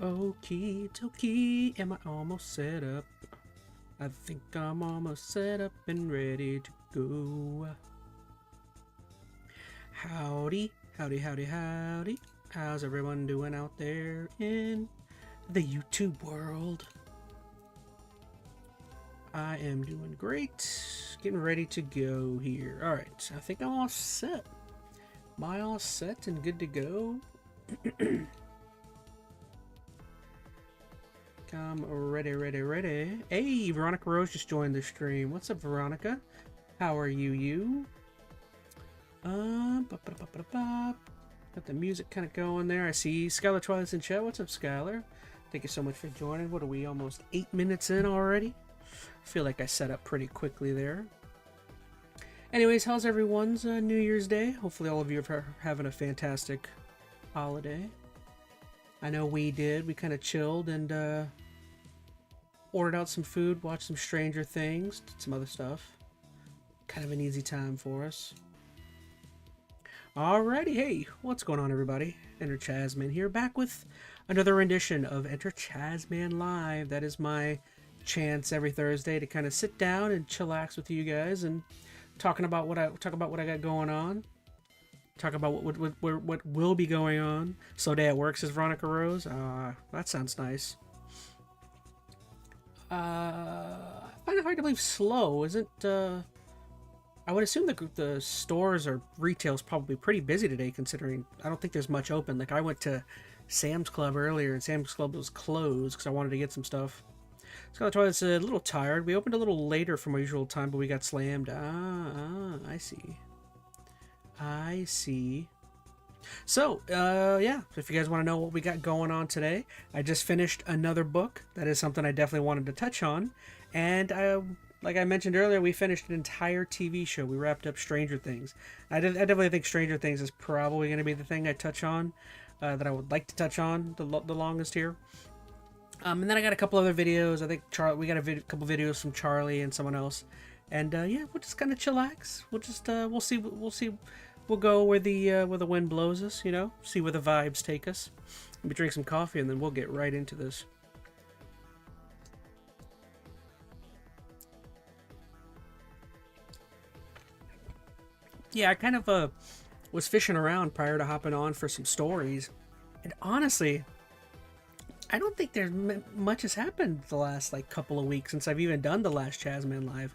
Okie dokie, am I almost set up? I think I'm almost set up and ready to go. Howdy, howdy, howdy, howdy. How's everyone doing out there in the YouTube world? I am doing great. Getting ready to go here. Alright, I think I'm all set. Am I all set and good to go? I'm ready, ready, ready. Hey, Veronica Rose just joined the stream. What's up, Veronica? How are you? Got the music kind of going there. I see Skylar Twilight's in chat. What's up, Skylar? Thank you so much for joining. What are we, almost 8 minutes in already? I feel like I set up pretty quickly there. Anyways, how's everyone's New Year's Day? Hopefully all of you are having a fantastic holiday. I know we did. We kind of chilled and ordered out some food, watched some Stranger Things, did some other stuff. Kind of an easy time for us. Alrighty, hey, what's going on, everybody? Enter ChazmaN here, back with another rendition of Enter ChazmaN Live. That is my chance every Thursday to kind of sit down and chillax with you guys and talk about what I got going on. Talk about what will be going on. So day at work, says Veronica Rose. That sounds nice. I find it hard to believe slow isn't. I would assume the stores or retail's probably pretty busy today, considering I don't think there's much open. Like I went to Sam's Club earlier, and Sam's Club was closed because I wanted to get some stuff. Scarlet Twilight's a little tired. We opened a little later from our usual time, but we got slammed. I see. I see. So, yeah, if you guys want to know what we got going on today, I just finished another book. That is something I definitely wanted to touch on. And like I mentioned earlier, we finished an entire TV show. We wrapped up Stranger Things. I definitely think Stranger Things is probably going to be the thing I touch on, that I would like to touch on the longest here. And then I got a couple other videos. I think we got a couple videos from Charlie and someone else. And yeah, we'll just kind of chillax. We'll just we'll see. We'll go where the wind blows us, you know. See where the vibes take us. Maybe drink some coffee, and then we'll get right into this. Yeah, I kind of was fishing around prior to hopping on for some stories, and honestly, I don't think there's much has happened the last like couple of weeks since I've even done the last ChazmaN Live.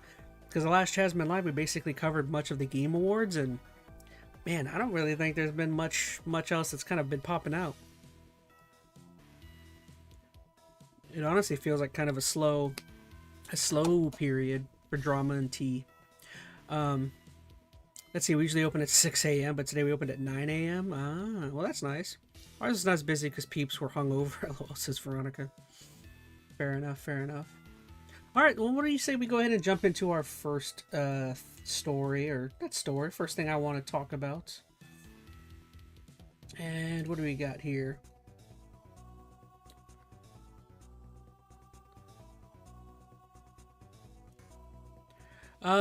Because the last ChazmaN Live, we basically covered much of the Game Awards, and man, I don't really think there's been much else that's kind of been popping out. It honestly feels like kind of a slow period for drama and tea. Let's see, we usually open at 6 a.m., but today we opened at 9 a.m. Ah, well, that's nice. Ours is not as busy because peeps were hungover, says Veronica. Fair enough, fair enough. Alright, well, what do you say we go ahead and jump into our first story, or not story, first thing I want to talk about. And what do we got here?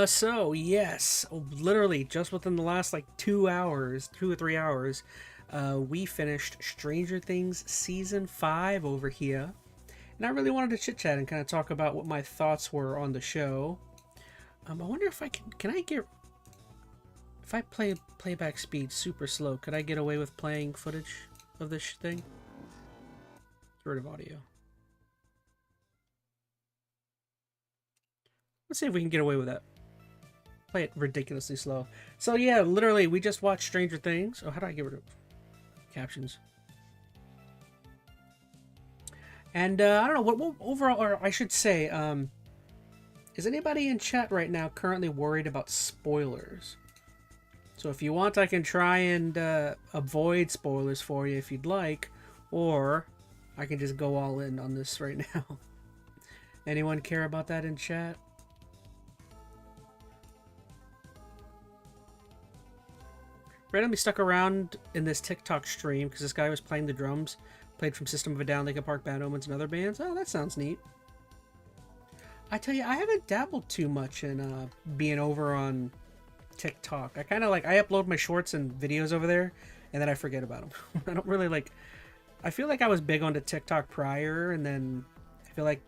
So, yes, literally just within the last like 2 or 3 hours, we finished Stranger Things Season 5 over here. And I really wanted to chit-chat and kind of talk about what my thoughts were on the show. I wonder if I can I get... If I play playback speed super slow, could I get away with playing footage of this thing? Get rid of audio. Let's see if we can get away with that. Play it ridiculously slow. So yeah, literally, we just watched Stranger Things. Oh, how do I get rid of captions? And I don't know what overall, or I should say, is anybody in chat right now currently worried about spoilers? So if you want, I can try and avoid spoilers for you if you'd like, or I can just go all in on this right now. Anyone care about that in chat? Randomly stuck around in this TikTok stream because this guy was playing the drums, played from System of a Down, Linkin Park, Bad Omens, and other bands. Oh, that sounds neat. I tell you, I haven't dabbled too much in being over on TikTok. I kind of like, I upload my shorts and videos over there, and then I forget about them. I don't really like, I feel like I was big onto TikTok prior, and then I feel like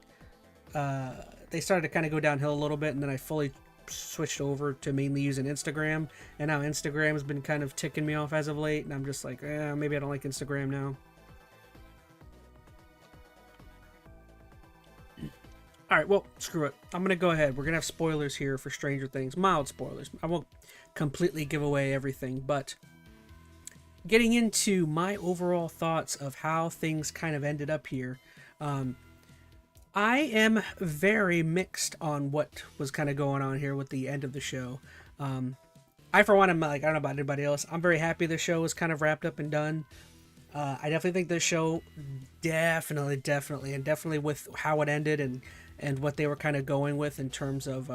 they started to kind of go downhill a little bit, and then I fully switched over to mainly using Instagram, and now Instagram has been kind of ticking me off as of late, and I'm just like, maybe I don't like Instagram now. Alright, well, screw it. I'm gonna go ahead. We're gonna have spoilers here for Stranger Things. Mild spoilers. I won't completely give away everything, but getting into my overall thoughts of how things kind of ended up here, I am very mixed on what was kind of going on here with the end of the show. I, for one, am like, I don't know about anybody else, I'm very happy the show was kind of wrapped up and done. I definitely think the show definitely with how it ended and what they were kind of going with in terms of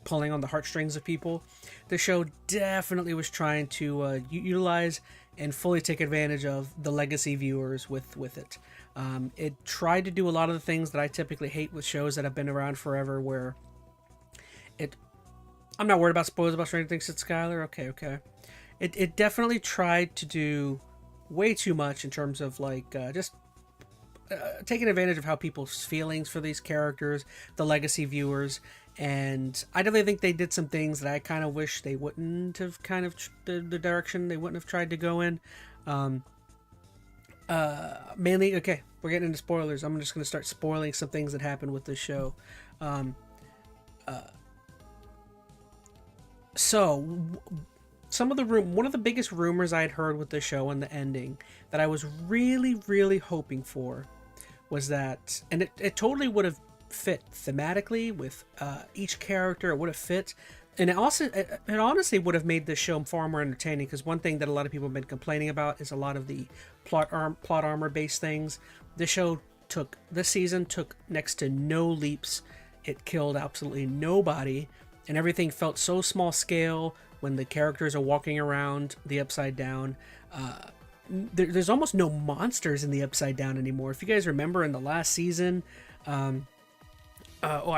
pulling on the heartstrings of people, the show definitely was trying to utilize and fully take advantage of the legacy viewers with it. It tried to do a lot of the things that I typically hate with shows that have been around forever, where I'm not worried about spoilers about Stranger Things, said Skylar. Okay. It definitely tried to do way too much in terms of like just taking advantage of how people's feelings for these characters, the legacy viewers, and I definitely think they did some things that I kind of wish they wouldn't have kind of the direction they wouldn't have tried to go in. Mainly, okay, we're getting into spoilers. I'm just going to start spoiling some things that happened with this show. So some of the one of the biggest rumors I had heard with the show and the ending that I was really hoping for was that, and it totally would have fit thematically with each character. It would have fit, and it honestly would have made this show far more entertaining, because one thing that a lot of people have been complaining about is a lot of the plot armor based things. This season took next to no leaps. It killed absolutely nobody, and everything felt so small scale when the characters are walking around the Upside Down. There's almost no monsters in the Upside Down anymore. If you guys remember in the last season, I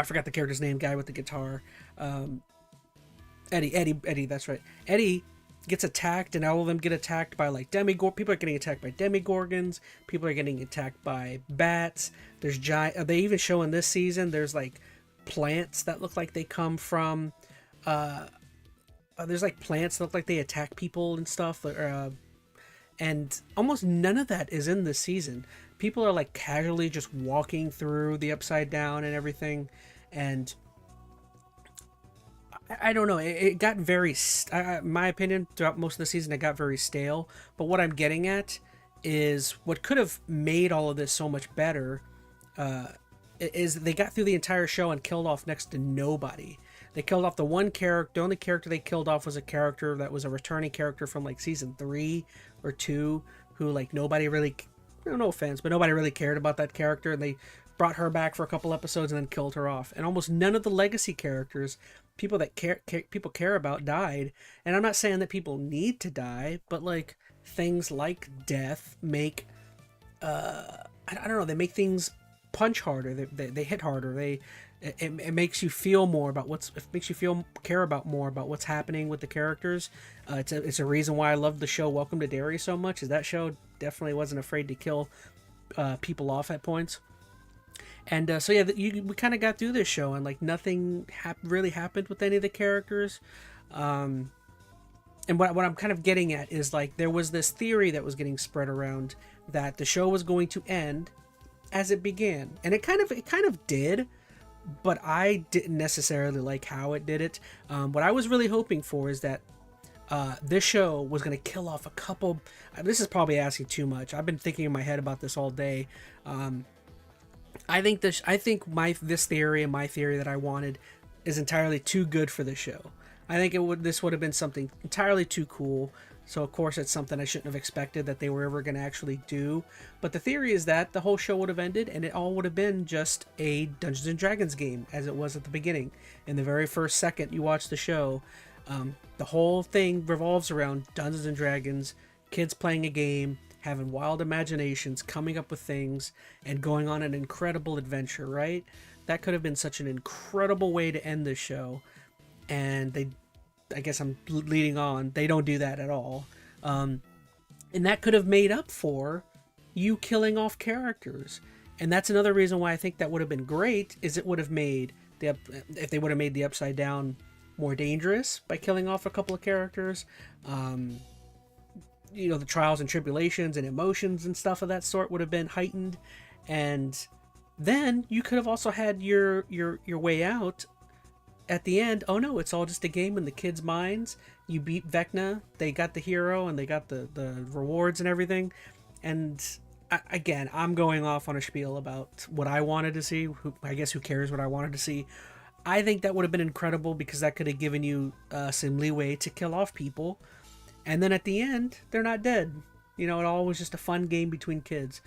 forgot the character's name, guy with the guitar. Eddie, that's right. Eddie gets attacked, and all of them get attacked by like people are getting attacked by demigorgons. People are getting attacked by bats. There's they even show in this season, there's like plants that look like they come from there's like plants that look like they attack people and stuff, and almost none of that is in this season. People are like casually just walking through the Upside Down and everything, and I don't know, it got very in my opinion, throughout most of the season, it got very stale. But what I'm getting at is what could have made all of this so much better is they got through the entire show and killed off next to nobody. They killed off the one character. The only character they killed off was a character that was a returning character from like season 3 or 2, who like nobody really, no offense, but nobody really cared about that character, and they brought her back for a couple episodes and then killed her off. And almost none of the legacy characters, people that people care about, died. And I'm not saying that people need to die, but like things like death make I don't know, they make things punch harder. They hit harder. It makes you feel more about care about more about what's happening with the characters. It's a reason why I love the show Welcome to Derry so much, is that show definitely wasn't afraid to kill people off at points. And so yeah, we kind of got through this show and like nothing really happened with any of the characters. And what I'm kind of getting at is like there was this theory that was getting spread around that the show was going to end as it began, and it kind of did. But I didn't necessarily like how it did it. What I was really hoping for is that this show was going to kill off a couple. This is probably asking too much. I've been thinking in my head about this all day. this theory and my theory that I wanted is entirely too good for the show. I think this would have been something entirely too cool. So of course it's something I shouldn't have expected that they were ever going to actually do. But the theory is that the whole show would have ended and it all would have been just a Dungeons and Dragons game as it was at the beginning. In the very first second you watch the show, the whole thing revolves around Dungeons and Dragons, kids playing a game, having wild imaginations, coming up with things, and going on an incredible adventure, right? That could have been such an incredible way to end this show. And I guess I'm leading on, they don't do that at all. And that could have made up for you killing off characters. And that's another reason why I think that would have been great, is it would have made, if they would have made the Upside Down more dangerous by killing off a couple of characters. The trials and tribulations and emotions and stuff of that sort would have been heightened. And then you could have also had your way out at the end. Oh no, it's all just a game in the kids' minds. You beat Vecna, they got the hero and they got the rewards and everything. And again, I'm going off on a spiel about what I wanted to see. I guess who cares what I wanted to see. I think that would have been incredible because that could have given you some leeway to kill off people. And then at the end, they're not dead. It all was just a fun game between kids.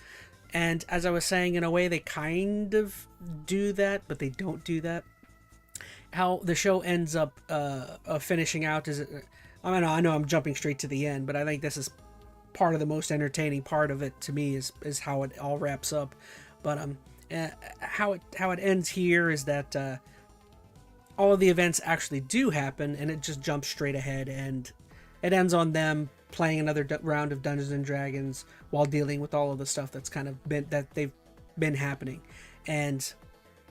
And as I was saying, in a way, they kind of do that, but they don't do that. How the show ends up finishing out is, I know I'm jumping straight to the end, but I think this is part of the most entertaining part of it to me is how it all wraps up. But how it ends here is that all of the events actually do happen, and it just jumps straight ahead, and it ends on them playing another round of Dungeons and Dragons while dealing with all of the stuff that's kind of they've been happening. And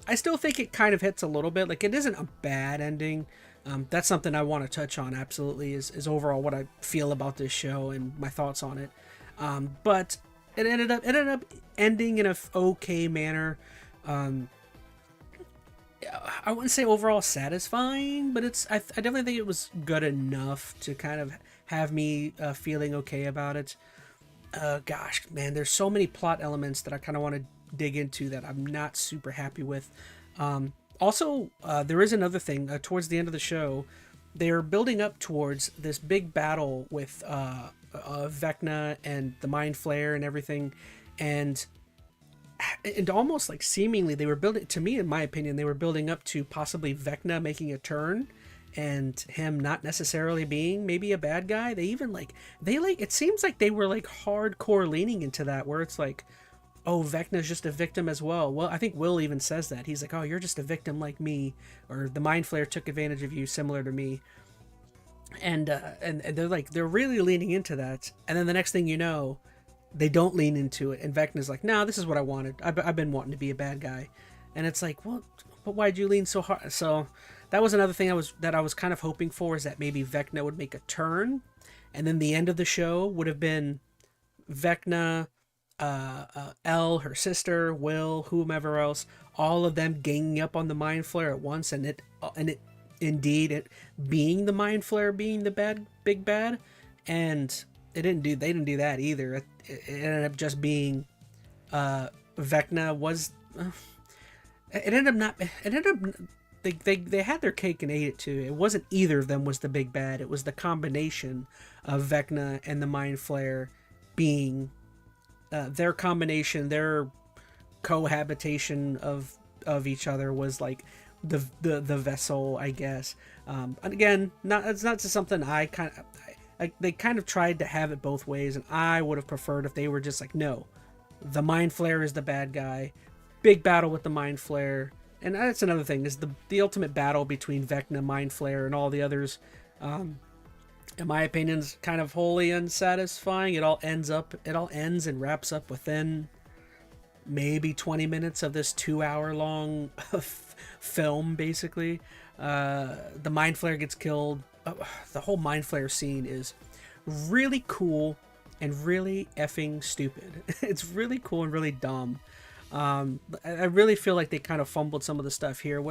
I still think it kind of hits a little bit. Like, it isn't a bad ending. That's something I want to touch on, absolutely, is overall what I feel about this show and my thoughts on it. But it ended up ending in a okay manner. I wouldn't say overall satisfying, but I definitely think it was good enough to kind of have me feeling okay about it. Gosh, man, there's so many plot elements that I kind of want to dig into that I'm not super happy with. Also, there is another thing. Towards the end of the show, they're building up towards this big battle with Vecna and the Mind Flayer and everything, and almost like seemingly they were building, to me in my opinion, they were building up to possibly Vecna making a turn and him not necessarily being maybe a bad guy. It seems like they were like hardcore leaning into that, where it's like, oh, Vecna's just a victim as well. Well, I think Will even says that. He's like, oh, you're just a victim like me, or the Mind Flayer took advantage of you similar to me. And they're really leaning into that. And then the next thing you know, they don't lean into it, and Vecna's like, no, this is what I wanted. I've been wanting to be a bad guy. And it's like, well, but why'd you lean so hard? So that was another thing I was kind of hoping for, is that maybe Vecna would make a turn, and then the end of the show would have been Vecna, Elle, her sister, Will, whomever else, all of them ganging up on the Mind Flayer at once, and it being the Mind Flayer being the big bad. And they didn't do that either. It ended up just being Vecna was they had their cake and ate it too. It wasn't either of them was the big bad. It was the combination of Vecna and the Mind Flayer being their combination, their cohabitation of each other was like the vessel, I guess. And again, it's not just something they kind of tried to have it both ways, and I would have preferred if they were just like, no, the Mind Flayer is the bad guy, big battle with the Mind Flayer. And that's another thing, is the ultimate battle between Vecna, Mind Flayer, and all the others, in my opinion, is kind of wholly unsatisfying. It all ends and wraps up within maybe 20 minutes of this 2-hour long film, basically. The Mind Flayer gets killed. The whole Mind Flayer scene is really cool and really effing stupid. It's really cool and really dumb. I really feel like they kind of fumbled some of the stuff here.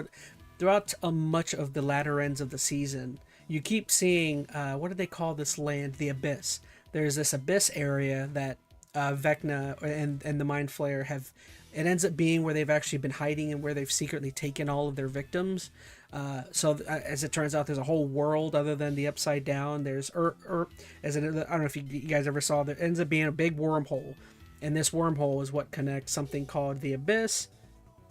Throughout much of the latter ends of the season, you keep seeing, what do they call this land? The Abyss. There's this Abyss area that Vecna and the Mind Flayer have, it ends up being where they've actually been hiding and where they've secretly taken all of their victims. As it turns out, there's a whole world other than the Upside Down. There's as in, I don't know if you guys ever saw, there ends up being a big wormhole, and this wormhole is what connects something called the Abyss,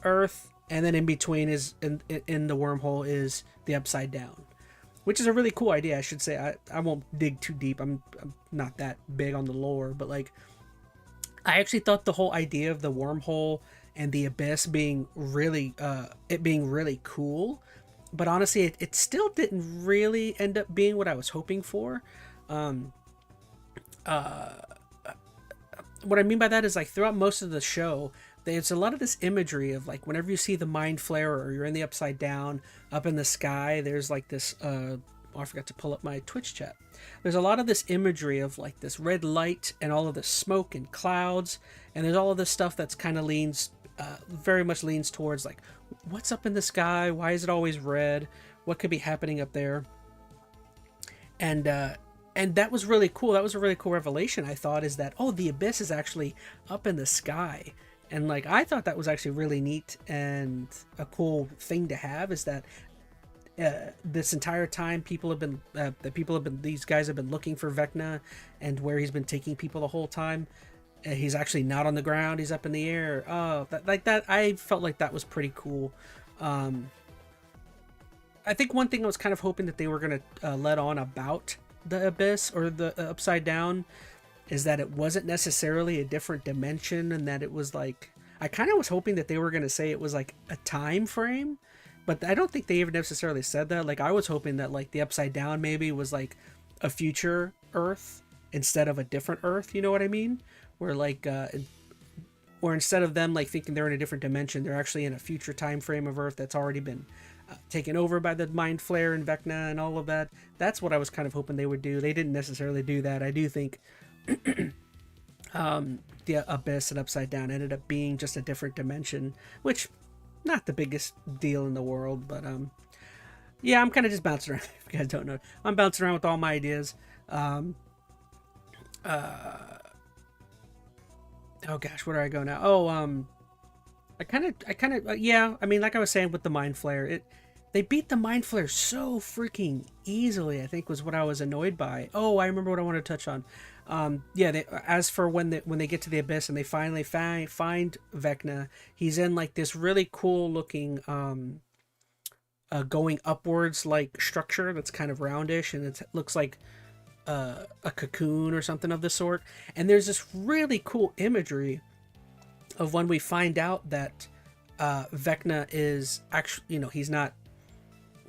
Earth, and then in between is in the wormhole is the Upside Down, which is a really cool idea. I should say I won't dig too deep. I'm not that big on the lore, but like I actually thought the whole idea of the wormhole and the abyss being really it being really cool, but honestly it still didn't really end up being what I was hoping for. um what I mean by that is, like, throughout most of the show, there's a lot of this imagery of, like, whenever you see the Mind Flayer or you're in the Upside Down up in the sky, there's like this I forgot to pull up my Twitch chat. There's a lot of this imagery of like this red light and all of the smoke and clouds, and there's all of this stuff that's kind of leans very much leans towards like, what's up in the sky, why is it always red, what could be happening up there. And that was really cool. That was a really cool revelation, I thought, is that, oh, the abyss is actually up in the sky. And like I thought that was actually really neat and a cool thing to have, is that this entire time these guys have been looking for Vecna, and where he's been taking people the whole time, he's actually not on the ground, he's up in the air. Oh, that I felt like that was pretty cool. I think one thing I was kind of hoping that they were going to let on about the abyss or the Upside Down is that it wasn't necessarily a different dimension, and that it was like, I kind of was hoping that they were going to say it was like a time frame, but I don't think they even necessarily said that. Like, I was hoping that like the Upside Down maybe was like a future Earth instead of a different Earth, you know what I mean? Where like or instead of them like thinking they're in a different dimension, they're actually in a future time frame of Earth that's already been taken over by the Mind Flayer and Vecna and all of that. That's what I was kind of hoping they would do. They didn't necessarily do that. I do think the Abyss and Upside Down ended up being just a different dimension, which not the biggest deal in the world, but yeah, I'm kind of just bouncing around. If you guys don't know, I'm bouncing around with all my ideas. Oh gosh, where do I go now? Oh, I kind of, yeah. I mean, like I was saying with the Mind Flayer, they beat the Mind Flayer so freaking easily, I think, was what I was annoyed by. Oh, I remember what I wanted to touch on. Yeah, as for when they get to the Abyss and they finally find Vecna, he's in like this really cool looking going upwards like structure that's kind of roundish, and it looks like a cocoon or something of the sort. And there's this really cool imagery of when we find out that Vecna is actually, you know,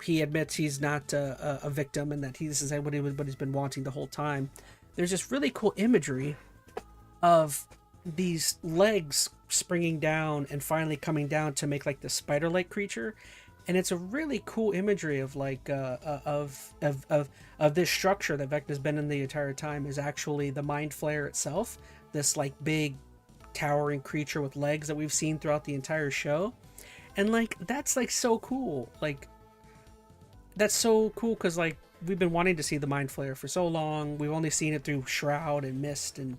he admits he's not a victim, and that this is what he's been wanting the whole time. There's this really cool imagery of these legs springing down and finally coming down to make like this spider-like creature, and it's a really cool imagery of like of this structure that Vecna's been in the entire time is actually the Mind Flayer itself, this like big towering creature with legs that we've seen throughout the entire show. And like that's like so cool. Like that's so cool because like we've been wanting to see the Mind Flayer for so long. We've only seen it through shroud and mist and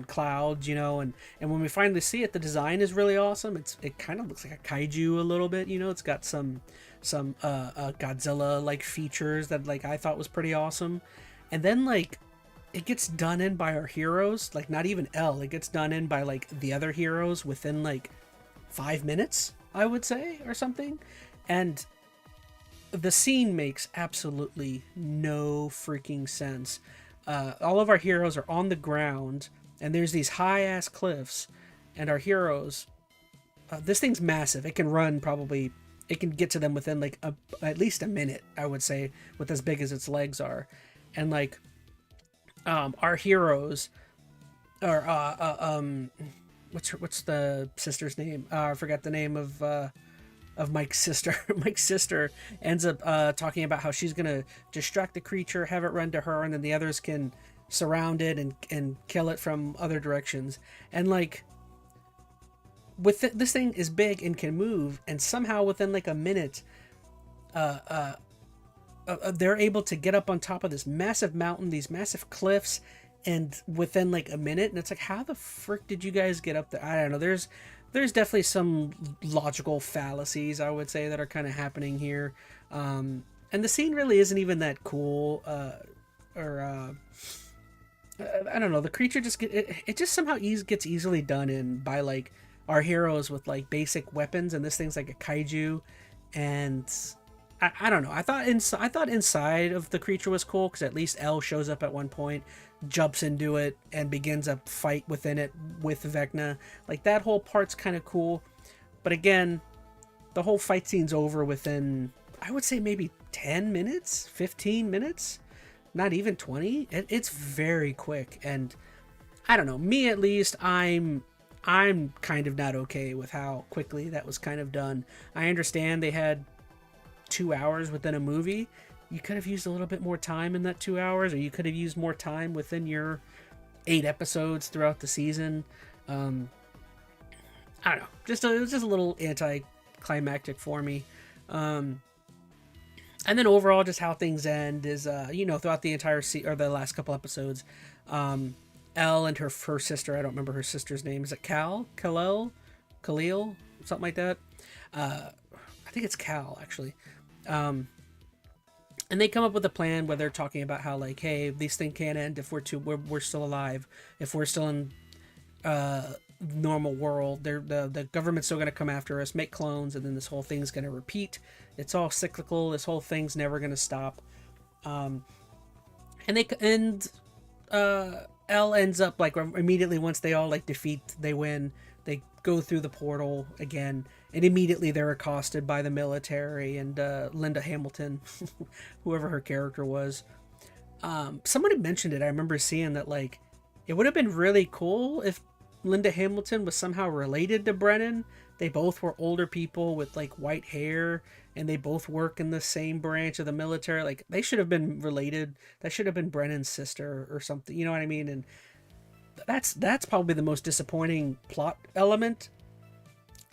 clouds, you know, and when we finally see it, the design is really awesome. It kind of looks like a kaiju a little bit, you know. It's got some Godzilla like features that like I thought was pretty awesome. And then like it gets done in by our heroes, like not even L, it gets done in by like the other heroes within like 5 minutes, I would say, or something. And the scene makes absolutely no freaking sense. All of our heroes are on the ground, and there's these high ass cliffs, and our heroes, this thing's massive. It can run probably, it can get to them within like at least a minute, I would say, with as big as its legs are. And like our heroes are what's the sister's name? I forgot the name of Mike's sister. Mike's sister ends up talking about how she's gonna distract the creature, have it run to her, and then the others can surround it and kill it from other directions. And like with this thing is big and can move, and somehow within like a minute they're able to get up on top of this massive mountain, these massive cliffs, and within like a minute, and it's like, how the frick did you guys get up there? I don't know. There's definitely some logical fallacies, I would say, that are kind of happening here. And the scene really isn't even that cool. Or I don't know. The creature just it just somehow gets easily done in by like our heroes with like basic weapons, and this thing's like a kaiju, and I don't know. I thought inside of the creature was cool because at least L shows up at one point, jumps into it, and begins a fight within it with Vecna. Like that whole part's kind of cool, but again, the whole fight scene's over within, I would say, maybe 10 minutes, 15 minutes, not even 20. It's very quick, and I don't know. Me at least, I'm kind of not okay with how quickly that was kind of done. I understand they had 2 hours within a movie. You could have used a little bit more time in that 2 hours, or you could have used more time within your 8 episodes throughout the season. I don't know. It was just a little anticlimactic for me. And then overall, just how things end is, throughout the entire or the last couple episodes, Elle and her sister, I don't remember her sister's name. Is it Khalil, something like that? I think it's Cal, actually. And they come up with a plan where they're talking about how, like, hey, this thing can't end if we're still alive. If we're still in normal world, the government's still going to come after us, make clones, and then this whole thing's going to repeat. It's all cyclical. This whole thing's never going to stop. And Elle ends up, like, immediately once they all, like, they win, they go through the portal again, and immediately they're accosted by the military and Linda Hamilton, whoever her character was. Somebody mentioned it. I remember seeing that, like, it would have been really cool if Linda Hamilton was somehow related to Brennan. They both were older people with, like, white hair, and they both work in the same branch of the military. Like, they should have been related. That should have been Brennan's sister or something. You know what I mean? And that's probably the most disappointing plot element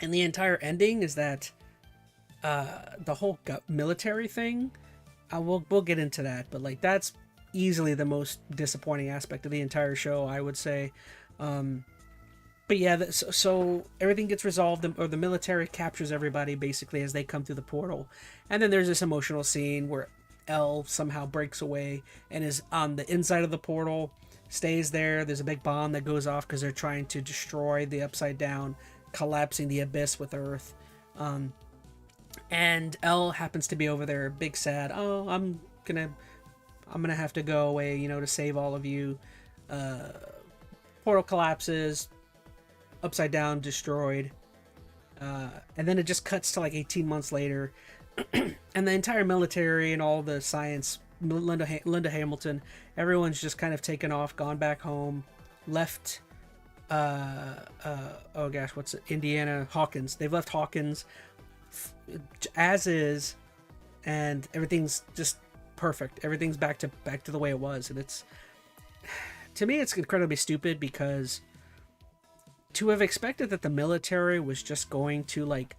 in the entire ending, is that the whole military thing. We'll get into that, but, like, that's easily the most disappointing aspect of the entire show, I would say. But yeah, so everything gets resolved, or the military captures everybody basically as they come through the portal, and then there's this emotional scene where Elle somehow breaks away and is on the inside of the portal, stays there. There's a big bomb that goes off because they're trying to destroy the Upside Down, collapsing the abyss with Earth. And Elle happens to be over there, big sad. Oh, I'm gonna have to go away, to save all of you. Portal collapses, Upside Down destroyed, and then it just cuts to like 18 months later, and the entire military and all the science, Linda Hamilton, everyone's just kind of taken off, gone back home, left. Oh gosh, what's it? Indiana, Hawkins. They've left Hawkins as is, and everything's just perfect. Everything's back to the way it was, and it's, to me, it's incredibly stupid, because to have expected that the military was just going to, like,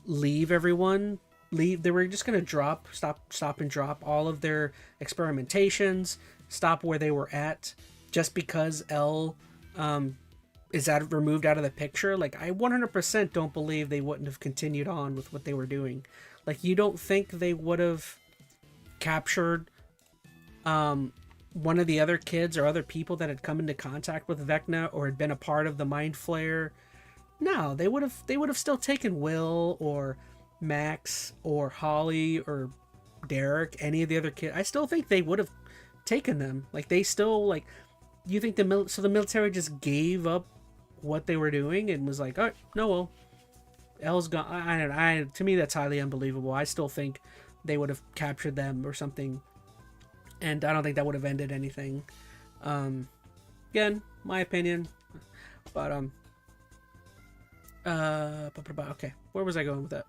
leave, they were just going to stop and drop all of their experimentations, stop where they were at, just because Elle is removed out of the picture. Like, I 100% don't believe they wouldn't have continued on with what they were doing. Like, you don't think they would have captured one of the other kids or other people that had come into contact with Vecna or had been a part of the Mind Flayer? No, they would have still taken Will or Max or Holly or Derek, any of the other kids. I still think they would have taken them. Like, they still, like, you think the military just gave up what they were doing and was like, oh no, well, Elle's gone. To me, that's highly unbelievable. I still think they would have captured them or something, and I don't think that would have ended anything. Again, my opinion, but okay, where was I going with that?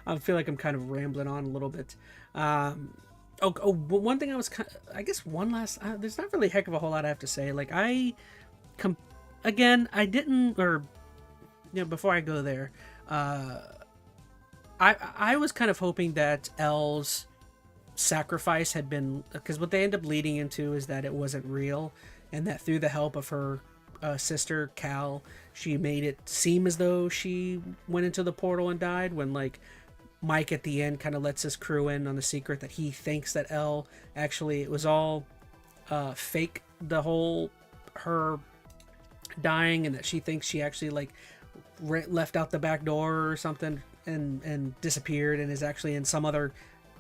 I feel like I'm kind of rambling on a little bit. One thing I guess one last, there's not really a heck of a whole lot I have to say. Like, before I go there, I was kind of hoping that Elle's sacrifice had been, because what they end up leading into is that it wasn't real, and that through the help of her sister Cal, she made it seem as though she went into the portal and died, when like Mike at the end kind of lets his crew in on the secret that he thinks that Elle actually, it was all fake, the whole her dying, and that she thinks she actually like left out the back door or something and disappeared and is actually in some other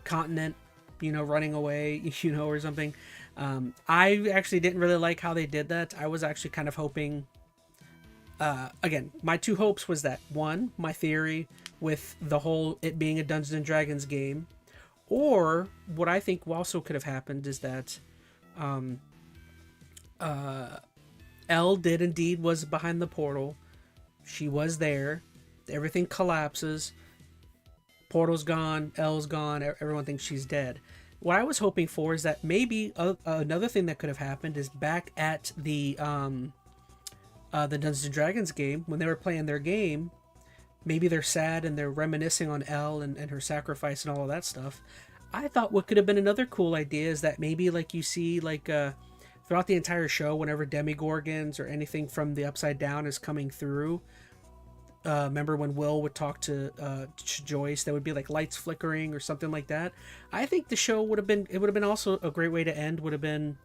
continent, you know, running away, you know, or something. I actually didn't really like how they did that. I was actually kind of hoping, again, my two hopes was that, one, my theory with the whole it being a Dungeons and Dragons game, or what I think also could have happened is that Elle did indeed was behind the portal. She was there. Everything collapses. Portal's gone. Elle's gone. Everyone thinks she's dead. What I was hoping for is that maybe another thing that could have happened is back at the Dungeons and Dragons game, when they were playing their game, maybe they're sad and they're reminiscing on Elle and her sacrifice and all of that stuff. I thought what could have been another cool idea is that maybe like you see like throughout the entire show, whenever demigorgons or anything from the Upside Down is coming through, remember when Will would talk to Joyce, there would be like lights flickering or something like that. I think the show would have been also a great way to end, would have been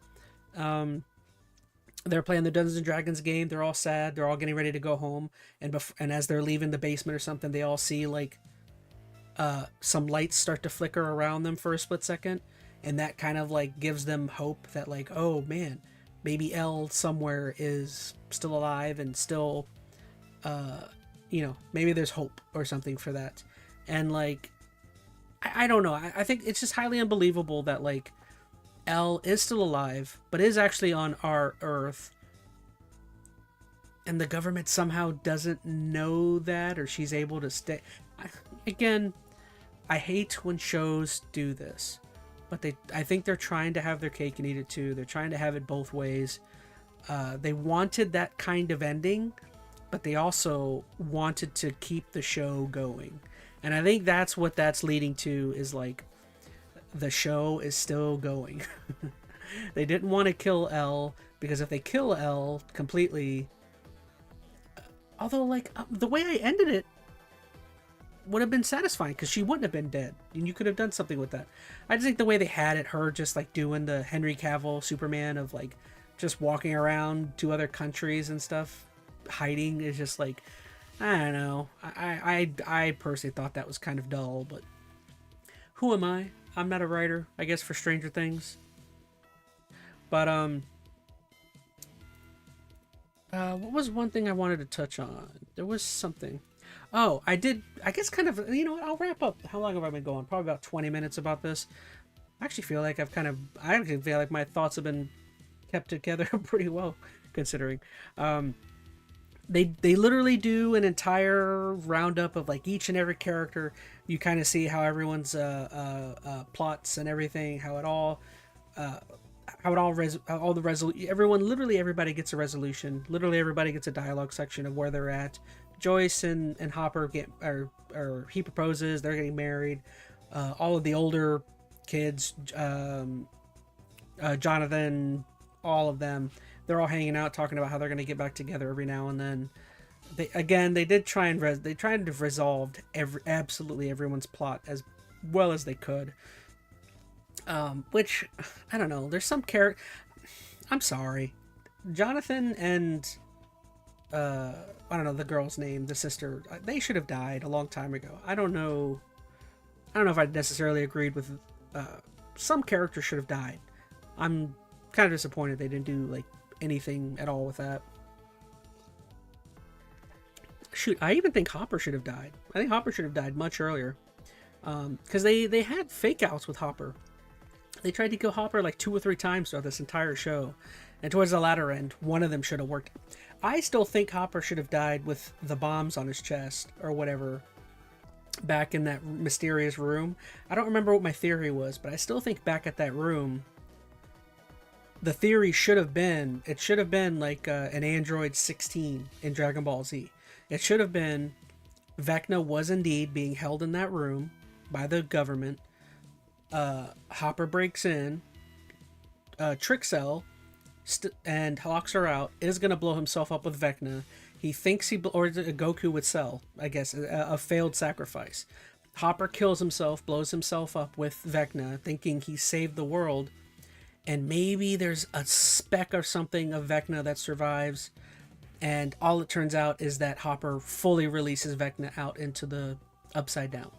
they're playing the Dungeons and Dragons game, they're all sad, they're all getting ready to go home, and as they're leaving the basement or something, they all see like some lights start to flicker around them for a split second, and that kind of like gives them hope that like, oh man, maybe Elle somewhere is still alive and still you know, maybe there's hope or something for that. And like I don't know, I think it's just highly unbelievable that like Elle is still alive but is actually on our Earth, and the government somehow doesn't know that, or she's able to stay. Again, I hate when shows do this, but I think they're trying to have their cake and eat it too. They're trying to have it both ways. They wanted that kind of ending, but they also wanted to keep the show going. And I think that's what that's leading to, is like the show is still going. They didn't want to kill Elle, because if they kill Elle completely, although like the way I ended it would have been satisfying, because she wouldn't have been dead and you could have done something with that. I just think the way they had it, her just like doing the Henry Cavill Superman of like just walking around to other countries and stuff, hiding, is just like, I don't know. I personally thought that was kind of dull, but who am I? I'm not a writer, I guess, for Stranger Things. But what was one thing I wanted to touch on? There was something. Oh, I guess kind of, you know what, I'll wrap up. How long have I been going? Probably about 20 minutes about this. I actually feel like I actually feel like my thoughts have been kept together pretty well, considering. They literally do an entire roundup of like each and every character. You kind of see how everyone's plots and everything, how it all everyone, literally everybody gets a resolution. Literally everybody gets a dialogue section of where they're at. Joyce and Hopper or he proposes, they're getting married. All of the older kids, Jonathan, all of them, they're all hanging out talking about how they're going to get back together every now and then. They did try and they tried to resolve absolutely everyone's plot as well as they could. Which, I don't know, there's some character, I'm sorry, Jonathan and I don't know the girl's name, the sister, they should have died a long time ago. I don't know if I necessarily agreed with some characters should have died. I'm kind of disappointed they didn't do like anything at all with that. Shoot, I even think Hopper should have died. I think Hopper should have died much earlier, because they had fake outs with Hopper. They tried to kill Hopper like 2 or 3 times throughout this entire show, and towards the latter end, one of them should have worked. I still think Hopper should have died with the bombs on his chest or whatever back in that mysterious room. I don't remember what my theory was, but I still think back at that room, the theory should have been, it should have been like an Android 16 in Dragon Ball Z. It should have been Vecna was indeed being held in that room by the government. Hopper breaks in, tricks Cell, and locks her out. Is gonna blow himself up with Vecna. He thinks or Goku with Cell. I guess a failed sacrifice. Hopper kills himself, blows himself up with Vecna, thinking he saved the world. And maybe there's a speck or something of Vecna that survives. And all it turns out is that Hopper fully releases Vecna out into the Upside Down.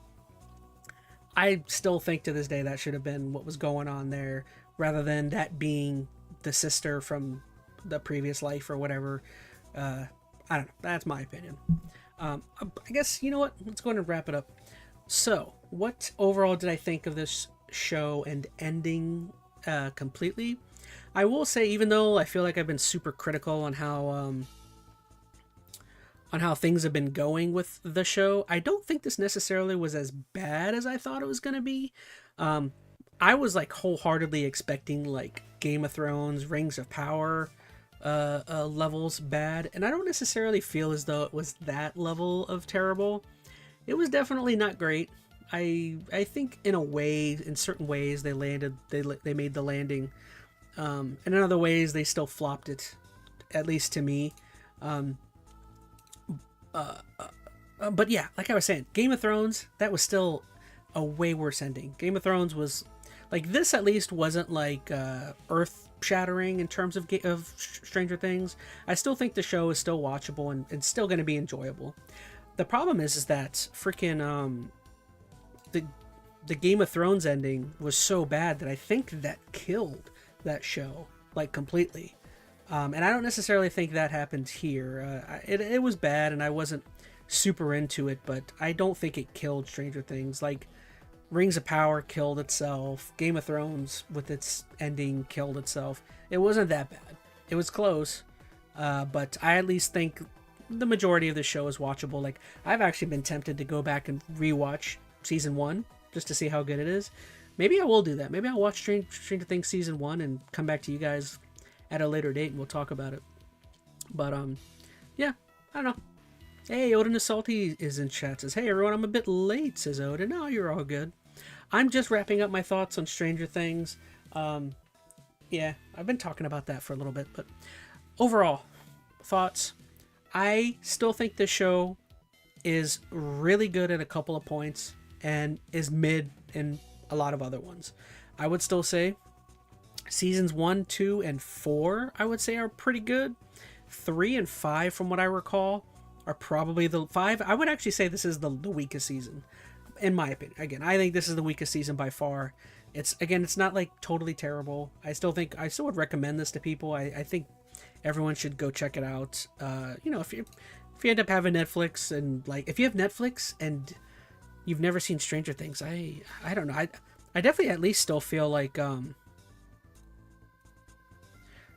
I still think to this day that should have been what was going on there, rather than that being the sister from the previous life or whatever. I don't know. That's my opinion. I guess, you know what? Let's go ahead and wrap it up. So, what overall did I think of this show and ending completely? I will say, even though I feel like I've been super critical on how things have been going with the show, I don't think this necessarily was as bad as I thought it was going to be. I was like wholeheartedly expecting like Game of Thrones, Rings of Power levels bad, and I don't necessarily feel as though it was that level of terrible. It was definitely not great. I think in a way, in certain ways, they made the landing. And in other ways, they still flopped it, at least to me. But yeah, like I was saying, Game of Thrones, that was still a way worse ending. Game of Thrones was like, this at least wasn't like earth shattering in terms of Stranger Things. I still think the show is still watchable and still going to be enjoyable. The problem is that freaking the Game of Thrones ending was so bad that I think that killed that show like completely. And I don't necessarily think that happened here. It was bad and I wasn't super into it, but I don't think it killed Stranger Things. Like Rings of Power killed itself. Game of Thrones with its ending killed itself. It wasn't that bad. It was close. But I at least think the majority of the show is watchable. Like, I've actually been tempted to go back and rewatch season 1 just to see how good it is. Maybe I will do that. Maybe I'll watch Stranger Things season 1 and come back to you guys at a later date and we'll talk about it. But yeah, I don't know. Hey, Odin is Salty is in chat. Says, hey everyone, I'm a bit late, says Odin. No, you're all good. I'm just wrapping up my thoughts on Stranger Things. Yeah, I've been talking about that for a little bit, but overall thoughts. I still think this show is really good at a couple of points and is mid in a lot of other ones. I would still say seasons 1, 2, and 4, I would say, are pretty good. 3 and 5, from what I recall, are probably the 5. I would actually say this is the weakest season, in my opinion. Again, I think this is the weakest season by far. It's not like totally terrible. I still would recommend this to people. I think everyone should go check it out. If you end up having Netflix, and like if you have Netflix and you've never seen Stranger Things, I don't know. I definitely at least still feel like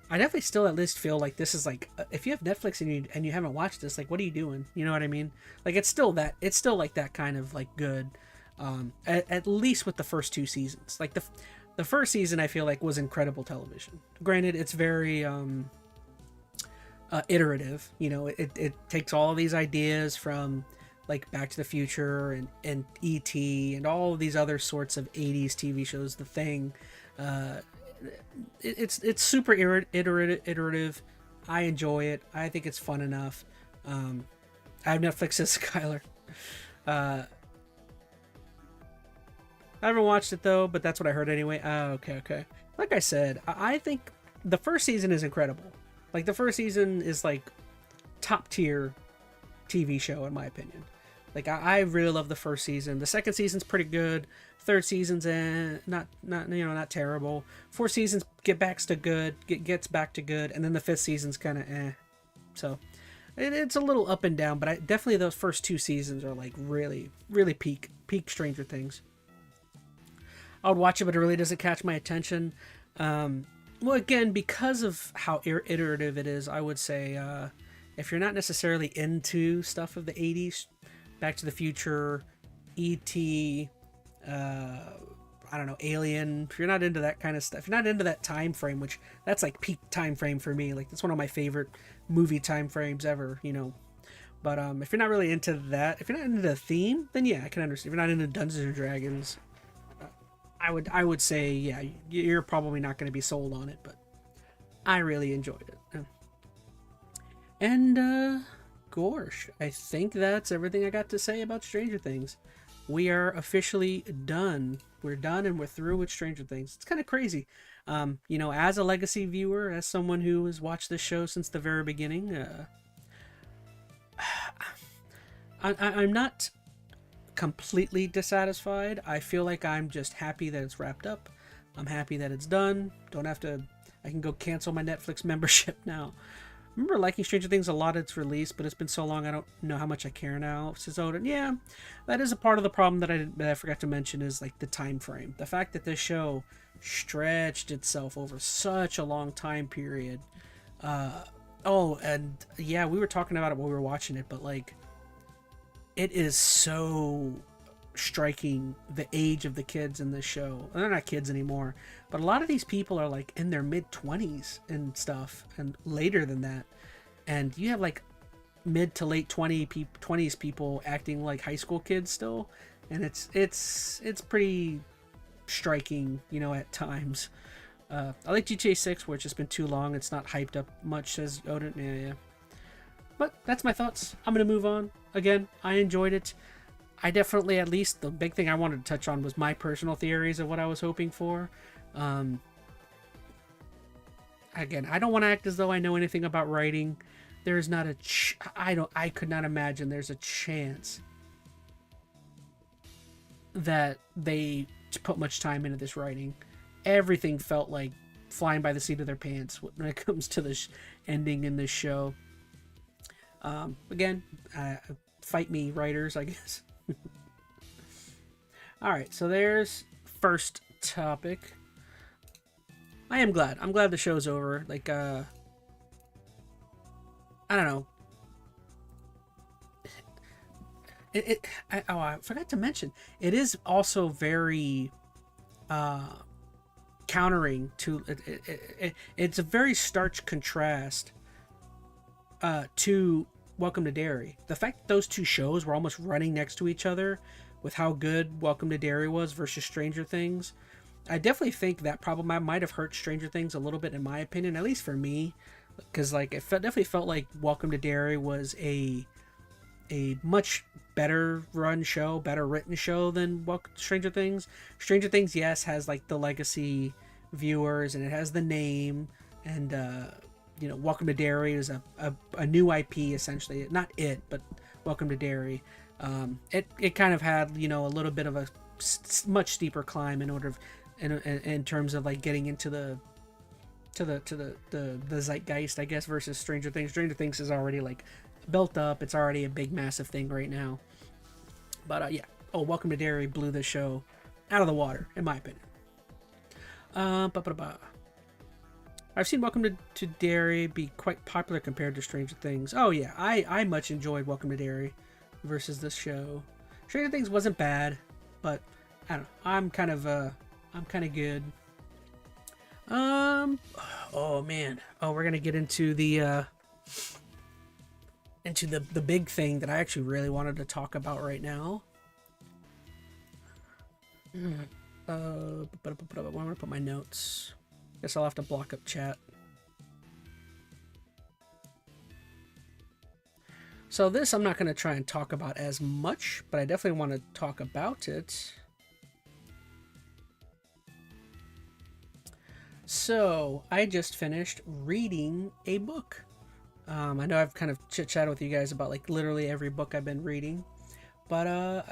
I definitely still at least feel like this is like, if you have Netflix and you haven't watched this, like, what are you doing? You know what I mean? Like, it's still like that kind of like good, at least with the first 2 seasons. Like the first season I feel like was incredible television. Granted, it's very iterative. You know, it takes all of these ideas from like Back to the Future and E.T. and all of these other sorts of 80s TV shows, The Thing. It's super iterative. I enjoy it. I think it's fun enough. I have Netflix as Skylar. I haven't watched it though, but that's what I heard anyway. Okay. Like I said, I think the first season is incredible. Like the first season is like top tier TV show in my opinion. Like I really love the first season. The second season's pretty good. Third season's not terrible. 4 seasons gets back to good, and then the 5th season's kind of So it's a little up and down, but definitely those first 2 seasons are like really, really peak Stranger Things. I would watch it, but it really doesn't catch my attention. Well, again, because of how iterative it is, I would say if you're not necessarily into stuff of the 80s, Back to the Future, E.T., I don't know, Alien, if you're not into that kind of stuff, if you're not into that time frame, which that's like peak time frame for me, like that's one of my favorite movie time frames ever, you know. But if you're not really into that, if you're not into the theme, then yeah, I can understand. If you're not into Dungeons and Dragons, I would say, yeah, you're probably not going to be sold on it, but I really enjoyed it. And gosh, I think that's everything I got to say about Stranger Things. We are officially done. We're done and we're through with Stranger Things. It's kind of crazy. As a legacy viewer, as someone who has watched this show since the very beginning, I'm not completely dissatisfied. I feel like I'm just happy that it's wrapped up. I'm happy that it's done. Don't have to. I can go cancel my Netflix membership now. I remember liking Stranger Things a lot at its release, but it's been so long I don't know how much I care now. Yeah, that is a part of the problem that I forgot to mention is like the time frame. The fact that this show stretched itself over such a long time period. And yeah, we were talking about it while we were watching it, but like, it is so striking the age of the kids in this show. They're not kids anymore, but a lot of these people are like in their mid-20s and stuff, and later than that. And you have like mid to late 20s people acting like high school kids still, and it's pretty striking, at times. I like GTA 6, where it's just been too long. It's not hyped up much, says Odin. Yeah. But that's my thoughts. I'm going to move on. Again, I enjoyed it. I definitely, at least, the big thing I wanted to touch on was my personal theories of what I was hoping for. Again, I don't want to act as though I know anything about writing. There's not I could not imagine there's a chance that they put much time into this writing. Everything felt like flying by the seat of their pants when it comes to this ending in this show. Again, fight me, writers, I guess. Alright, so there's first topic. I am glad. I'm glad the show's over. Like, I don't know. I forgot to mention, it is also very countering to it's a very stark contrast to Welcome to Derry. The fact that those two shows were almost running next to each other with how good Welcome to Derry was versus Stranger Things, I definitely think that probably might have hurt Stranger Things a little bit, in my opinion, at least for me, because like definitely felt like Welcome to Derry was a much better run show, better written show than Stranger Things. Stranger Things, yes, has like the legacy viewers and it has the name, and Welcome to Derry is a new IP essentially. Not it, but Welcome to Derry. It kind of had a little bit of a much steeper climb in terms of like getting into the zeitgeist, I guess, versus Stranger Things. Stranger Things is already like built up. It's already a big massive thing right now. But yeah. Welcome to Derry blew the show out of the water, in my opinion. I've seen Welcome to Derry be quite popular compared to Stranger Things. Oh yeah, I much enjoyed Welcome to Derry versus this show. Stranger Things wasn't bad, but I don't know. I'm kind of good. Oh man. We're gonna get into the big thing that I actually really wanted to talk about right now. I'm gonna put my notes. Guess I'll have to block up chat. So this I'm not going to try and talk about as much, but I definitely want to talk about it. So I just finished reading a book. I know I've kind of chit-chatted with you guys about like literally every book I've been reading. But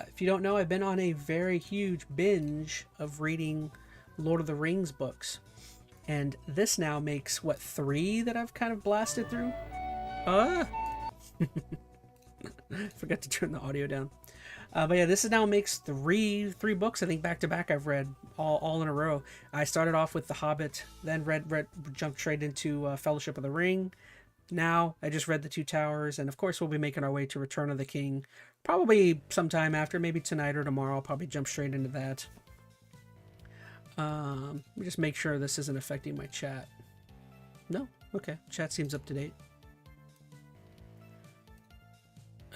if you don't know, I've been on a very huge binge of reading Lord of the Rings books. And this now makes, 3 that I've kind of blasted through? Forgot to turn the audio down. But yeah, this now makes three books, I think, back to back I've read all in a row. I started off with The Hobbit, then jumped straight into Fellowship of the Ring. Now, I just read The Two Towers, and of course we'll be making our way to Return of the King. Probably sometime after, maybe tonight or tomorrow, I'll probably jump straight into that. Let me just make sure this isn't affecting my chat. No? Okay. Chat seems up to date.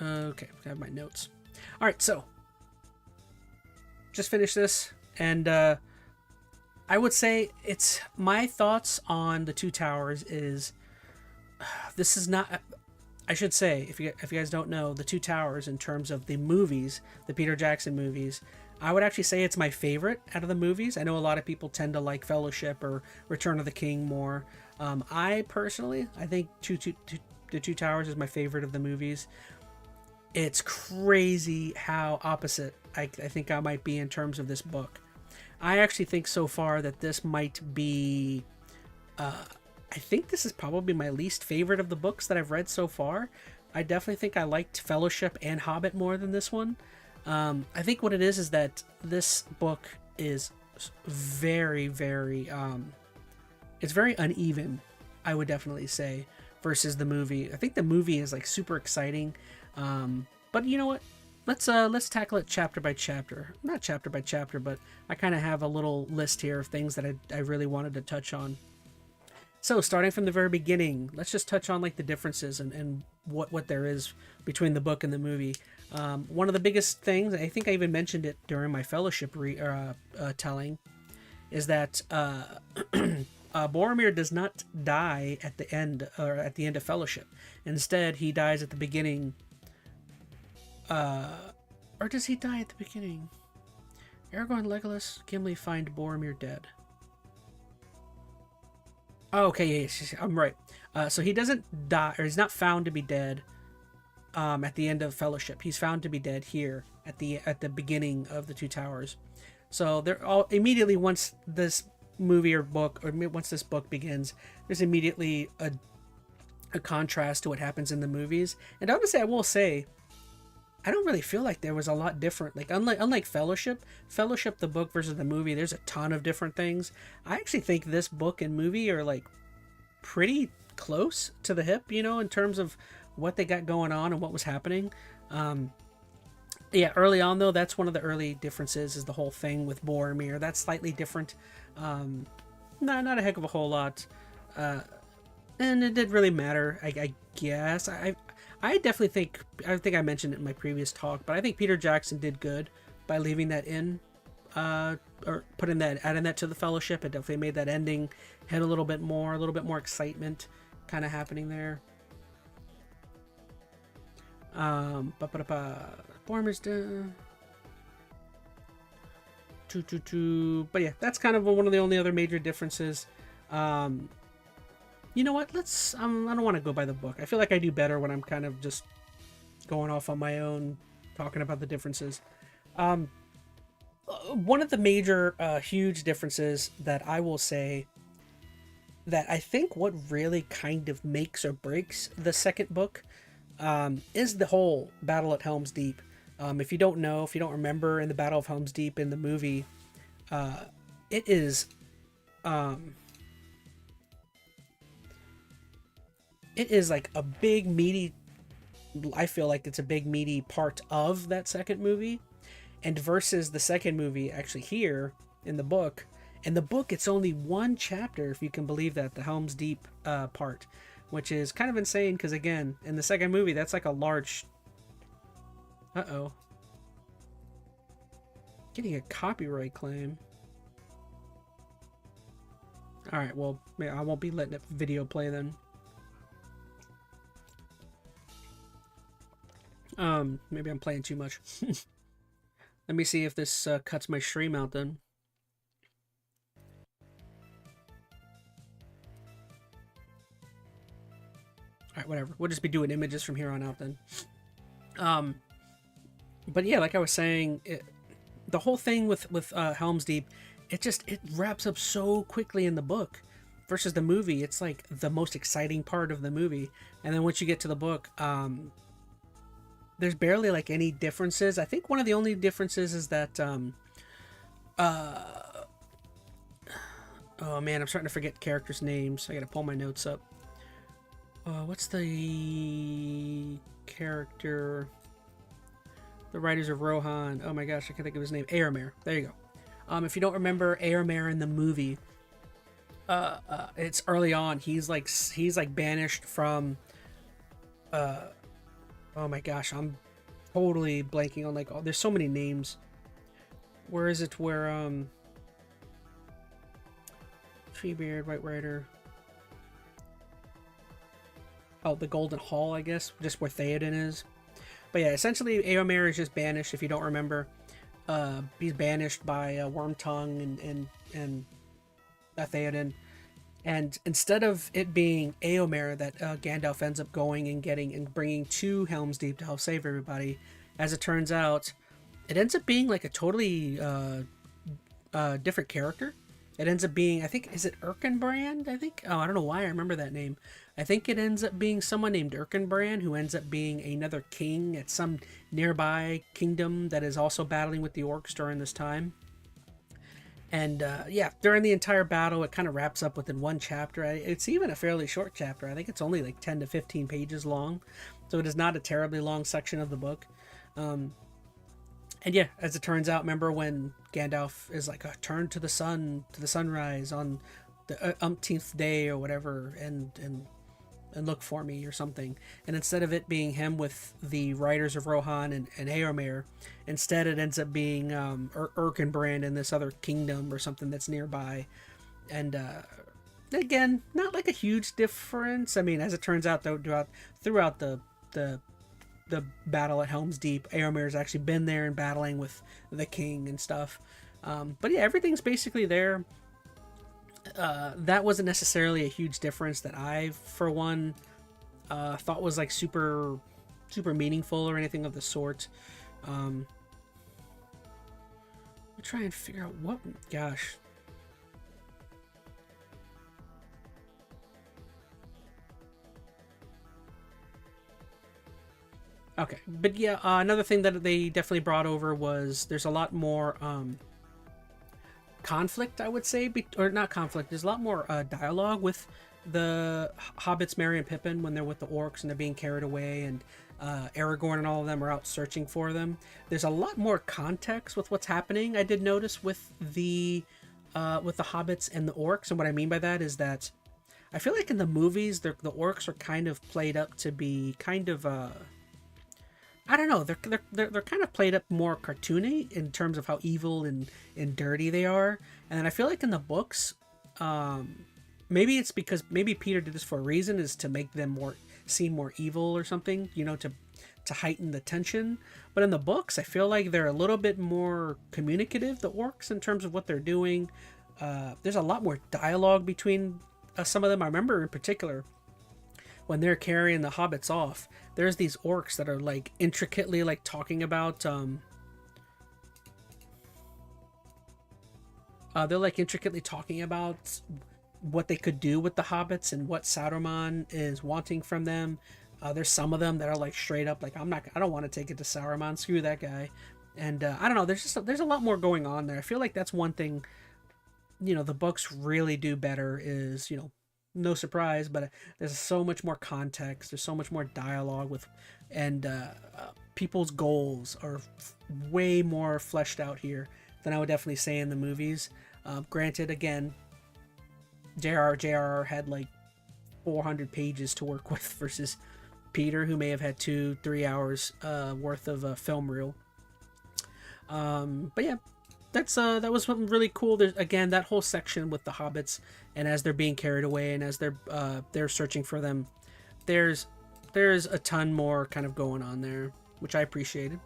Okay, I have my notes. Alright, so just finished this, and I would say it's my thoughts on the Two Towers is this is not. I should say, if you guys don't know, the Two Towers in terms of the movies, the Peter Jackson movies, I would actually say it's my favorite out of the movies. I know a lot of people tend to like Fellowship or Return of the King more. I personally, I think the Two Towers is my favorite of the movies. It's crazy how opposite I think I might be in terms of this book. I actually think so far that this might be. I think this is probably my least favorite of the books that I've read so far. I definitely think I liked Fellowship and Hobbit more than this one. I think what it is that this book is very, very. It's very uneven, I would definitely say, versus the movie. I think the movie is like super exciting. But you know what? Let's tackle it chapter by chapter. Not chapter by chapter, but I kind of have a little list here of things that I really wanted to touch on. So starting from the very beginning, let's just touch on like the differences and what there is between the book and the movie. One of the biggest things, I think I even mentioned it during my Fellowship telling, is that Boromir does not die at the end of Fellowship. Instead, he dies at the beginning. Or does he die at the beginning? Aragorn, Legolas, Gimli find Boromir dead. Oh, okay, yes, I'm right. So he doesn't die, or he's not found to be dead at the end of Fellowship. He's found to be dead here at the beginning of the Two Towers. So they're all immediately once this movie or book, or once this book begins, there's immediately a contrast to what happens in the movies. And honestly, I will say, I don't really feel like there was a lot different. Like unlike Fellowship, the book versus the movie, there's a ton of different things. I actually think this book and movie are like pretty close to the hip, in terms of what they got going on and what was happening. Yeah, early on though, that's one of the early differences is the whole thing with Boromir. That's slightly different. Not a heck of a whole lot. And it didn't really matter, I guess. I definitely think, I mentioned it in my previous talk, but I think Peter Jackson did good by leaving that in, or adding that to the Fellowship. It definitely made that ending hit a little bit more excitement kind of happening there. Boromir's dead. But yeah, that's kind of one of the only other major differences. You know what? I don't want to go by the book. I feel like I do better when I'm kind of just going off on my own, talking about the differences. One of the major, huge differences that I will say that I think what really kind of makes or breaks the second book is the whole battle at Helm's Deep. If you don't remember in the Battle of Helm's Deep in the movie, it is... it is like a big meaty, I feel like it's a big meaty part of that second movie, and versus the second movie actually here in the book. In the book, it's only one chapter, if you can believe that, the Helm's Deep part, which is kind of insane because, again, in the second movie, that's like a large... Uh-oh. Getting a copyright claim. Alright, well, I won't be letting that video play then. Maybe I'm playing too much. Let me see if this cuts my stream out then. Alright, whatever. We'll just be doing images from here on out then. But yeah, like I was saying, the whole thing with Helm's Deep, it wraps up so quickly in the book. Versus the movie, it's like the most exciting part of the movie. And then once you get to the book, there's barely like any differences. I think one of the only differences is that oh man, I'm starting to forget characters' names. I gotta pull my notes up. What's the character? The writers of Rohan. Oh my gosh, I can't think of his name. Éomer. There you go. If you don't remember Éomer in the movie, it's early on. He's like banished from. Oh my gosh, I'm totally blanking on like. Oh, there's so many names. Where is it? Where Treebeard, White Rider. Oh, the Golden Hall, I guess, just where Theoden is. But yeah, essentially, Éomer is just banished. If you don't remember, he's banished by Wormtongue and Theoden. And instead of it being Éomer that Gandalf ends up going and getting and bringing to Helm's Deep to help save everybody, as it turns out, it ends up being like a totally different character. It ends up being, I think, is it Erkenbrand? I think. Oh, I don't know why I remember that name. I think it ends up being someone named Erkenbrand, who ends up being another king at some nearby kingdom that is also battling with the orcs during this time. And yeah, during the entire battle, it kind of wraps up within one chapter. It's even a fairly short chapter. I think it's only like 10 to 15 pages long. So it is not a terribly long section of the book. And yeah, as it turns out, remember when Gandalf is like, turn to the sun, to the sunrise on the umpteenth day or whatever, and look for me or something. And instead of it being him with the Riders of Rohan and Éomer, instead it ends up being Erkenbrand in this other kingdom or something that's nearby. And again, not like a huge difference. I mean, as it turns out, though, throughout the battle at Helm's Deep, Éomer's actually been there and battling with the king and stuff. But yeah, everything's basically there. That wasn't necessarily a huge difference that I, for one, thought was like super meaningful or anything of the sort. Let me try and figure out what. Gosh. Okay, but yeah, another thing that they definitely brought over was there's a lot more conflict, I would say, or not conflict. There's a lot more dialogue with the hobbits, Merry and Pippin, when they're with the orcs and they're being carried away, and Aragorn and all of them are out searching for them. There's a lot more context with what's happening. I did notice with the hobbits and the orcs, and what I mean by that is that I feel like in the movies, the orcs are kind of played up to be kind of I don't know. They're kind of played up more cartoony in terms of how evil and dirty they are. And then I feel like in the books, maybe it's because maybe Peter did this for a reason, is to make them seem more evil or something, you know, to heighten the tension. But in the books, I feel like they're a little bit more communicative, the orcs, in terms of what they're doing. There's a lot more dialogue between some of them. I remember in particular when they're carrying the hobbits off, there's these orcs that are like intricately like talking about they're like intricately talking about what they could do with the hobbits and what Saruman is wanting from them. There's some of them that are like straight up like, I don't want to take it to Saruman, screw that guy. And I don't know, there's a lot more going on there. I feel like that's one thing, you know, the books really do better is, you know, no surprise, but there's so much more context, there's so much more dialogue with, and people's goals are way more fleshed out here than I would definitely say in the movies. Granted, again, J.R.R. had like 400 pages to work with versus Peter, who may have had 2-3 hours worth of film reel. But yeah, that was something really cool. There's again that whole section with the hobbits, and as they're being carried away and as they're searching for them, there's a ton more kind of going on there, which I appreciated.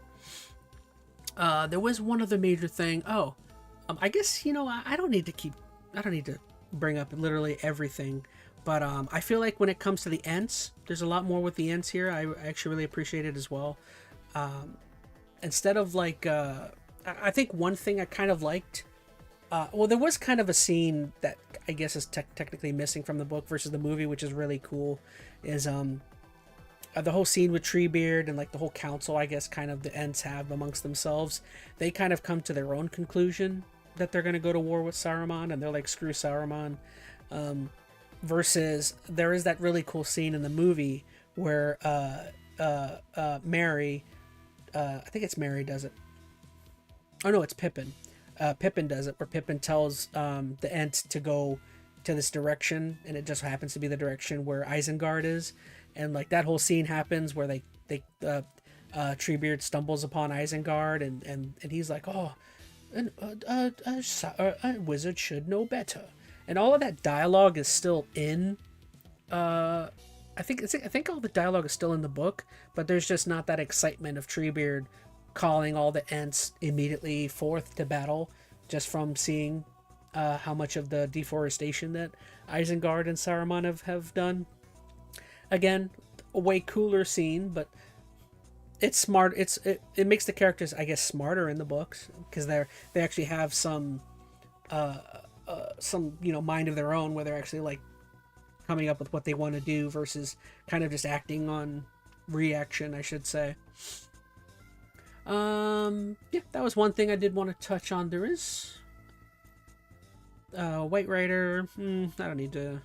There was one other major thing. I guess, you know, I don't need to bring up literally everything, but I feel like when it comes to the Ents, there's a lot more with the Ents here. I actually really appreciate it as well. Instead of like I think one thing I kind of liked, well, there was kind of a scene that I guess is technically missing from the book versus the movie, which is really cool, is the whole scene with Treebeard and like the whole council, I guess, kind of the Ents have amongst themselves. They kind of come to their own conclusion that they're going to go to war with Saruman, and they're like, screw Saruman. Versus there is that really cool scene in the movie where Merry, I think it's Merry does it. Oh no, it's Pippin. Pippin does it, where Pippin tells the Ent to go to this direction, and it just happens to be the direction where Isengard is, and like that whole scene happens where Treebeard stumbles upon Isengard, and he's like, oh, a wizard should know better, and all of that dialogue is still in. I think all the dialogue is still in the book, but there's just not that excitement of Treebeard calling all the Ents immediately forth to battle, just from seeing how much of the deforestation that Isengard and Saruman have done. Again, a way cooler scene, but it's smart. It makes the characters, I guess, smarter in the books because they actually have some mind of their own where they're actually like coming up with what they want to do versus kind of just acting on reaction, I should say. Yeah, that was one thing I did want to touch on. There is White Rider. I don't need to.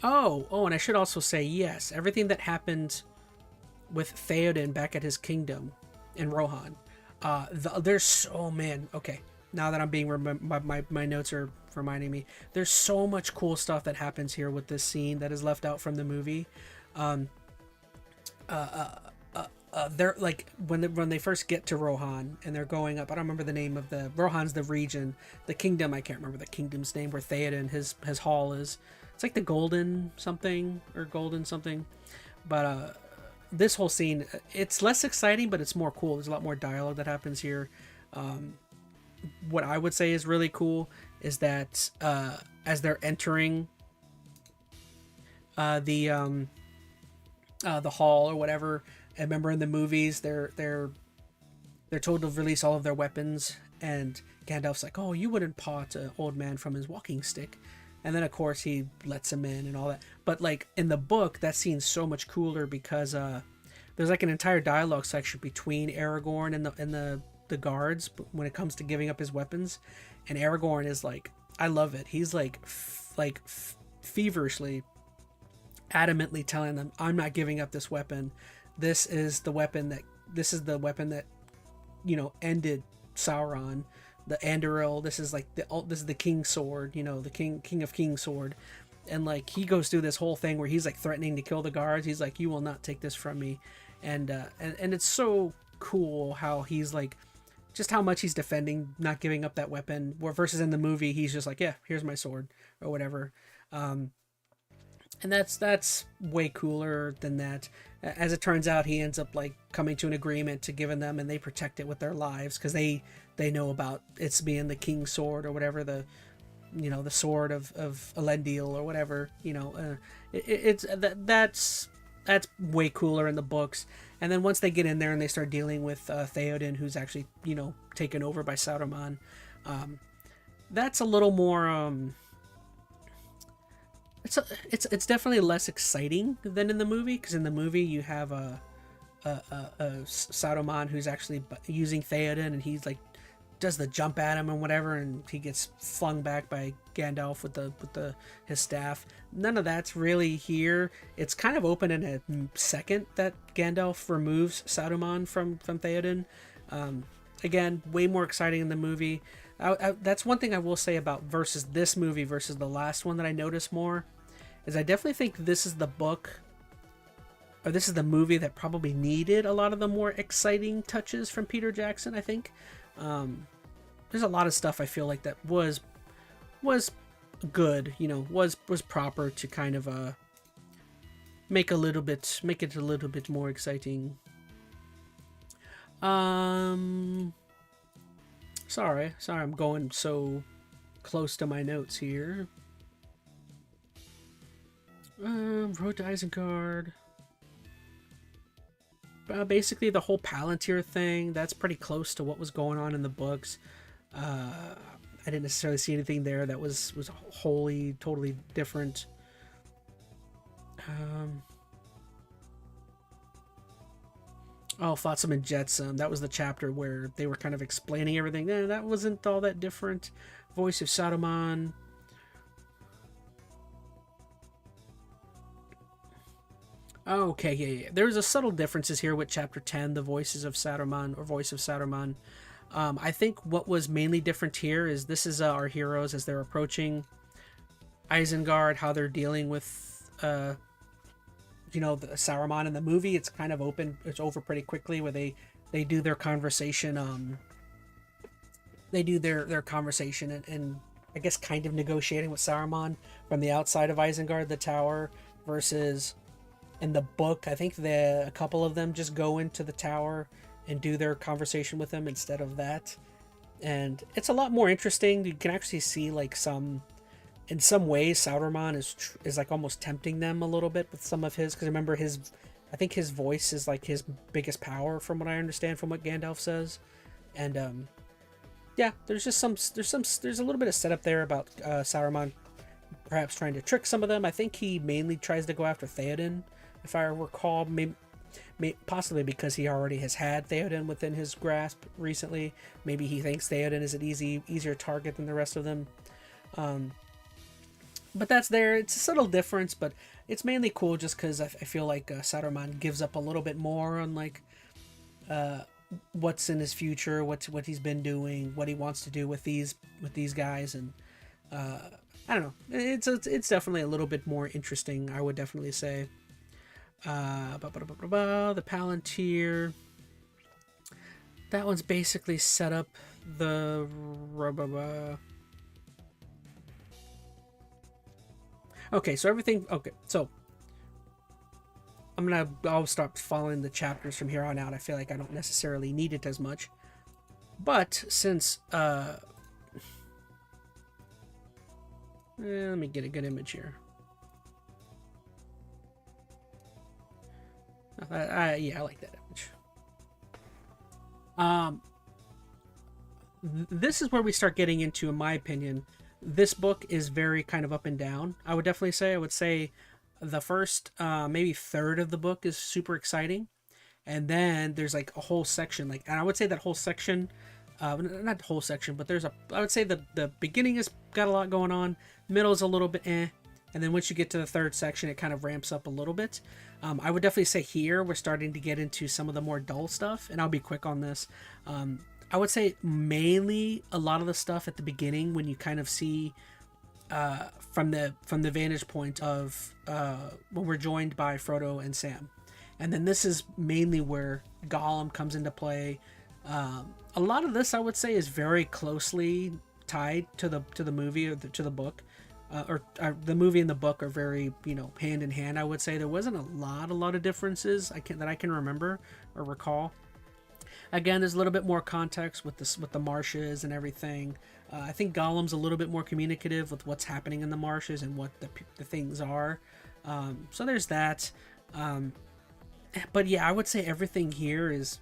Oh, and I should also say, yes, everything that happened with Theoden back at his kingdom in Rohan. There's man. Okay, now that I'm being my notes are reminding me. There's so much cool stuff that happens here with this scene that is left out from the movie. They're like when they first get to Rohan and they're going up. I don't remember the name of the Rohan's the region, the kingdom. I can't remember the kingdom's name where Theoden his hall is. It's like the Golden something or Golden something, but this whole scene, it's less exciting, but it's more cool. There's a lot more dialogue that happens here. What I would say is really cool is that as they're entering the hall or whatever, I remember in the movies they're told to release all of their weapons, and Gandalf's like, "Oh, you wouldn't pot an old man from his walking stick." And then, of course, he lets him in and all that. But, like, in the book, that scene's so much cooler because there's, like, an entire dialogue section between Aragorn and the guards when it comes to giving up his weapons. And Aragorn is, like, I love it. He's, like, feverishly, adamantly telling them, I'm not giving up this weapon. This is the weapon that, ended Sauron. The Anduril, this is the King's sword, the King of King's sword. And like he goes through this whole thing where he's like threatening to kill the guards. He's like, you will not take this from me. And it's so cool how he's like, just how much he's defending not giving up that weapon, where versus in the movie he's just like, yeah, here's my sword or whatever. And that's way cooler than that. As it turns out, he ends up like coming to an agreement to giving them, and they protect it with their lives because they know about it's being the King's sword or whatever, the sword of Elendil or whatever. That's way cooler in the books. And then once they get in there and they start dealing with Theoden, who's actually taken over by Saruman, that's a little more. It's definitely less exciting than in the movie, because in the movie you have a Saruman who's actually using Theoden, and he's like does the jump at him and whatever, and he gets flung back by Gandalf with his staff. None of that's really here. It's kind of open in a second that Gandalf removes Saruman from Theoden. Again, way more exciting in the movie. That's one thing I will say about versus this movie versus the last one that I noticed more, is I definitely think this is the book, or this is the movie that probably needed a lot of the more exciting touches from Peter Jackson, I think. There's a lot of stuff I feel like that was good, was proper to kind of make it a little bit more exciting. Sorry, I'm going so close to my notes here. Road to Isengard. Basically, the whole Palantir thing, that's pretty close to what was going on in the books. I didn't necessarily see anything there that was wholly, totally different. Flotsam and Jetsam. That was the chapter where they were kind of explaining everything. That wasn't all that different. Voice of Saruman. Okay, yeah. There's a subtle differences here with Chapter 10, the Voices of Saruman, or Voice of Saruman. I think what was mainly different here is this is our heroes as they're approaching Isengard, how they're dealing with you know, the Saruman in the movie, it's kind of open. It's over pretty quickly where they do their conversation. They do their conversation and I guess kind of negotiating with Saruman from the outside of Isengard, the tower, versus in the book. I think a couple of them just go into the tower and do their conversation with him instead of that, and it's a lot more interesting. You can actually see like in some ways, Saruman is like almost tempting them a little bit with some of his, because remember I think his voice is like his biggest power from what I understand from what Gandalf says, and yeah, there's a little bit of setup there about Saruman perhaps trying to trick some of them. I think he mainly tries to go after Theoden, if I recall, maybe possibly because he already has had Theoden within his grasp recently. Maybe he thinks Theoden is an easier target than the rest of them. But that's there. It's a subtle difference, but it's mainly cool just because I feel like Saruman gives up a little bit more on like what's in his future, what he's been doing, what he wants to do with these guys, and I don't know. It's definitely a little bit more interesting, I would definitely say. The Palantir. That one's basically set up the. Okay, so everything. Okay, so I'll start following the chapters from here on out. I feel like I don't necessarily need it as much, but since let me get a good image here. Yeah, I like that image. This is where we start getting into, in my opinion, this book is very kind of up and down. I would say the first maybe third of the book is super exciting, and then there's like a whole section, like, and I would say that whole section, not the whole section, but I would say the beginning has got a lot going on, middle is a little bit and then once you get to the third section, it kind of ramps up a little bit. I would definitely say here we're starting to get into some of the more dull stuff, and I'll be quick on this. I would say mainly a lot of the stuff at the beginning when you kind of see from the vantage point of when we're joined by Frodo and Sam, and then this is mainly where Gollum comes into play. A lot of this, I would say, is very closely tied to the movie or to the book. The movie and the book are very, hand in hand. I would say there wasn't a lot of differences that I can remember or recall. Again, there's a little bit more context with the marshes and everything. I think Gollum's a little bit more communicative with what's happening in the marshes and what the things are. So there's that. But yeah, I would say everything here is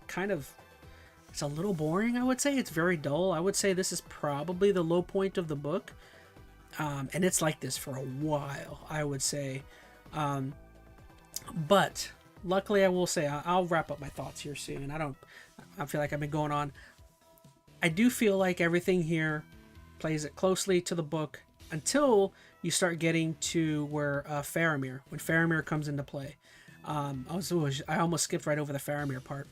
it's a little boring. I would say it's very dull. I would say this is probably the low point of the book. And it's like this for a while, I would say. But luckily, I will say, I'll wrap up my thoughts here soon. I feel like I've been going on. I do feel like everything here plays it closely to the book until you start getting to where when Faramir comes into play. I almost skipped right over the Faramir part.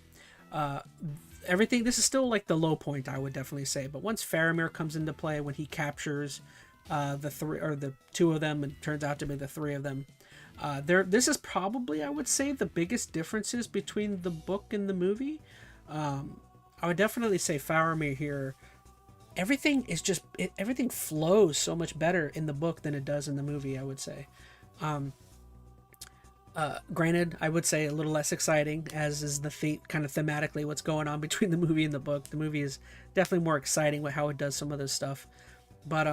This is still like the low point, I would definitely say. But once Faramir comes into play, when he captures the two of them, and turns out to be the three of them, this is probably, I would say, the biggest differences between the book and the movie. I would definitely say Faramir here, everything flows so much better in the book than it does in the movie, I would say. Granted, I would say a little less exciting, as is kind of thematically what's going on between the movie and the book. The movie is definitely more exciting with how it does some of this stuff, but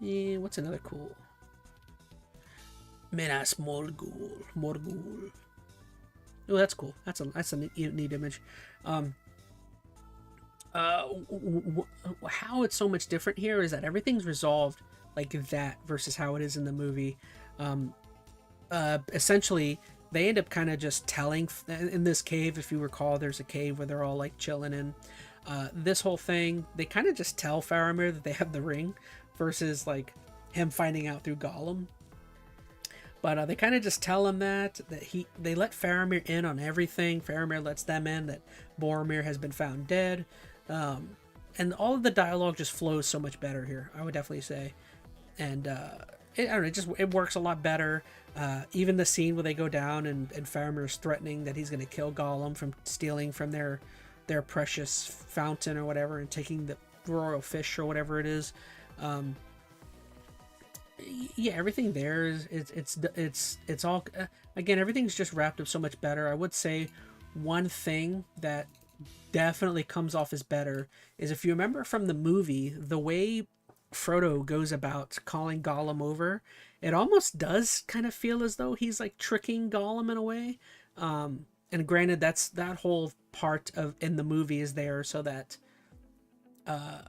yeah, what's another cool? Minas Morgul. Oh, that's cool. That's a neat image. How it's so much different here is that everything's resolved like that versus how it is in the movie. Essentially, they end up kind of just telling in this cave. If you recall, there's a cave where they're all like chilling in. This whole thing, they kind of just tell Faramir that they have the ring, versus like him finding out through Gollum. But they kind of just tell him that they let Faramir in on everything. Faramir lets them in that Boromir has been found dead, and all of the dialogue just flows so much better here, I would definitely say. and I don't know, it works a lot better. Even the scene where they go down and Faramir's threatening that he's going to kill Gollum from stealing from their precious fountain or whatever and taking the royal fish or whatever it is. Yeah, everything there is it's all again, everything's just wrapped up so much better. I would say one thing that definitely comes off as better is, if you remember from the movie, the way Frodo goes about calling Gollum over, it almost does kind of feel as though he's like tricking Gollum in a way. And granted, that whole part of in the movie is there so that uh,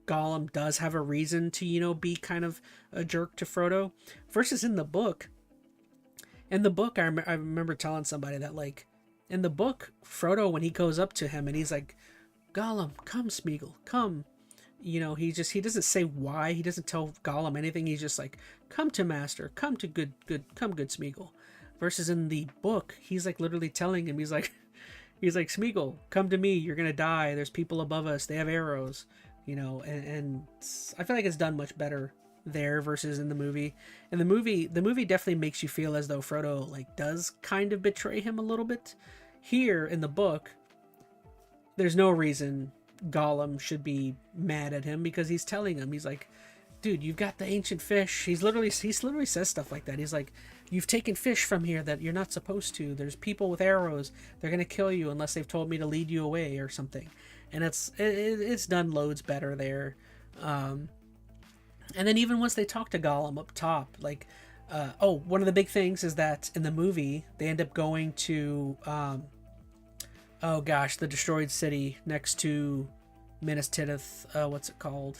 Gollum does have a reason to, be kind of a jerk to Frodo. Versus in the book, I remember telling somebody that, like, in the book, Frodo, when he goes up to him and he's like, Gollum, come, Smeagol, come. He doesn't say why. He doesn't tell Gollum anything. He's just like, come to master, come to good Smeagol. Versus in the book, he's like literally telling him, he's like, Smeagol, come to me. You're going to die. There's people above us. They have arrows, and I feel like it's done much better there versus in the movie. And the movie definitely makes you feel as though Frodo like does kind of betray him a little bit. Here in the book, there's no reason Gollum should be mad at him, because he's telling him, he's like, dude, you've got the ancient fish. He literally says stuff like that. He's like, you've taken fish from here that you're not supposed to. There's people with arrows. They're gonna kill you unless they've told me to lead you away or something. And it's done loads better there. And then even once they talk to Gollum up top, like, one of the big things is that in the movie they end up going to the destroyed city next to Minas Tirith. What's it called?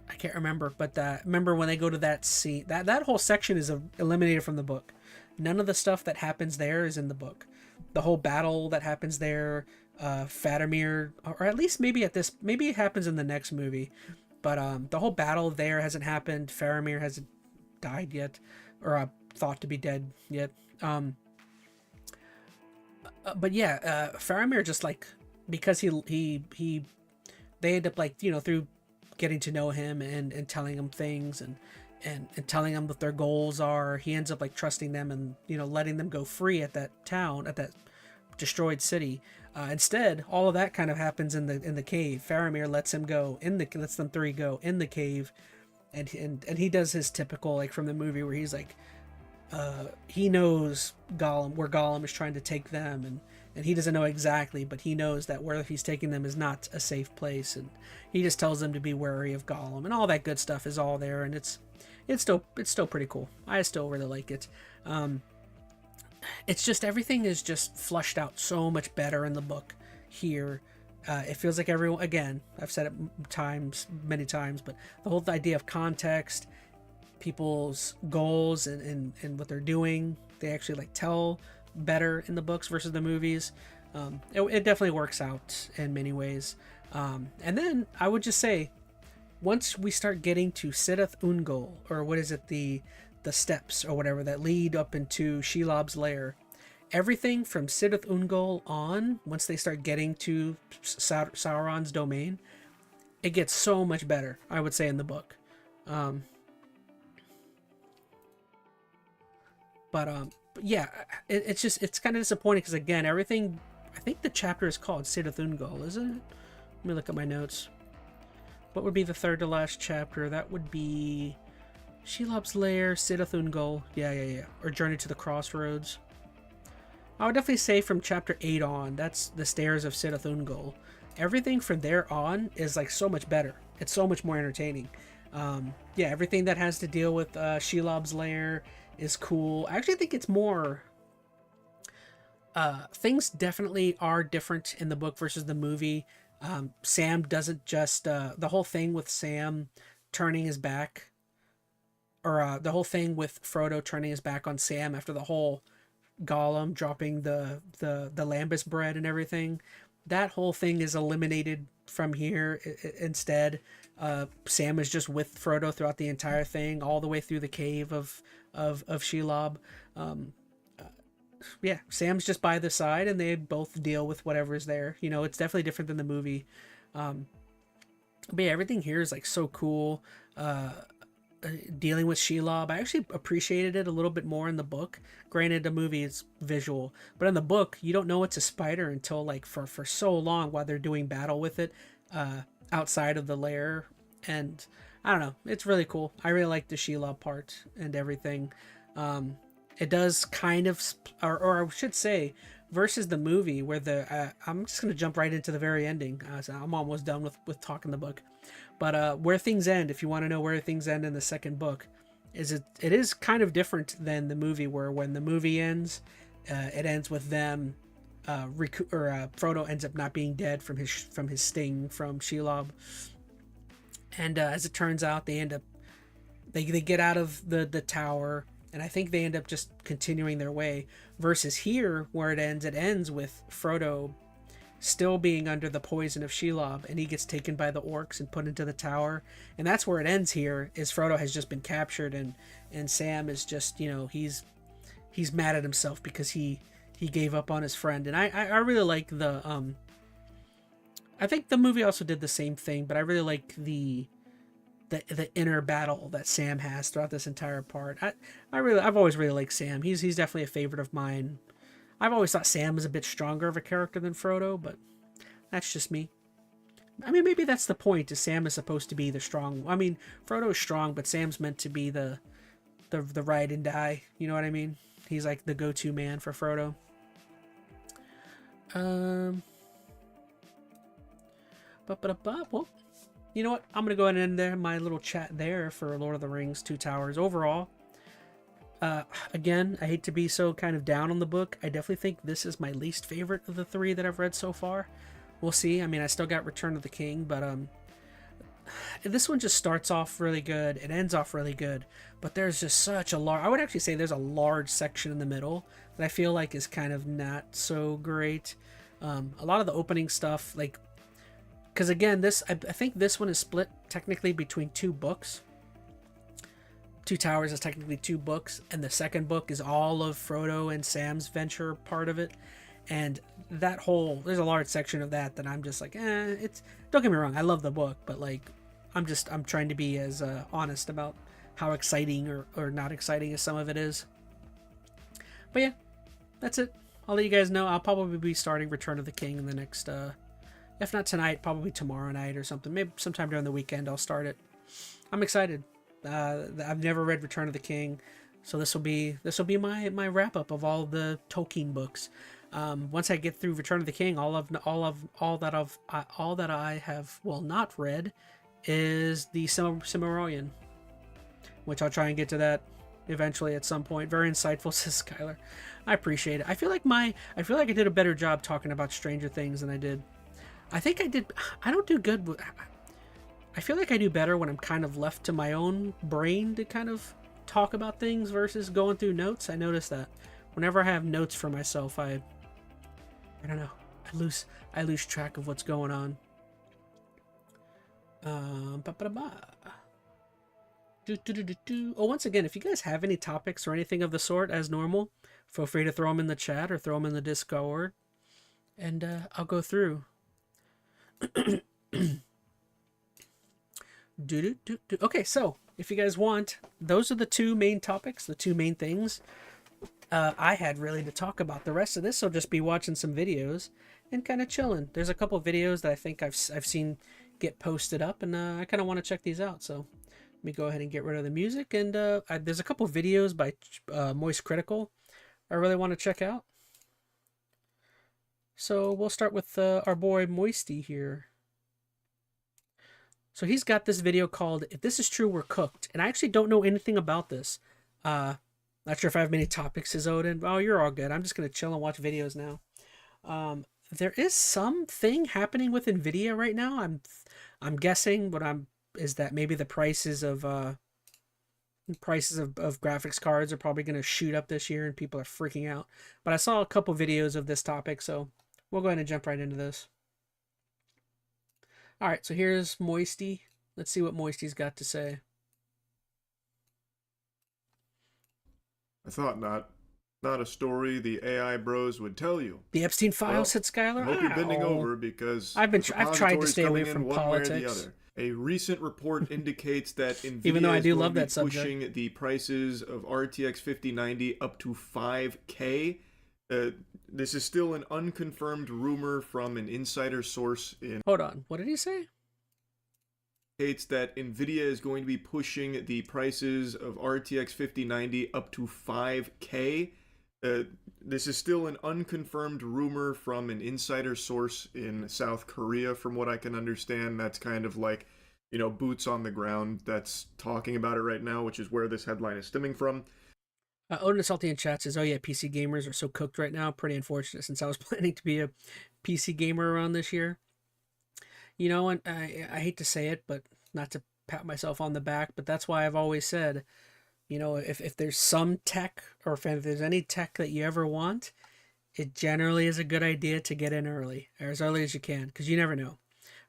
I can't remember, but remember when they go to that scene, that whole section is eliminated from the book. None of the stuff that happens there is in the book. The whole battle that happens there, Faramir, or at least maybe it happens in the next movie, but the whole battle there hasn't happened. Faramir hasn't died yet, or thought to be dead yet. But yeah, Faramir just like, because they end up like, through getting to know him and telling him things and telling him what their goals are, he ends up like trusting them and letting them go free at that town, at that destroyed city. Instead, all of that kind of happens in the cave. Faramir lets them three go in the cave, and he does his typical, like from the movie, where he's like, he knows where Gollum is trying to take them, and he doesn't know exactly, but he knows that where he's taking them is not a safe place, and he just tells them to be wary of Gollum, and all that good stuff is all there, and it's still pretty cool. I still really like it. It's just, everything is just flushed out so much better in the book here. It feels like everyone, again, I've said it many times, but the whole idea of context, people's goals and what they're doing, they actually like tell better in the books versus the movies. It definitely works out in many ways. And then I would just say, once we start getting to Sidith Ungol, or what is it, the steps or whatever that lead up into Shelob's lair, everything from Sidith Ungol on, once they start getting to Sauron's domain, it gets so much better, I would say, in the book. But yeah, it's kind of disappointing, because again, everything, I think the chapter is called Sidith Ungol, isn't it? Let me look at my notes. What would be the third to last chapter? That would be Shelob's Lair, Sidith Ungol. Yeah. Or Journey to the Crossroads. I would definitely say from chapter 8 on, that's the Stairs of Sidith Ungol. Everything from there on is like so much better. It's so much more entertaining. Yeah, everything that has to deal with Shelob's Lair is cool. I actually think it's more... things definitely are different in the book versus the movie. Sam doesn't just... the whole thing with Sam turning his back, or the whole thing with Frodo turning his back on Sam after the whole Gollum dropping the lambus bread and everything, that whole thing is eliminated from here. Instead, Sam is just with Frodo throughout the entire thing, all the way through the cave of Shelob. Yeah, Sam's just by the side, and they both deal with whatever's there. It's definitely different than the movie. But yeah, everything here is like so cool. Uh, Dealing with Shelob, I actually appreciated it a little bit more in the book. Granted, the movie is visual, but in the book, you don't know it's a spider until like for so long while they're doing battle with it uh, outside of the lair, and I don't know, it's really cool. I really like the Shelob part and everything. Um, it does kind of, or I should say, versus the movie where I'm just gonna jump right into the very ending. So I'm almost done with talking the book. But where things end, if you want to know where things end in the second book, it is kind of different than the movie. Where when the movie ends, it ends with them, Frodo ends up not being dead from his sting from Shelob, and as it turns out, they get out of the tower, and I think they end up just continuing their way. Versus here, where it ends with Frodo still being under the poison of Shelob, and he gets taken by the orcs and put into the tower. And that's where it ends here, is Frodo has just been captured, and Sam is just, he's mad at himself because he gave up on his friend. And I really like I think the movie also did the same thing, but I really like the inner battle that Sam has throughout this entire part. I've always really liked Sam. He's definitely a favorite of mine. I've always thought Sam was a bit stronger of a character than Frodo, but that's just me. I mean, maybe that's the point. Is Sam is supposed to be the strong? I mean, Frodo is strong, but Sam's meant to be the ride and die. You know what I mean? He's like the go-to man for Frodo. Um, well, you know what? I'm gonna go ahead and end there my little chat there for Lord of the Rings: Two Towers. Overall, again, I hate to be so kind of down on the book. I definitely think this is my least favorite of the three that I've read so far. We'll see. I mean, I still got Return of the King, but this one just starts off really good. It ends off really good, but there's just such a large. I would actually say there's a large section in the middle that I feel like is kind of not so great. A lot of the opening stuff, like, because again, I think this one is split technically between two books. Two Towers is technically two books, and the second book is all of Frodo and Sam's venture part of it. And there's a large section of that I'm just like, it's, don't get me wrong, I love the book, but like, I'm trying to be as honest about how exciting or not exciting as some of it is. But yeah, that's it. I'll let you guys know. I'll probably be starting Return of the King in the next, if not tonight, probably tomorrow night or something. Maybe sometime during the weekend I'll start it. I'm excited. I've never read Return of the King, so this will be my wrap up of all the Tolkien books. Once I get through Return of the King, all that I have not read is the Silmarillion, which I'll try and get to that eventually at some point. Very insightful, says Skylar. I appreciate it. I feel like I did a better job talking about Stranger Things than I did. I think I did. I don't do good with. I feel like I do better when I'm kind of left to my own brain to kind of talk about things versus going through notes. I notice that whenever I have notes for myself, I don't know. I lose track of what's going on. Once again, if you guys have any topics or anything of the sort, as normal, feel free to throw them in the chat or throw them in the Discord, and I'll go through. Okay, so if you guys want, those are the two main topics, the two main things I had really to talk about. The rest of this will just be watching some videos and kind of chilling. There's a couple videos that I think I've seen get posted up, and I kind of want to check these out. So let me go ahead and get rid of the music. And there's a couple videos by Moist Critical I really want to check out. So we'll start with our boy Moisty here. So he's got this video called "If This Is True, We're Cooked," and I actually don't know anything about this. Not sure if I have many topics, says Odin. Oh, you're all good. I'm just gonna chill and watch videos now. There is something happening with Nvidia right now. I'm guessing is that maybe the prices of graphics cards are probably gonna shoot up this year, and people are freaking out. But I saw a couple videos of this topic, so we'll go ahead and jump right into this. All right, so here's Moisty. Let's see what Moisty's got to say. I thought not a story the AI bros would tell you. The Epstein files, said Skylar. I hope you're bending over because I've tried to stay away from one politics. way or the other. A recent report indicates that Even though NVIDIA I is do going love to be that subject. pushing the prices of RTX 5090 up to 5K. This is still an unconfirmed rumor from an insider source in Hold on. What did he say? States that NVIDIA is going to be pushing the prices of RTX 5090 up to 5K. This is still an unconfirmed rumor from an insider source in South Korea, from what I can understand. That's kind of like, boots on the ground that's talking about it right now, which is where this headline is stemming from. Odin Salty in chat says, "Oh yeah, PC gamers are so cooked right now. Pretty unfortunate since I was planning to be a PC gamer around this year." And I hate to say it, but not to pat myself on the back, but that's why I've always said, if there's some tech, or if there's any tech that you ever want, it generally is a good idea to get in early, or as early as you can, because you never know.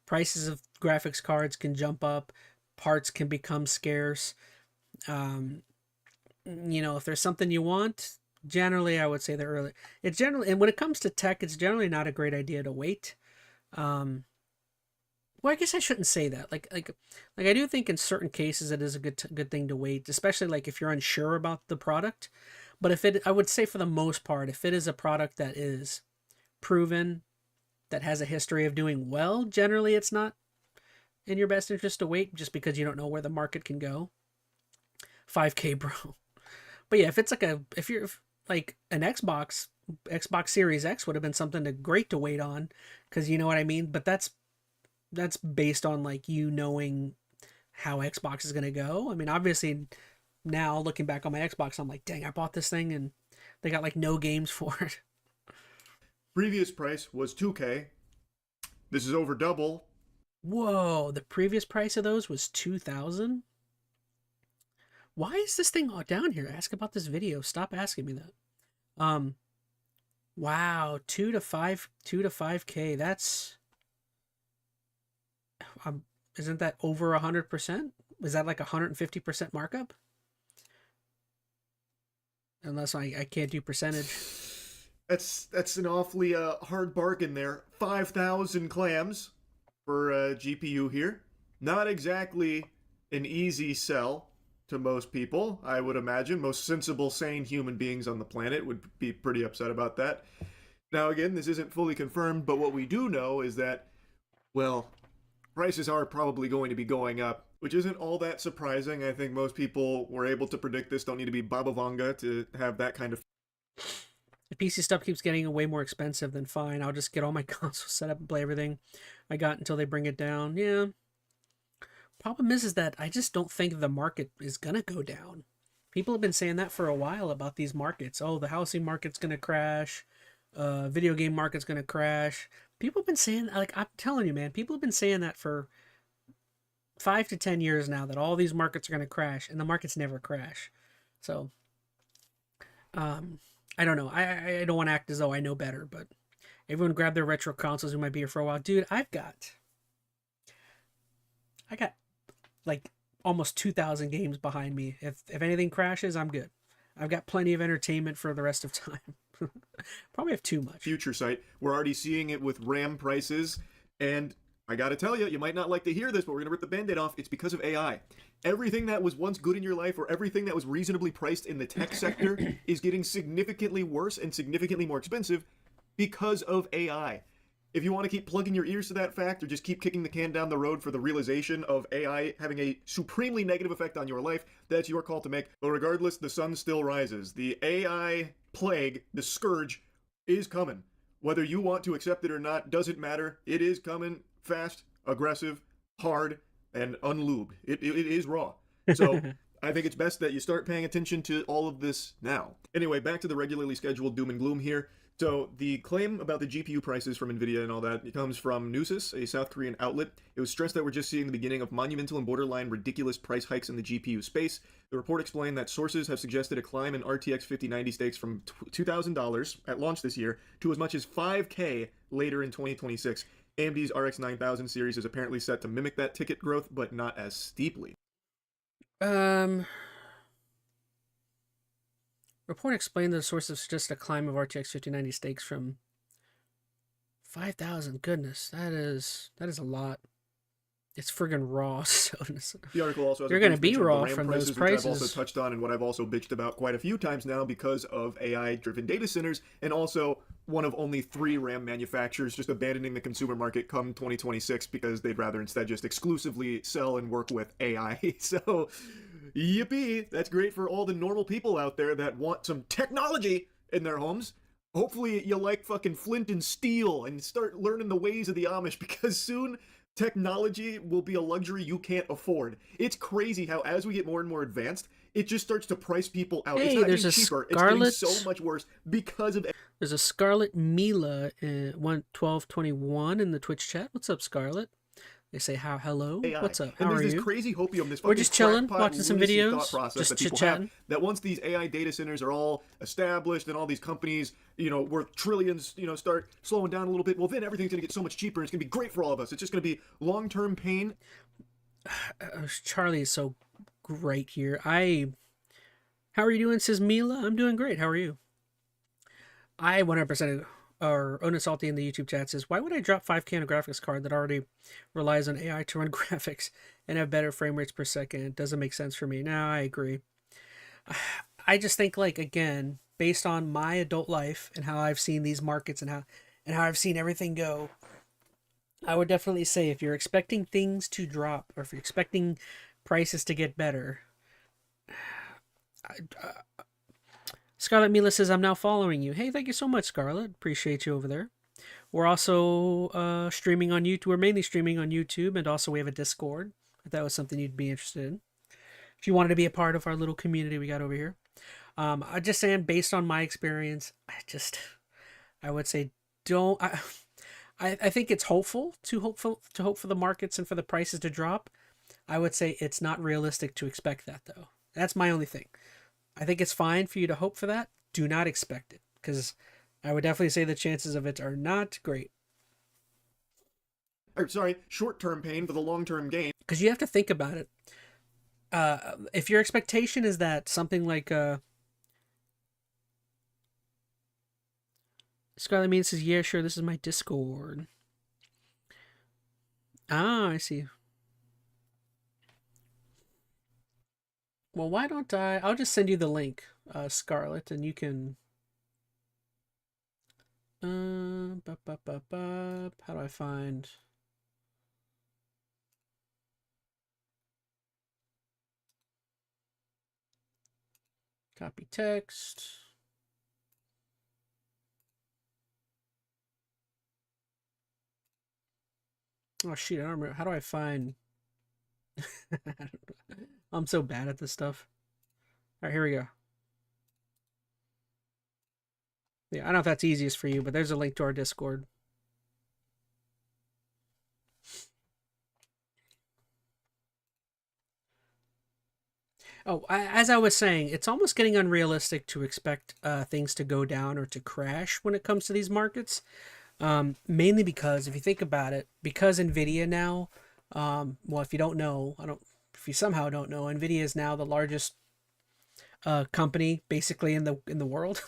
Prices of graphics cards can jump up, parts can become scarce. Um, if there's something you want, generally I would say the early. It's generally, and when it comes to tech, it's generally not a great idea to wait. Um, well, I guess I shouldn't say that. Like I do think in certain cases it is a good thing to wait, especially like if you're unsure about the product. But I would say for the most part, if it is a product that is proven, that has a history of doing well, generally it's not in your best interest to wait just because you don't know where the market can go. 5K, bro. But yeah, if you're like an Xbox Series X would have been something great to wait on, because you know what I mean. But that's based on like knowing how Xbox is gonna go. I mean, obviously now looking back on my Xbox, I'm like, dang, I bought this thing and they got like no games for it. Previous price was 2K. This is over double. Whoa, the previous price of those was 2,000. Why is this thing all down here? Ask about this video. Stop asking me that. Wow, 2 to 5K. That's isn't that over 100%? Is that like 150% markup? Unless I can't do percentage. That's an awfully hard bargain there. 5,000 clams for GPU here. Not exactly an easy sell to most people, I would imagine. Most sensible, sane human beings on the planet would be pretty upset about that. Now, again, this isn't fully confirmed, but what we do know is that, well, prices are probably going to be going up, which isn't all that surprising. I think most people were able to predict this. Don't need to be Baba Vanga to have that kind of. If PC stuff keeps getting way more expensive, then fine. I'll just get all my consoles set up and play everything I got until they bring it down. Yeah. Problem is that I just don't think the market is gonna go down. People have been saying that for a while about these markets. Oh, the housing market's gonna crash. Video game market's gonna crash. People have been saying, like, I'm telling you, man, people have been saying that for 5 to 10 years now, that all these markets are gonna crash, and the markets never crash. So, I don't know. I don't want to act as though I know better, but everyone grab their retro consoles who might be here for a while. Dude, I got like almost 2,000 games behind me. If anything crashes, I'm good. I've got plenty of entertainment for the rest of time. Probably have too much. Future site. We're already seeing it with RAM prices, and I gotta tell you, you might not like to hear this, but we're gonna rip the band-aid off. It's because of AI. Everything that was once good in your life, or everything that was reasonably priced in the tech sector, is getting significantly worse and significantly more expensive because of AI. If you want to keep plugging your ears to that fact, or just keep kicking the can down the road for the realization of AI having a supremely negative effect on your life, that's your call to make. But regardless, the sun still rises. The AI plague, the scourge, is coming. Whether you want to accept it or not doesn't matter. It is coming fast, aggressive, hard, and unlubed. It is raw. So I think it's best that you start paying attention to all of this now. Anyway, back to the regularly scheduled doom and gloom here. So the claim about the GPU prices from NVIDIA and all that, it comes from Nusis, a South Korean outlet. It was stressed that we're just seeing the beginning of monumental and borderline ridiculous price hikes in the GPU space. The report explained that sources have suggested a climb in RTX 5090 stakes from $2,000 at launch this year to as much as $5K later in 2026. AMD's RX 9000 series is apparently set to mimic that ticket growth, but not as steeply. Report explained that the sources suggest a climb of RTX 5090 stakes from 5,000. Goodness, that is a lot. It's friggin' raw. So The article also has you're a gonna brief be mention of the raw RAM from those prices, which I've also prices. touched on and what I've also bitched about quite a few times now because of AI-driven data centers, and also one of only 3 RAM manufacturers just abandoning the consumer market come 2026 because they'd rather instead just exclusively sell and work with AI. So, yippee! That's great for all the normal people out there that want some technology in their homes. Hopefully you like fucking flint and steel and start learning the ways of the Amish, because soon technology will be a luxury you can't afford. It's crazy how as we get more and more advanced, it just starts to price people out. It's Hey, not there's getting a cheaper, it's getting so Scarlet. much worse because of There's a Scarlet Mila in 11221 in the Twitch chat. What's up, Scarlet? They say how hello. AI. What's up? And How there's are this you? crazy hopium, this We're fucking just chilling, crackpot watching some lunacy thought videos, process just that chit people have, chatting. that once these AI data centers are all established and all these companies, worth trillions, start slowing down a little bit, well, then everything's going to get so much cheaper and it's going to be great for all of us. It's just going to be long-term pain. Charlie is so great here. How are you doing, says Mila? I'm doing great. How are you? I 100% or Onasalty in the YouTube chat says, why would I drop 5K on a graphics card that already relies on AI to run graphics and have better frame rates per second? It doesn't make sense for me. Now I agree. I just think, like, again, based on my adult life and how I've seen these markets and how I've seen everything go, I would definitely say if you're expecting things to drop or if you're expecting prices to get better, Scarlet Mila says, I'm now following you. Hey, thank you so much, Scarlet. Appreciate you over there. We're also streaming on YouTube. We're mainly streaming on YouTube, and also we have a Discord, if that was something you'd be interested in. If you wanted to be a part of our little community we got over here. I just saying, based on my experience, I would say don't. I think it's to hope for the markets and for the prices to drop. I would say it's not realistic to expect that, though. That's my only thing. I think it's fine for you to hope for that. Do not expect it, because I would definitely say the chances of it are not great. Or, sorry, short-term pain for the long-term gain. Because you have to think about it. If your expectation is that something like Scarlet Mean says, yeah, sure, this is my Discord. Ah, I see. Well, why don't I'll just send you the link, Scarlet, and you can. How do I find? Copy text. Oh shit! I don't remember. How do I find? I'm so bad at this stuff. All right, here we go. Yeah, I don't know if that's easiest for you, but there's a link to our Discord. Oh, as I was saying, it's almost getting unrealistic to expect things to go down or to crash when it comes to these markets. Mainly because if you think about it, because Nvidia now, well, if you don't know, if you somehow don't know, Nvidia is now the largest company basically in the world.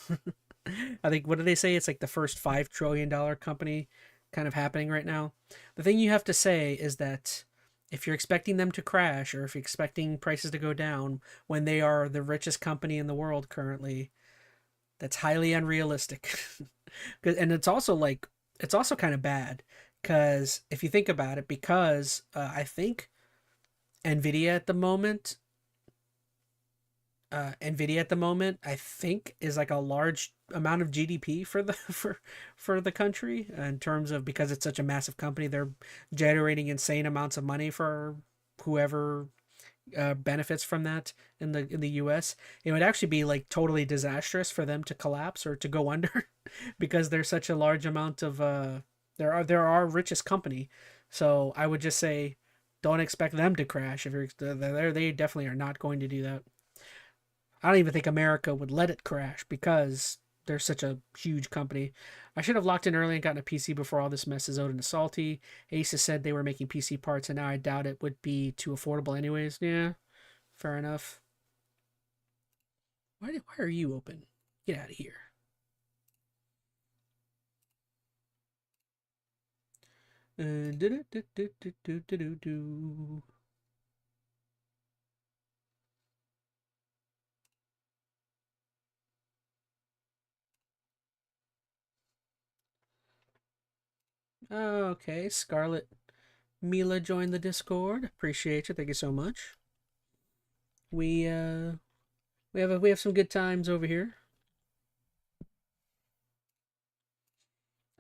I think, what do they say? It's like the first $5 trillion company kind of happening right now. The thing you have to say is that if you're expecting them to crash or if you're expecting prices to go down when they are the richest company in the world currently, that's highly unrealistic. And it's also kind of bad because if you think about it, because I think Nvidia at the moment Nvidia at the moment, I think, is like a large amount of GDP for the for the country in terms of, because it's such a massive company, they're generating insane amounts of money for whoever benefits from that in the U.S. It would actually be like totally disastrous for them to collapse or to go under because they're such a large amount of they're our richest company. So I would just say don't expect them to crash. If you're they definitely are not going to do that. I don't even think America would let it crash because they're such a huge company. I should have locked in early and gotten a PC before all this mess is owed and salty. Asus said they were making PC parts, and now I doubt it would be too affordable anyways. Yeah, fair enough. Why are you open? Get out of here. Do-do-do-do-do-do-do-do. Okay, Scarlet Mila joined the Discord. Appreciate you. Thank you so much. We have some good times over here.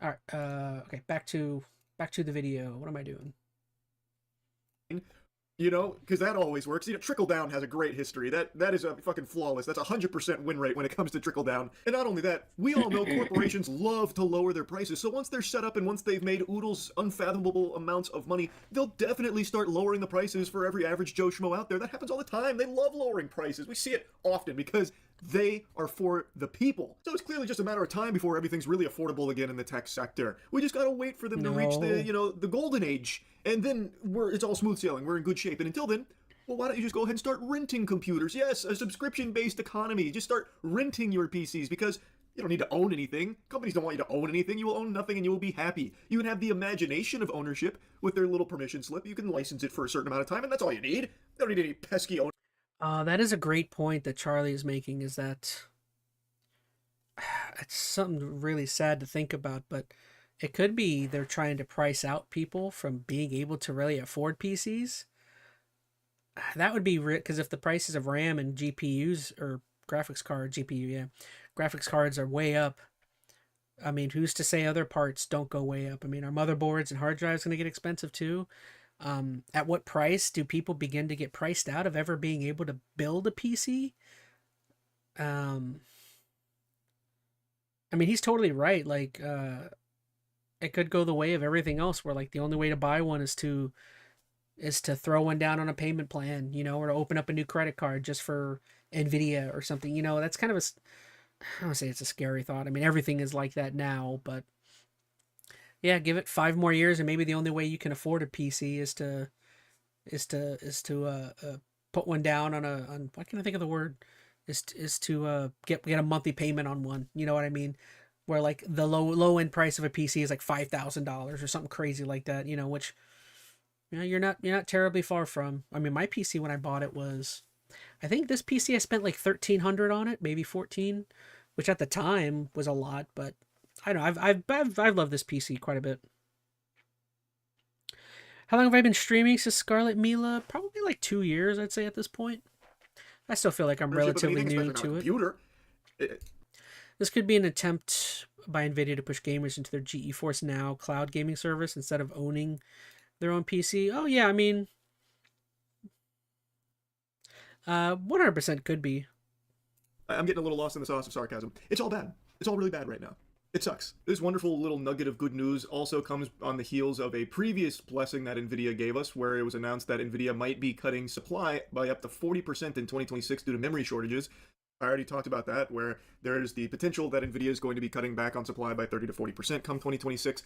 All right. Okay. Back to the video. What am I doing? You know, because that always works. You know, trickle down has a great history. That is a fucking flawless. That's 100% win rate when it comes to trickle down. And not only that, we all know corporations love to lower their prices. So once they're set up and once they've made oodles unfathomable amounts of money, they'll definitely start lowering the prices for every average Joe Schmo out there. That happens all the time. They love lowering prices. We see it often because they are for the people. So it's clearly just a matter of time before everything's really affordable again in the tech sector. We just gotta wait for them to reach the golden age, and then it's all smooth sailing. We're in good shape. And until then, well, why don't you just go ahead and start renting computers? Yes, a subscription-based economy. Just start renting your PCs because you don't need to own anything. Companies don't want you to own anything. You will own nothing and you will be happy. You can have the imagination of ownership with their little permission slip. You can license it for a certain amount of time, and that's all you need. You don't need any pesky ownership. That is a great point that Charlie is making, is that it's something really sad to think about, but it could be they're trying to price out people from being able to really afford PCs. That would be because if the prices of RAM and GPUs or graphics card, GPU, yeah, graphics cards are way up. I mean, who's to say other parts don't go way up? I mean, our motherboards and hard drives going to get expensive too? At what price do people begin to get priced out of ever being able to build a PC? I mean, he's totally right. Like, it could go the way of everything else, where like the only way to buy one is to throw one down on a payment plan, or to open up a new credit card just for Nvidia or something. That's kind of I don't want to say it's a scary thought. I mean, everything is like that now, but yeah, give it 5 more years, and maybe the only way you can afford a PC is to put one down on why can't I think of the word? Is to get a monthly payment on one. You know what I mean? Where like the low end price of a PC is like $5,000 or something crazy like that. Which you're not terribly far from. I mean, my PC when I bought it was, I think this PC I spent like $1,300 on it, maybe 14, which at the time was a lot, but I don't know. I've loved this PC quite a bit. How long have I been streaming? Says Scarlet Mila. Probably like 2 years, I'd say at this point. I still feel like I'm relatively new to it. This could be an attempt by Nvidia to push gamers into their GeForce Now cloud gaming service instead of owning their own PC. Oh yeah, I mean, 100% could be. I'm getting a little lost in the sauce of sarcasm. It's all bad. It's all really bad right now. It sucks. This wonderful little nugget of good news also comes on the heels of a previous blessing that Nvidia gave us, where it was announced that Nvidia might be cutting supply by up to 40% in 2026 due to memory shortages. I already talked about that, where there is the potential that Nvidia is going to be cutting back on supply by 30 to 40% come 2026.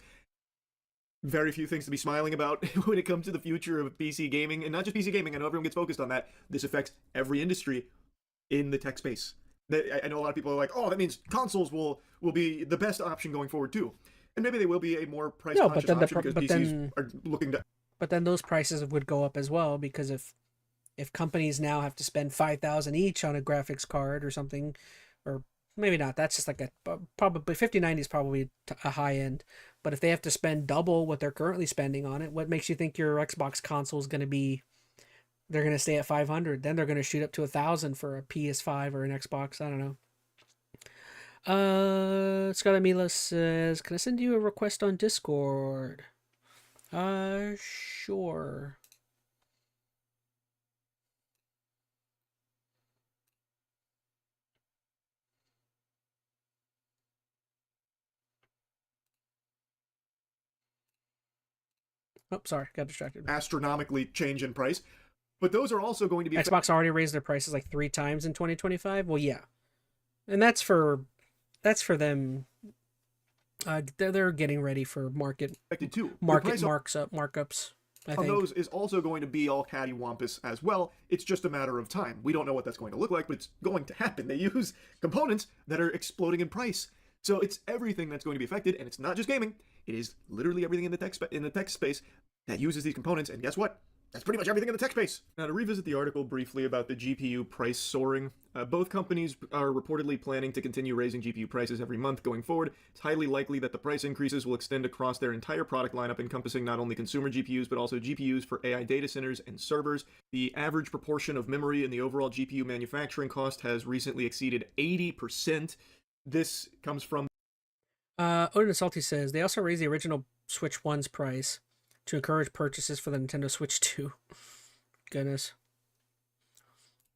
Very few things to be smiling about when it comes to the future of PC gaming, and not just PC gaming. I know everyone gets focused on that. This affects every industry in the tech space. I know a lot of people are like, oh, that means consoles will be the best option going forward too. And maybe they will be a more price-conscious option because PCs are looking to... But then those prices would go up as well, because if companies now have to spend $5,000 each on a graphics card or something, or maybe not, that's just like probably 5090 is probably a high end. But if they have to spend double what they're currently spending on it, what makes you think your Xbox console is going to be... They're going to stay at 500. Then they're going to shoot up to 1,000 for a PS5 or an Xbox. I don't know. Scarlet Mila says, can I send you a request on Discord? Sure. Oh, sorry. Got distracted. Astronomically change in price. But those are also going to be... Xbox already raised their prices like 3 times in 2025. Well, yeah. And that's for them. They're getting ready for market markups. I think those is also going to be all cattywampus as well. It's just a matter of time. We don't know what that's going to look like, but it's going to happen. They use components that are exploding in price. So it's everything that's going to be affected, and it's not just gaming. It is literally everything in the tech space that uses these components, and guess what? That's pretty much everything in the tech space. Now, to revisit the article briefly about the GPU price soaring, both companies are reportedly planning to continue raising GPU prices every month going forward. It's highly likely that the price increases will extend across their entire product lineup, encompassing not only consumer GPUs, but also GPUs for AI data centers and servers. The average proportion of memory in the overall GPU manufacturing cost has recently exceeded 80%. This comes from... Odin Salty says, they also raised the original Switch 1's price to encourage purchases for the Nintendo Switch 2. Goodness.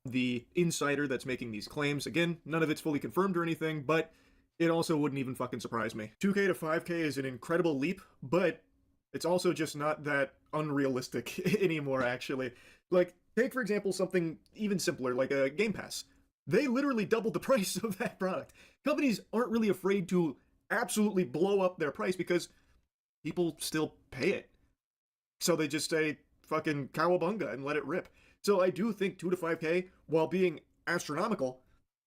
The insider that's making these claims. Again, none of it's fully confirmed or anything, but it also wouldn't even fucking surprise me. 2K to 5K is an incredible leap, but it's also just not that unrealistic anymore, actually. Like, take, for example, something even simpler, like a Game Pass. They literally doubled the price of that product. Companies aren't really afraid to absolutely blow up their price because people still pay it. So they just say, fucking cowabunga and let it rip. So I do think 2 to 5K, while being astronomical,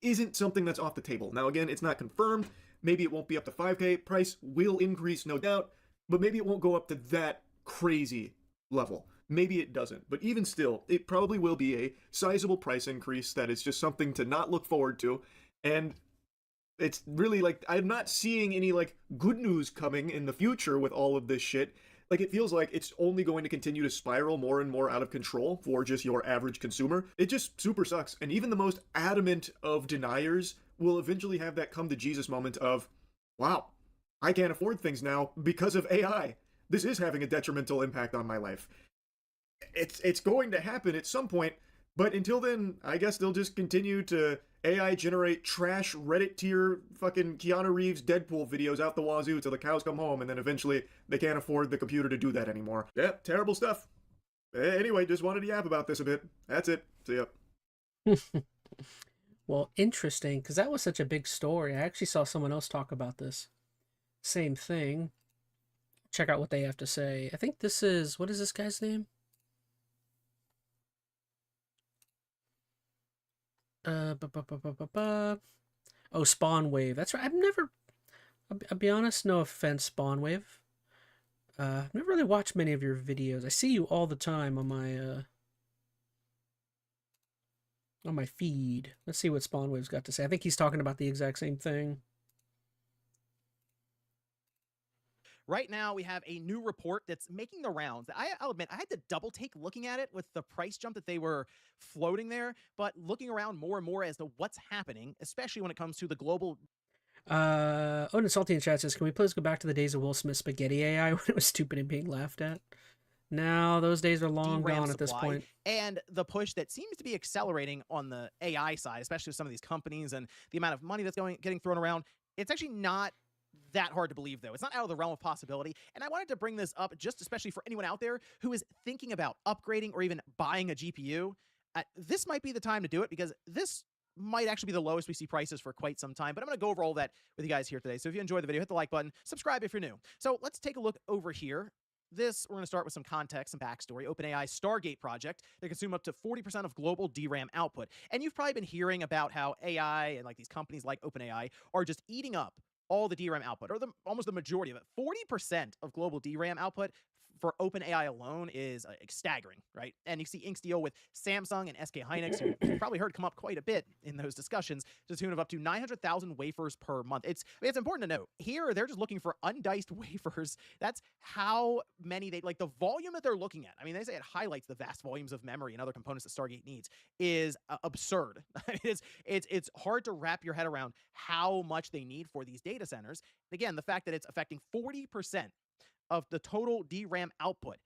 isn't something that's off the table. Now again, it's not confirmed. Maybe it won't be up to 5K. Price will increase, no doubt, but maybe it won't go up to that crazy level. Maybe it doesn't. But even still, it probably will be a sizable price increase that is just something to not look forward to. And it's really like, I'm not seeing any like good news coming in the future with all of this shit. Like, it feels like it's only going to continue to spiral more and more out of control for just your average consumer. It just super sucks. And even the most adamant of deniers will eventually have that come to Jesus moment of, wow, I can't afford things now because of AI. This is having a detrimental impact on my life. It's going to happen at some point, but until then, I guess they'll just continue to AI generate trash Reddit tier fucking Keanu Reeves Deadpool videos out the wazoo till the cows come home, and then eventually they can't afford the computer to do that anymore. Yeah, terrible stuff. Anyway, just wanted to yap about this a bit. That's it. See ya. Well, interesting, because that was such a big story. I actually saw someone else talk about this. Same thing. Check out what they have to say. I think this is, what is this guy's name? Oh, Spawn Wave. That's right. I'll be honest, no offense, Spawn Wave. I've never really watched many of your videos. I see you all the time on my feed. Let's see what Spawn Wave's got to say. I think he's talking about the exact same thing. Right now, we have a new report that's making the rounds. I'll admit, I had to double take looking at it with the price jump that they were floating there, but looking around more and more as to what's happening, especially when it comes to the global... Odin Salty in chat says, can we please go back to the days of Will Smith's spaghetti AI when it was stupid and being laughed at? Now, those days are long DRAM gone at this point. And the push that seems to be accelerating on the AI side, especially with some of these companies and the amount of money that's getting thrown around, it's actually not that hard to believe, though. It's not out of the realm of possibility. And I wanted to bring this up just especially for anyone out there who is thinking about upgrading or even buying a GPU. This might be the time to do it, because this might actually be the lowest we see prices for quite some time. But I'm going to go over all that with you guys here today. So if you enjoyed the video, hit the like button, subscribe if you're new. So let's take a look over here. We're going to start with some context and backstory. OpenAI's Stargate project, they consume up to 40% of global DRAM output. And you've probably been hearing about how AI and like these companies like OpenAI are just eating up all the DRAM output, or almost the majority of it. 40% of global DRAM output for OpenAI alone is staggering, right? And you see Ink's deal with Samsung and SK Hynix, who you've probably heard come up quite a bit in those discussions, to the tune of up to 900,000 wafers per month. It's important to note, here they're just looking for undiced wafers. That's how many the volume that they're looking at. I mean, they say it highlights the vast volumes of memory and other components that Stargate needs is absurd. It's hard to wrap your head around how much they need for these data centers. Again, the fact that it's affecting 40% of the total DRAM output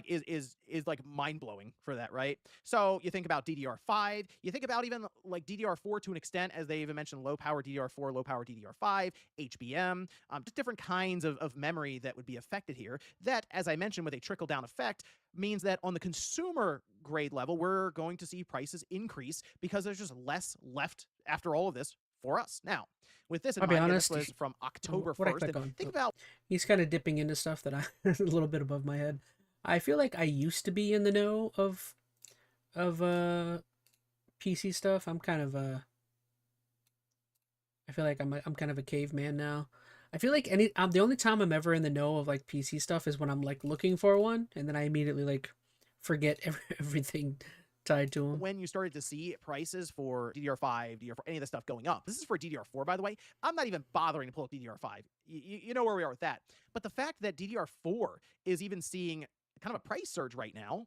is like mind-blowing for that, right? So you think about DDR5, you think about even like DDR4 to an extent, as they even mentioned low power DDR4, low power DDR5, HBM, just different kinds of memory that would be affected here. That, as I mentioned, with a trickle-down effect, means that on the consumer grade level, we're going to see prices increase because there's just less left after all of this for us. Now, with this in mind, this was from October 1st. Think about... He's kind of dipping into stuff that a little bit above my head. I feel like I used to be in the know of PC stuff. I'm kind of I feel like I'm kind of a caveman now. I feel like the only time I'm ever in the know of like PC stuff is when I'm like looking for one, and then I immediately like forget everything tied to them. When you started to see prices for DDR5, DDR4, any of the stuff going up. This is for DDR4, by the way. I'm not even bothering to pull up DDR5. You know where we are with that. But the fact that DDR4 is even seeing kind of a price surge right now,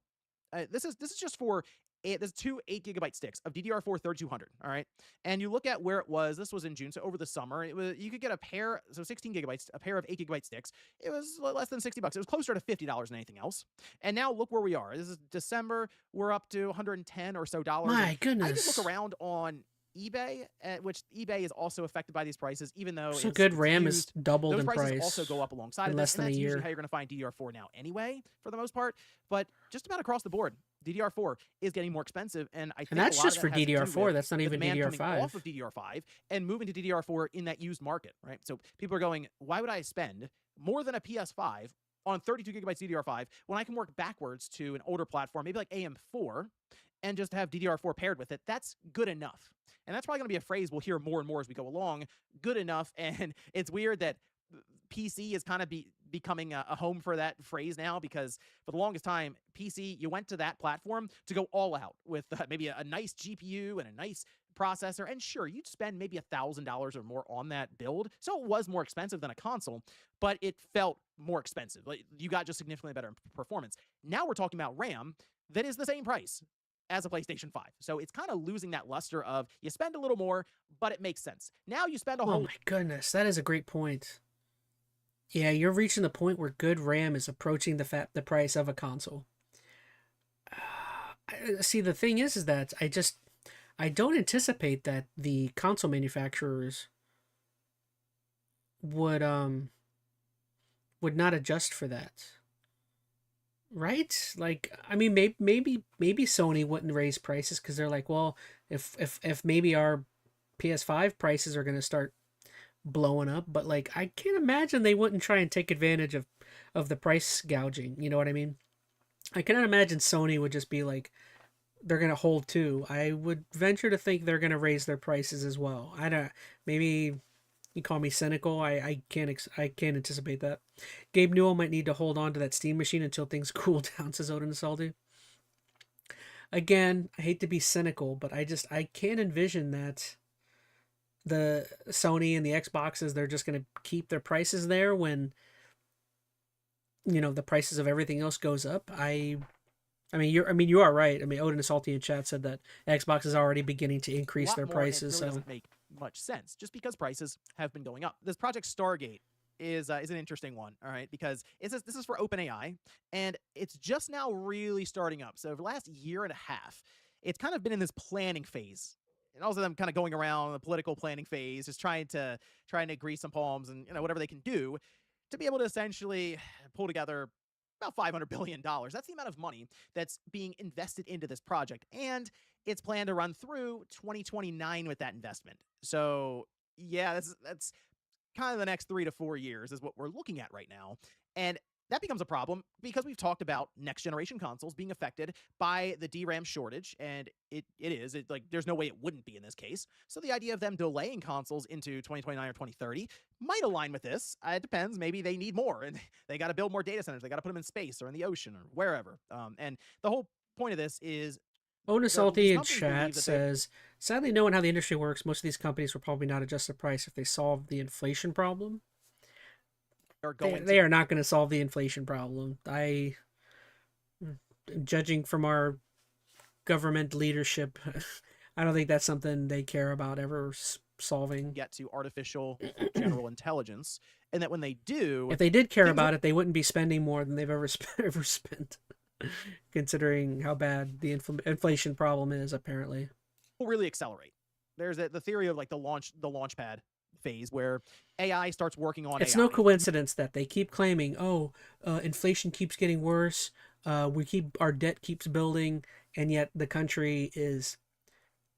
this is just for there's two 8 GB sticks of DDR4 3200. All right, and you look at where it was. This was in June, so over the summer, it was you could get a pair, so 16 gigabytes, a pair of 8 GB sticks. It was less than $60. It was closer to $50 than anything else. And now look where we are. This is December. We're up to 110 or so dollars. My I goodness. could look around on eBay, which eBay is also affected by these prices, even though So good RAM is doubled those in prices price also go up alongside in of less this, than and a that's year. usually how you're going to find DDR4 now anyway, for the most part. But just about across the board, DDR4 is getting more expensive, and I think And that's a lot just of for that has to do DDR4. with That's not the even demand coming DDR5. off of DDR5 and moving to DDR4 in that used market, right? So people are going, why would I spend more than a PS5 on 32 gigabytes DDR5 when I can work backwards to an older platform, maybe like AM4, and just have DDR4 paired with it? That's good enough. And that's probably going to be a phrase we'll hear more and more as we go along. Good enough. And it's weird that PC is kind of becoming a home for that phrase now, because for the longest time, PC, you went to that platform to go all out with maybe a nice GPU and a nice processor. And sure, you'd spend maybe $1,000 or more on that build. So it was more expensive than a console, but it felt more expensive. Like, you got just significantly better performance. Now we're talking about RAM that is the same price as a PlayStation 5. So it's kind of losing that luster of you spend a little more, but it makes sense. Now you spend a whole... Oh my goodness, that is a great point. Yeah, you're reaching the point where good RAM is approaching the price of a console. See, the thing is that I don't anticipate that the console manufacturers would not adjust for that. Right? Like, I mean, maybe Sony wouldn't raise prices because they're like, well, if maybe our PS5 prices are going to start blowing up, but like, I can't imagine they wouldn't try and take advantage of the price gouging. You know what I mean? I cannot imagine Sony would just be like, they're going to hold too. I would venture to think they're going to raise their prices as well. I don't, maybe you call me cynical. I can't anticipate that. Gabe Newell might need to hold on to that Steam machine until things cool down, says Odin Salty. Again, I hate to be cynical, but I can't envision that the Sony and the Xboxes, they're just going to keep their prices there when, you know, the prices of everything else goes up. I mean, you are right. I mean, Odin Salty in chat said that Xbox is already beginning to increase their prices. It really doesn't make much sense just because prices have been going up. This Project Stargate is an interesting one, all right, because this is for OpenAI, and it's just now really starting up. So over the last year and a half, it's kind of been in this planning phase, and also them kind of going around the political planning phase, just trying to grease some palms and, you know, whatever they can do to be able to essentially pull together about $500 billion. That's the amount of money that's being invested into this project, and it's planned to run through 2029 with that investment. So yeah, that's kind of the next 3 to 4 years is what we're looking at right now. And that becomes a problem because we've talked about next generation consoles being affected by the DRAM shortage, and it is. Like, there's no way it wouldn't be in this case. So the idea of them delaying consoles into 2029 or 2030 might align with this. It depends. Maybe they need more, and they got to build more data centers. They got to put them in space or in the ocean or wherever. And the whole point of this is... Odin Salty in chat says, sadly, knowing how the industry works, most of these companies will probably not adjust the price if they solve the inflation problem. They are not going to solve the inflation problem. Judging from our government leadership, I don't think that's something they care about ever solving. Get to artificial general intelligence, and that when they do, if they did care about it, they wouldn't be spending more than they've ever spent. Considering how bad the inflation problem is, apparently, will really accelerate. There's the theory of like the launch pad phase where AI starts working on it's AI. no coincidence that they keep claiming, inflation keeps getting worse, our debt keeps building, and yet the country is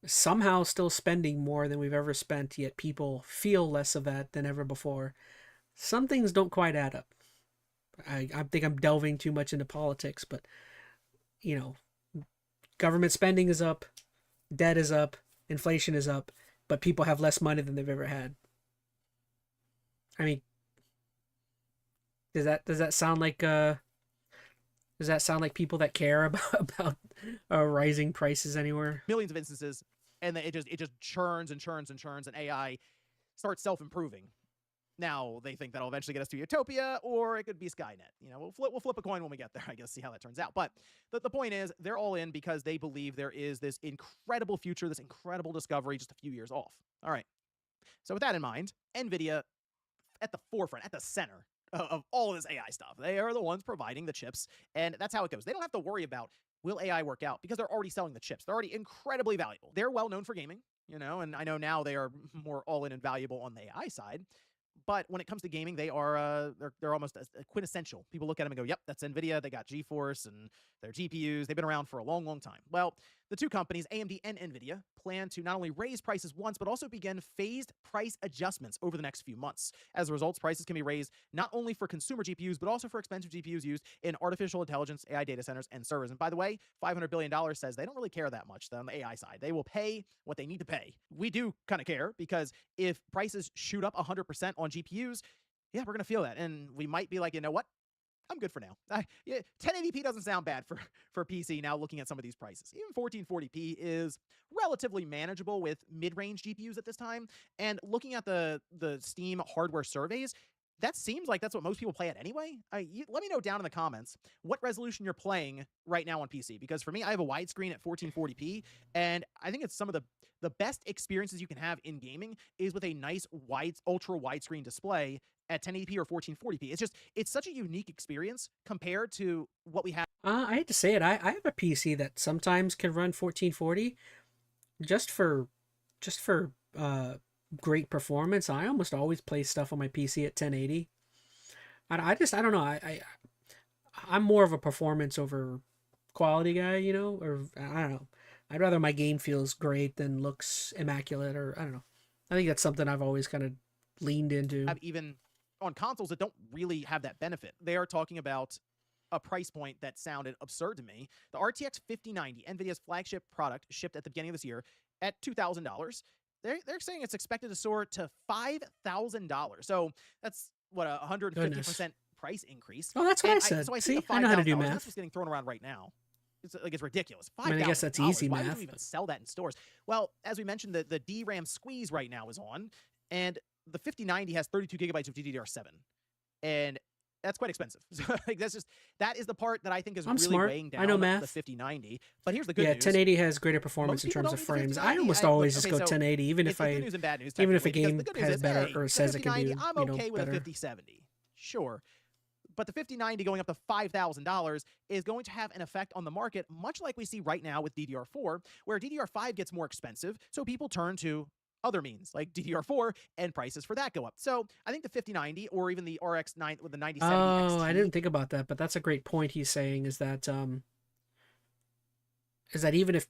somehow still spending more than we've ever spent, yet people feel less of that than ever before. Some things don't quite add up. I think I'm delving too much into politics, but, you know, government spending is up, debt is up, inflation is up, but people have less money than they've ever had. I mean, Does that sound like people that care about rising prices anywhere? Millions of instances, and it just churns and churns and churns, and AI starts self-improving. Now they think that'll eventually get us to utopia, or it could be Skynet. We'll flip a coin when we get there, I guess, see how that turns out. But the point is, they're all in because they believe there is this incredible future, this incredible discovery just a few years off. All right. So with that in mind, NVIDIA at the forefront, at the center of all of this AI stuff. They are the ones providing the chips, and that's how it goes. They don't have to worry about will AI work out because they're already selling the chips. They're already incredibly valuable. They're well known for gaming, and I know now they are more all in and valuable on the AI side. But when it comes to gaming, they are they're almost quintessential. People look at them and go, "Yep, that's NVIDIA. They got GeForce and their GPUs. They've been around for a long, long time." Well, the two companies, AMD and NVIDIA, plan to not only raise prices once, but also begin phased price adjustments over the next few months. As a result, prices can be raised not only for consumer GPUs, but also for expensive GPUs used in artificial intelligence, AI data centers, and servers. And by the way, $500 billion says they don't really care that much on the AI side. They will pay what they need to pay. We do kind of care because if prices shoot up 100% on GPUs, yeah, we're going to feel that. And we might be like, you know what? I'm good for now. 1080p doesn't sound bad for PC now looking at some of these prices. Even 1440p is relatively manageable with mid-range GPUs at this time. And looking at the Steam hardware surveys, that seems like that's what most people play at anyway. Let me know down in the comments what resolution you're playing right now on PC. Because for me, I have a widescreen at 1440p, and I think it's some of the best experiences you can have in gaming is with a nice ultra widescreen display at 1080p or 1440p. It's such a unique experience compared to what we have. I hate to say it, I have a PC that sometimes can run 1440 just for great performance. I almost always play stuff on my PC at 1080. I don't know. I'm more of a performance over quality guy, or I don't know. I'd rather my game feels great than looks immaculate, or I don't know. I think that's something I've always kind of leaned into. Even on consoles that don't really have that benefit. They are talking about a price point that sounded absurd to me. The RTX 5090, NVIDIA's flagship product, shipped at the beginning of this year at $2,000. They're saying it's expected to soar to $5,000. So that's what, 150% price increase. Oh, that's what I said. So I see, the I know how to do $5,000. math. That's what's getting thrown around right now. It's ridiculous. I mean, I guess that's easy Why math. would you even sell that in stores? Well, as we mentioned, the DRAM squeeze right now is on, and the 5090 has 32 gigabytes of GDDR7, and that's quite expensive. So like, that is the part that I think is I'm really smart. weighing down I know math. the 5090. But here's the good news. 1080 has greater performance Most in people terms don't of need the frames. I 5090. almost always just go so 1080, even it's if the good news and bad news, even if a technically, game because the good news has is, better hey, or the says it can 5090, do I'm okay with better. a 5070. Sure. But the 5090 going up to $5,000 is going to have an effect on the market, much like we see right now with DDR4, where DDR5 gets more expensive, so people turn to other means like DDR4, and prices for that go up. So I think the 5090 or even the RX 9 with the 9070 XT. Oh, I didn't think about that, but that's a great point he's saying is that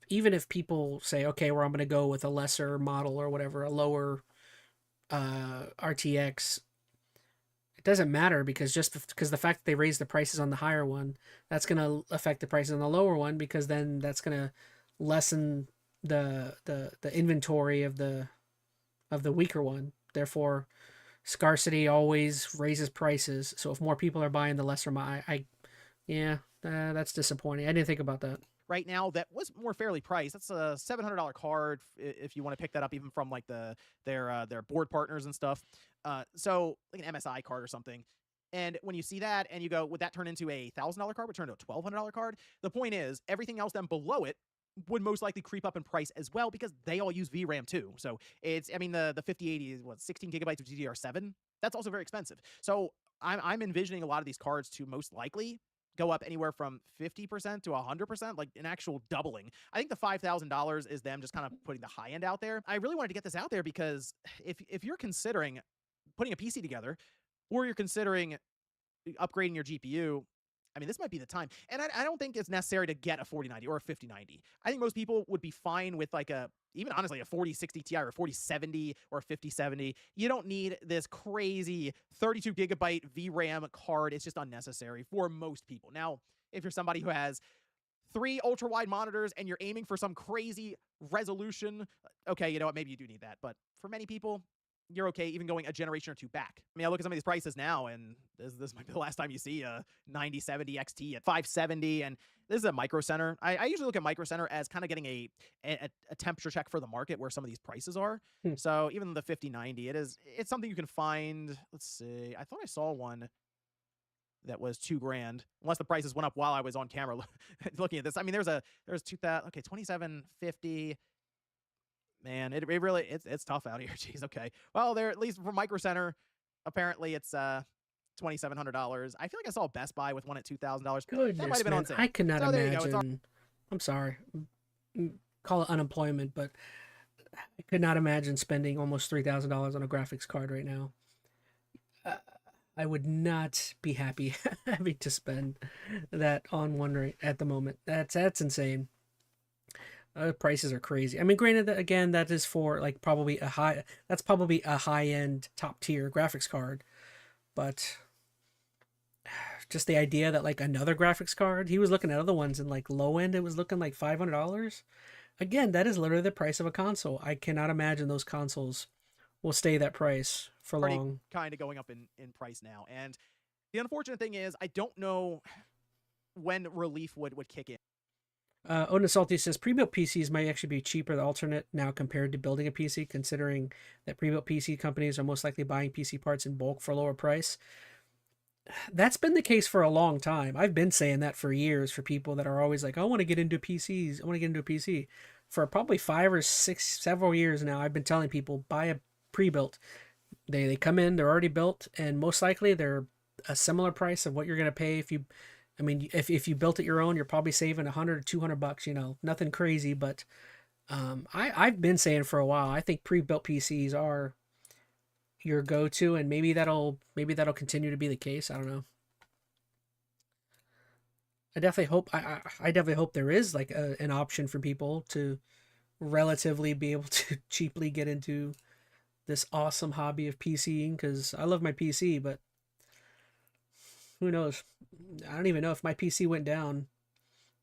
even if people say, okay, well, I'm going to go with a lesser model or whatever, a lower RTX, it doesn't matter because because the fact that they raise the prices on the higher one, that's going to affect the prices on the lower one, because then that's going to lessen the inventory of the weaker one. Therefore, scarcity always raises prices. So if more people are buying the lesser that's disappointing. I didn't think about that. Right now, that was more fairly priced. That's a $700 card if you want to pick that up, even from like their board partners and stuff. So like an MSI card or something. And when you see that and you go, would that turn into a $1,000 card? Would turn into a $1,200 card? The point is, everything else then below it would most likely creep up in price as well, because they all use VRAM too. So the 5080 is 16 gigabytes of GDDR7. That's also very expensive. So I'm envisioning a lot of these cards to most likely go up anywhere from 50% to 100%, like an actual doubling. I think the $5,000 is them just kind of putting the high end out there. I really wanted to get this out there because if you're considering putting a PC together, or you're considering upgrading your GPU, I mean, this might be the time. And I don't think it's necessary to get a 4090 or a 5090. I think most people would be fine with like even honestly, a 4060 Ti or a 4070 or a 5070. You don't need this crazy 32 gigabyte VRAM card. It's just unnecessary for most people. Now, if you're somebody who has 3 ultra wide monitors and you're aiming for some crazy resolution, okay, you know what? Maybe you do need that. But for many people, you're okay even going a generation or two back. I mean, I look at some of these prices now, and this might be the last time you see a 9070 XT at 570, and this is a Micro Center. I usually look at Micro Center as kind of getting a temperature check for the market where some of these prices are. Hmm. So even the 5090, it's something you can find. Let's see, I thought I saw one that was $2,000, unless the prices went up while I was on camera looking at this. I mean, there's 2000, okay, 2750. Man, it really it's tough out here. Jeez, okay. Well, there, at least for Micro Center, apparently it's $2,700. I feel like I saw Best Buy with one at $2,000. That might Goodness, have been on man, sale. I could not So there you go, it's imagine. I'm sorry, call it unemployment, but I could not imagine spending almost $3,000 on a graphics card right now. I would not be happy having to spend that on one right at the moment. That's insane. Prices are crazy. I mean, granted, that again, that is for like probably a high. That's probably a high end, top tier graphics card, but just the idea that like another graphics card, he was looking at other ones and like low end, it was looking like $500. Again, that is literally the price of a console. I cannot imagine those consoles will stay that price for already long. kind of going up in price now. And the unfortunate thing is, I don't know when relief would kick in. Odin Salty says pre-built PCs might actually be cheaper, the alternate now compared to building a PC, considering that pre-built PC companies are most likely buying PC parts in bulk for a lower price. That's been the case for a long time. I've been saying that for years for people that are always like, I want to get into PCs. I want to get into a PC. For probably 5 or 6, several years now, I've been telling people, buy a pre-built. They come in, they're already built, and most likely they're a similar price of what you're going to pay if you, I mean, if you built it your own, you're probably saving $100 or $200, you know, nothing crazy, but I've been saying for a while, I think pre-built PCs are your go-to, and maybe that'll continue to be the case. I don't know. I definitely hope I definitely hope there is like an option for people to relatively be able to cheaply get into this awesome hobby of PCing, because I love my PC, but who knows? I don't even know if my PC went down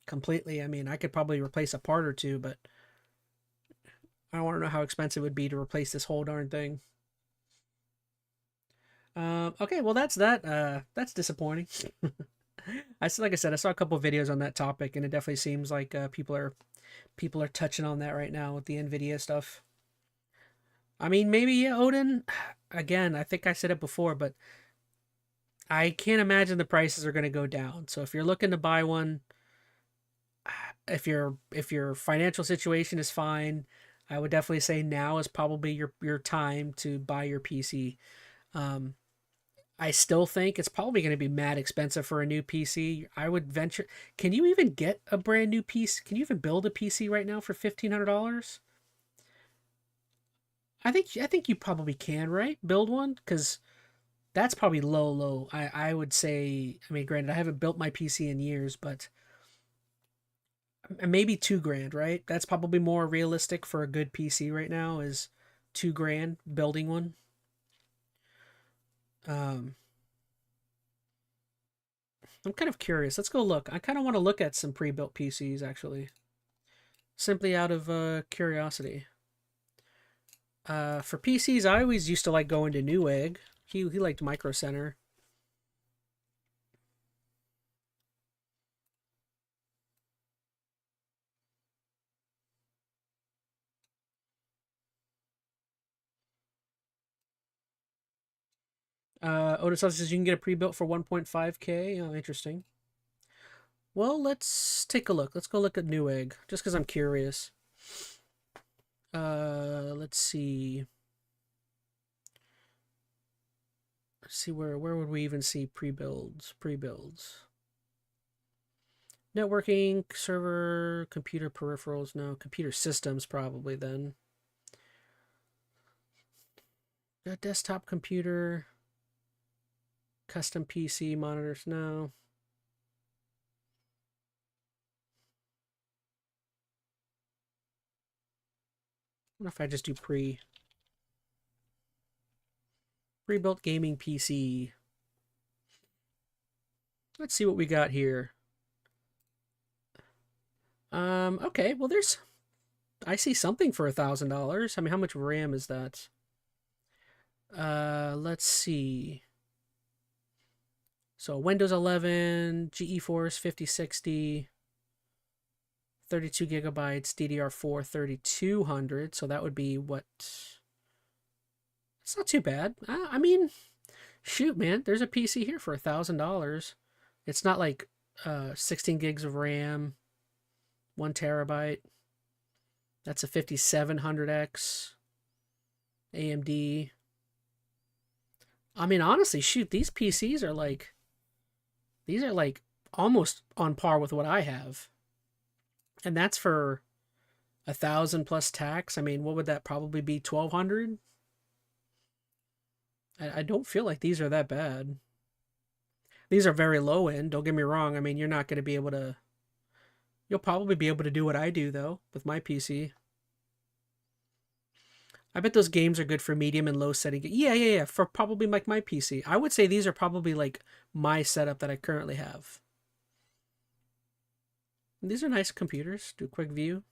completely. I mean, I could probably replace a part or two, but I don't want to know how expensive it would be to replace this whole darn thing. Okay, well that's that. That's disappointing. Like I said, I saw a couple of videos on that topic, and it definitely seems like people are touching on that right now with the Nvidia stuff. I mean, maybe, yeah, Odin. Again, I think I said it before, but I can't imagine the prices are going to go down. So if you're looking to buy one, if your financial situation is fine, I would definitely say now is probably your time to buy your PC. I still think it's probably going to be mad expensive for a new PC. I would venture. Can you even get a brand new PC? Can you even build a PC right now for $1,500? I think you probably can, right? Build one, because that's probably low. I would say. I mean, granted, I haven't built my PC in years, but maybe $2,000, right? That's probably more realistic for a good PC right now. Is $2,000 building one. I'm kind of curious. Let's go look. I kind of want to look at some pre-built PCs, actually. Simply out of curiosity. For PCs, I always used to like going to Newegg. He liked Micro Center. Otis says you can get a pre-built for 1.5K. Oh, interesting. Well, let's take a look. Let's go look at Newegg, just because I'm curious. Let's see. Let's see where would we even see pre-builds? Networking, server, computer peripherals. No, computer systems probably then. A desktop computer. Custom PC monitors. No. What if I just do pre-built gaming PC? Let's see what we got here. Okay, well I see something for $1,000. I mean, how much RAM is that? Let's see. So Windows 11, GeForce 5060, 32 gigabytes, DDR4 3200. So that would be what? It's not too bad. I mean, shoot, man, there's a PC here for $1,000. It's not like 16 gigs of RAM, 1 terabyte. That's a 5700X AMD. I mean, honestly, shoot, these are like almost on par with what I have, and that's for 1,000 plus tax. I mean, what would that probably be? 1,200. I don't feel like these are that bad. These are very low end. Don't get me wrong. I mean, you're not going to be able to. You'll probably be able to do what I do though with my PC. I bet those games are good for medium and low setting. Yeah. For probably like my PC. I would say these are probably like my setup that I currently have. These are nice computers. Do a quick view.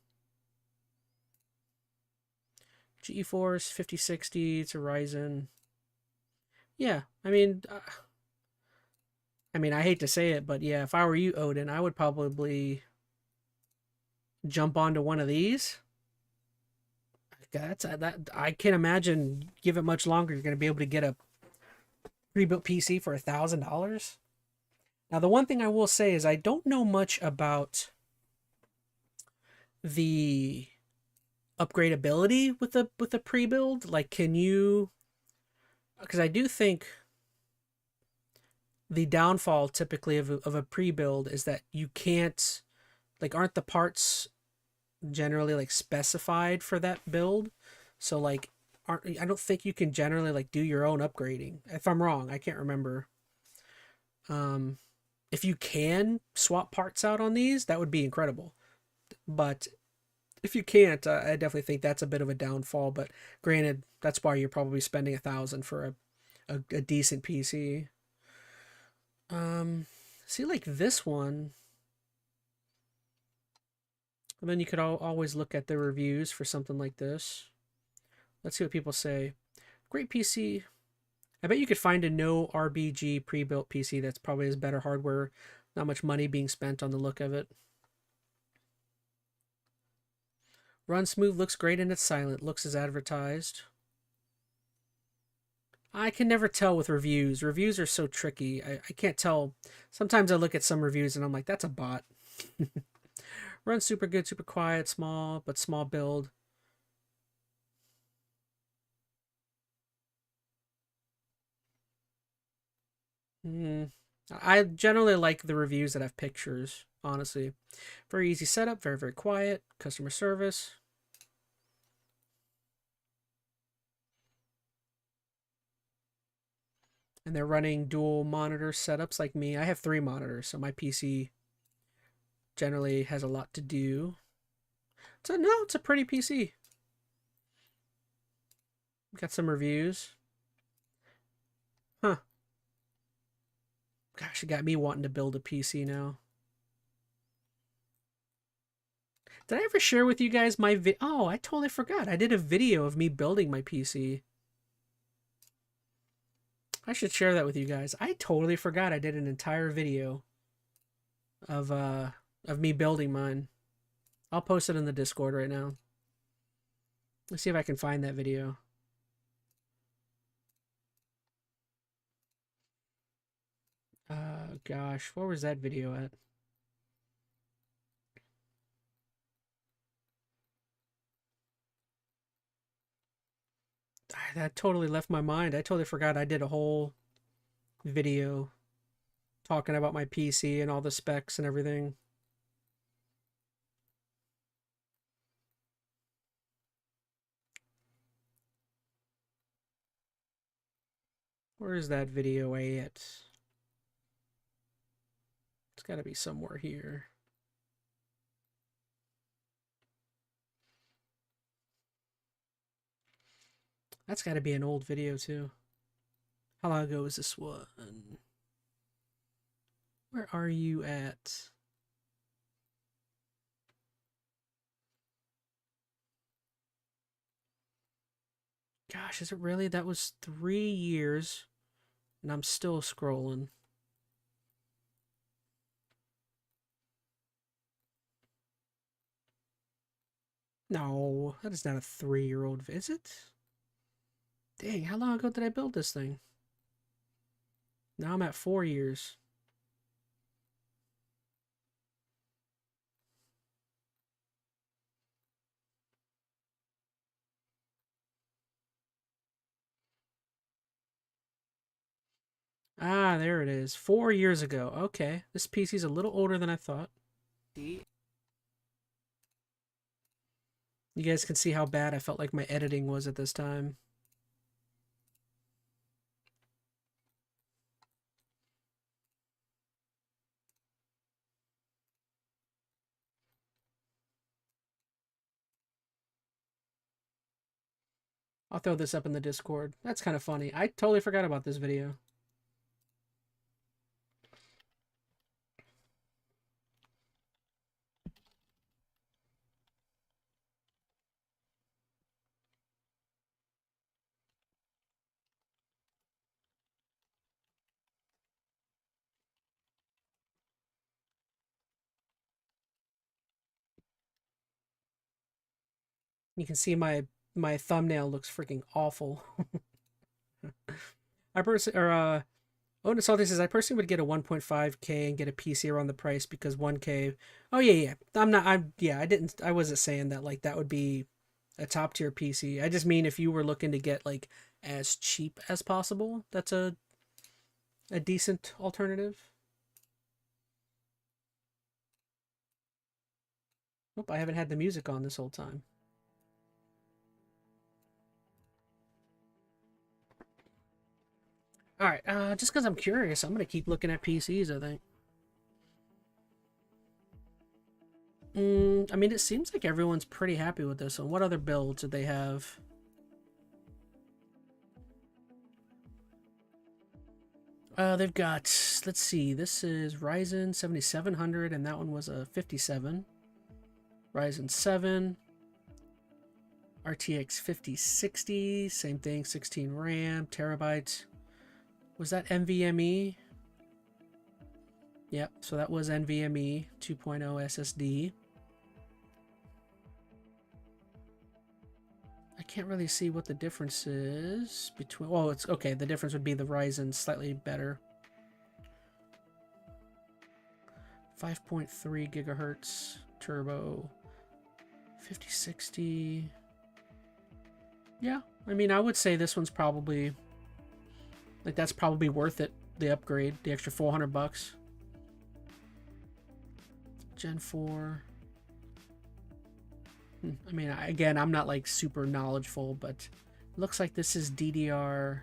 GeForce 5060. It's a Ryzen. Yeah, I mean, I hate to say it, but yeah, if I were you, Odin, I would probably jump onto one of these. That I can't imagine. Give it much longer. You're going to be able to get a pre-built PC for $1,000. Now, the one thing I will say is I don't know much about the upgradability with the pre-build. Like, can you? Because I do think the downfall typically of a pre-build is that you can't, like, aren't the parts generally like specified for that build? So like, I don't think you can generally like do your own upgrading. If I'm wrong, I can't remember. If you can swap parts out on these, that would be incredible. But if you can't, I definitely think that's a bit of a downfall. But granted, that's why you're probably spending 1,000 for a decent PC. See, like this one, and then you could always look at the reviews for something like this. Let's see what people say. Great PC. I bet you could find a no RBG pre-built PC that's probably has better hardware. Not much money being spent on the look of it. Run smooth, looks great, and it's silent. Looks as advertised. I can never tell with reviews. Reviews are so tricky. I can't tell. Sometimes I look at some reviews and I'm like, that's a bot. Runs super good, super quiet, small, but small build. I generally like the reviews that have pictures, honestly. Very easy setup, very, very quiet. Customer service. And they're running dual monitor setups like me. I have 3 monitors, so my PC generally has a lot to do. So no, it's a pretty PC. Got some reviews. Huh. Gosh, it got me wanting to build a PC now. Did I ever share with you guys my Oh, I totally forgot. I did a video of me building my PC. I should share that with you guys. I totally forgot I did an entire video of me building mine. I'll post it in the Discord right now. Let's see if I can find that video. Gosh, where was that video at? That totally left my mind. I totally forgot I did a whole video talking about my PC and all the specs and everything. Where is that video at? It's got to be somewhere here. That's got to be an old video too. How long ago was this one? Where are you at? Gosh, is it really? That was 3 years, and I'm still scrolling. No, that is not a 3-year-old, is it? Dang, how long ago did I build this thing? Now I'm at 4 years. Ah, there it is. 4 years ago. Okay, this PC's a little older than I thought. You guys can see how bad I felt like my editing was at this time. I'll throw this up in the Discord. That's kind of funny. I totally forgot about this video. You can see my thumbnail looks freaking awful. I personally, Otis Salty says, I personally would get a 1.5K and get a PC around the price because 1K. Oh yeah. I wasn't saying that like that would be a top tier PC. I just mean if you were looking to get like as cheap as possible, that's a decent alternative. Nope, I haven't had the music on this whole time. Alright, just because I'm curious, I'm going to keep looking at PCs, I think. I mean, it seems like everyone's pretty happy with this one. What other builds did they have? They've got, let's see, this is Ryzen 7700, and that one was a 57. Ryzen 7. RTX 5060, same thing, 16 RAM, terabytes. Was that NVMe? Yep, so that was NVMe 2.0 SSD. I can't really see what the difference is between... Oh, it's okay. The difference would be the Ryzen slightly better. 5.3 gigahertz turbo. 5060. Yeah, I mean, I would say this one's probably... Like, that's probably worth it, the upgrade, the extra $400. Gen 4. I mean, again, I'm not, like, super knowledgeable, but it looks like this is DDR...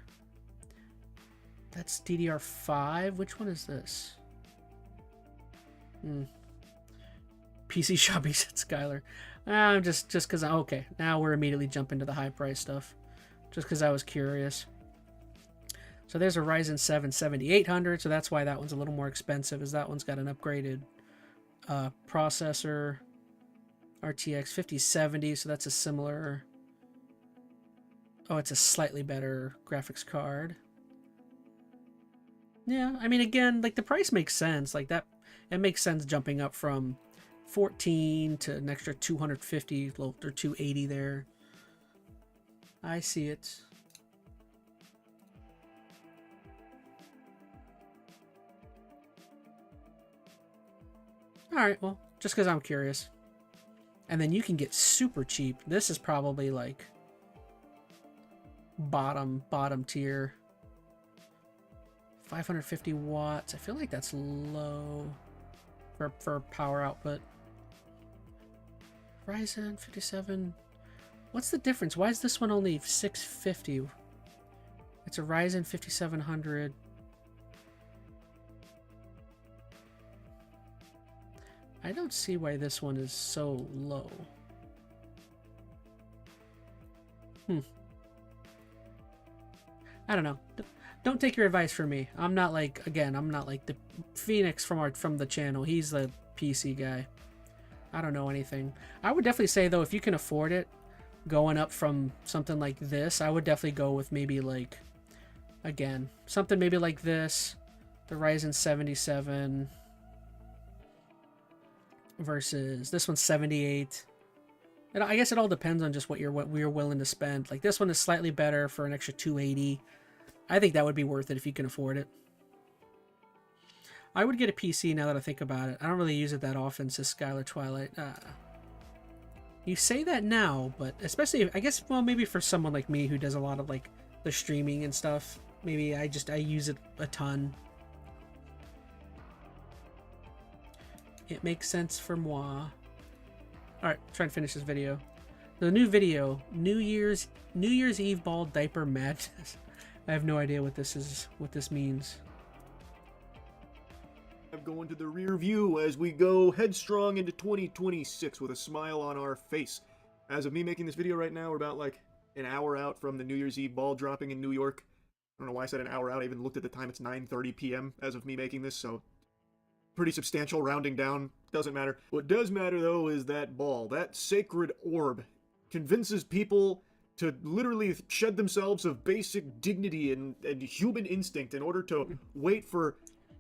That's DDR5? Which one is this? PC Shoppy said Skylar. Just because... Okay, now we're immediately jumping to the high price stuff. Just because I was curious. So there's a Ryzen 7 7800, so that's why that one's a little more expensive, as that one's got an upgraded processor. RTX 5070, so that's a similar... Oh, it's a slightly better graphics card. Yeah, I mean, again, like, the price makes sense. Like, that, it makes sense jumping up from 14 to an extra 250 or 280 there. I see it. Alright, well, just because I'm curious. And then you can get super cheap. This is probably like bottom tier. 550 watts. I feel like that's low for power output. Ryzen 57. What's the difference? Why is this one only 650? It's a Ryzen 5700. I don't see why this one is so low. I don't know. Don't take your advice from me. I'm not like, again, I'm not like the Phoenix from the channel. He's the PC guy. I don't know anything. I would definitely say, though, if you can afford it, going up from something like this, I would definitely go with maybe like, again, something maybe like this, the Ryzen 77 versus this one's 78. And I guess it all depends on just what we're willing to spend. Like this one is slightly better for an extra 280. I think that would be worth it if you can afford it. I would get a PC now that I think about it. I don't really use it that often, says Skylar Twilight. You say that now, but especially, if, I guess, well, maybe for someone like me who does a lot of like the streaming and stuff, maybe I use it a ton. It makes sense for moi. Alright, trying to finish this video. The new video, New Year's Eve ball diaper madness. I have no idea what this means. Going to the rear view as we go headstrong into 2026 with a smile on our face. As of me making this video right now, we're about like an hour out from the New Year's Eve ball dropping in New York. I don't know why I said an hour out. I even looked at the time. It's 9:30 p.m. as of me making this, so pretty substantial, rounding down. Doesn't matter. What does matter, though, is that ball. That sacred orb convinces people to literally shed themselves of basic dignity and human instinct in order to wait for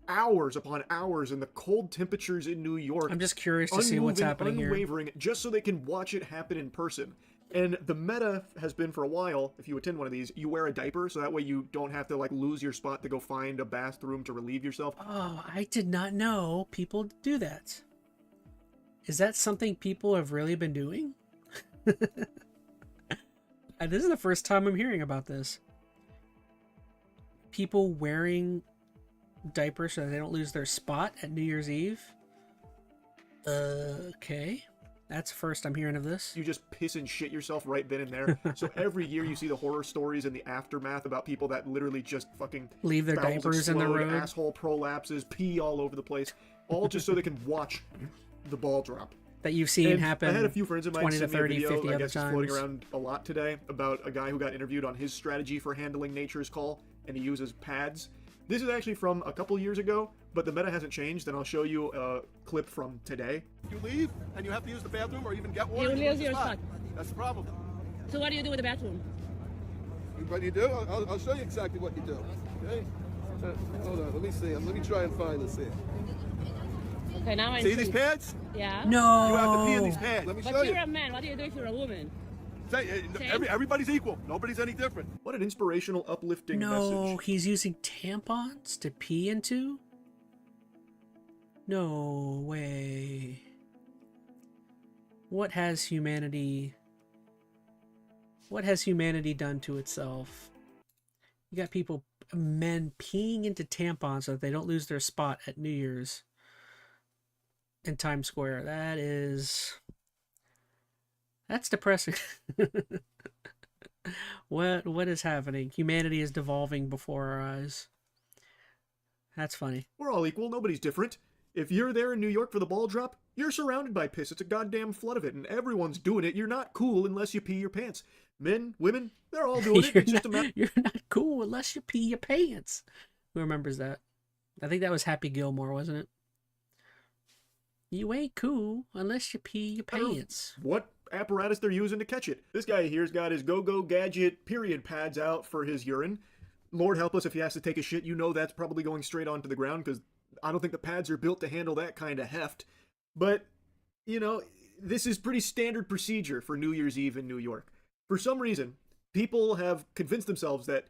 hours upon hours in the cold temperatures in New York. I'm just curious to see what's happening here. Unwavering, just so they can watch it happen in person. And the meta has been for a while, if you attend one of these, you wear a diaper, so that way you don't have to like lose your spot to go find a bathroom to relieve yourself. Oh, I did not know people do that. Is that something people have really been doing? This is the first time I'm hearing about this. People wearing diapers so they don't lose their spot at New Year's Eve. Okay. That's the first I'm hearing of this. You just piss and shit yourself right then and there. So every year you see the horror stories and the aftermath about people that literally just fucking leave their diapers in the road. Asshole prolapses, pee all over the place, all just so they can watch the ball drop. That you've seen happen. I had a few friends of mine 20 to send me a 30, video, 50 I other guess it's floating times. around a lot today, about a guy who got interviewed on his strategy for handling nature's call, and he uses pads. This is actually from a couple years ago, but the meta hasn't changed, and I'll show you a clip from today. You leave, and you have to use the bathroom or even get one. You lose your spot. That's the problem. So what do you do with the bathroom? What do you do? I'll show you exactly what you do. Okay? Hold on, let me see. Let me try and find this here. Okay, now I See these pads? Yeah. No. You have to pee in these pads. Let me show But you. you're a man. What do you do if you're a woman? Everybody's equal. Nobody's any different. What an inspirational, uplifting No, message. he's using tampons to pee into? No way. What has humanity done to itself? You got people, men peeing into tampons so that they don't lose their spot at New Year's in Times Square. That's depressing. What is happening? Humanity is devolving before our eyes. That's funny. We're all equal. Nobody's different. If you're there in New York for the ball drop, you're surrounded by piss. It's a goddamn flood of it, and everyone's doing it. You're not cool unless you pee your pants. Men, women, they're all doing it. It's just a matter. You're not cool unless you pee your pants. Who remembers that? I think that was Happy Gilmore, wasn't it? You ain't cool unless you pee your pants. What apparatus they're using to catch it? This guy here's got his go-go gadget period pads out for his urine. Lord help us if he has to take a shit. You know that's probably going straight onto the ground because I don't think the pads are built to handle that kind of heft. But, you know, this is pretty standard procedure for New Year's Eve in New York. For some reason, people have convinced themselves that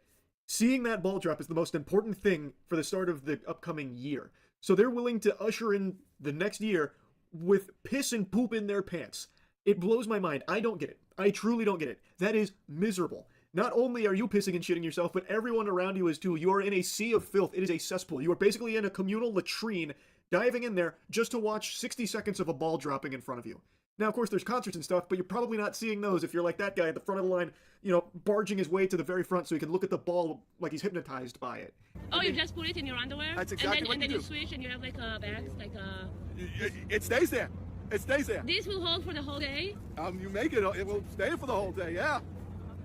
seeing that ball drop is the most important thing for the start of the upcoming year. So they're willing to usher in the next year with piss and poop in their pants. It blows my mind. I don't get it. I truly don't get it. That is miserable. Not only are you pissing and shitting yourself, but everyone around you is too. You are in a sea of filth. It is a cesspool. You are basically in a communal latrine, diving in there just to watch 60 seconds of a ball dropping in front of you. Now, of course, there's concerts and stuff, but you're probably not seeing those if you're like that guy at the front of the line, you know, barging his way to the very front so he can look at the ball like he's hypnotized by it. Oh, you just put it in your underwear? That's exactly and then what you you do. switch and you have like a bag, like a... It stays there. It stays there. This will hold for the whole day? You make it. It will stay for the whole day. Yeah.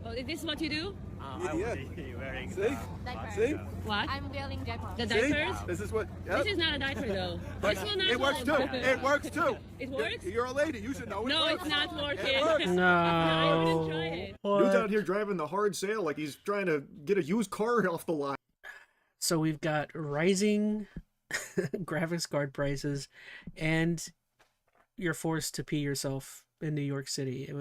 Oh, this is what you do? I Yeah. will be wearing See? Diaper. See? What? I'm wearing diaper. The See? diapers? This is what. This Yep. is not a diaper though. But This will not it works too. hold. It works too. It works? You're a lady. You should know it No, works. it's not working. It works. No. I wouldn't try it. Dude's out What? here driving the hard sale like he's trying to get a used car off the lot. So we've got rising graphics card prices, and you're forced to pee yourself in New York City.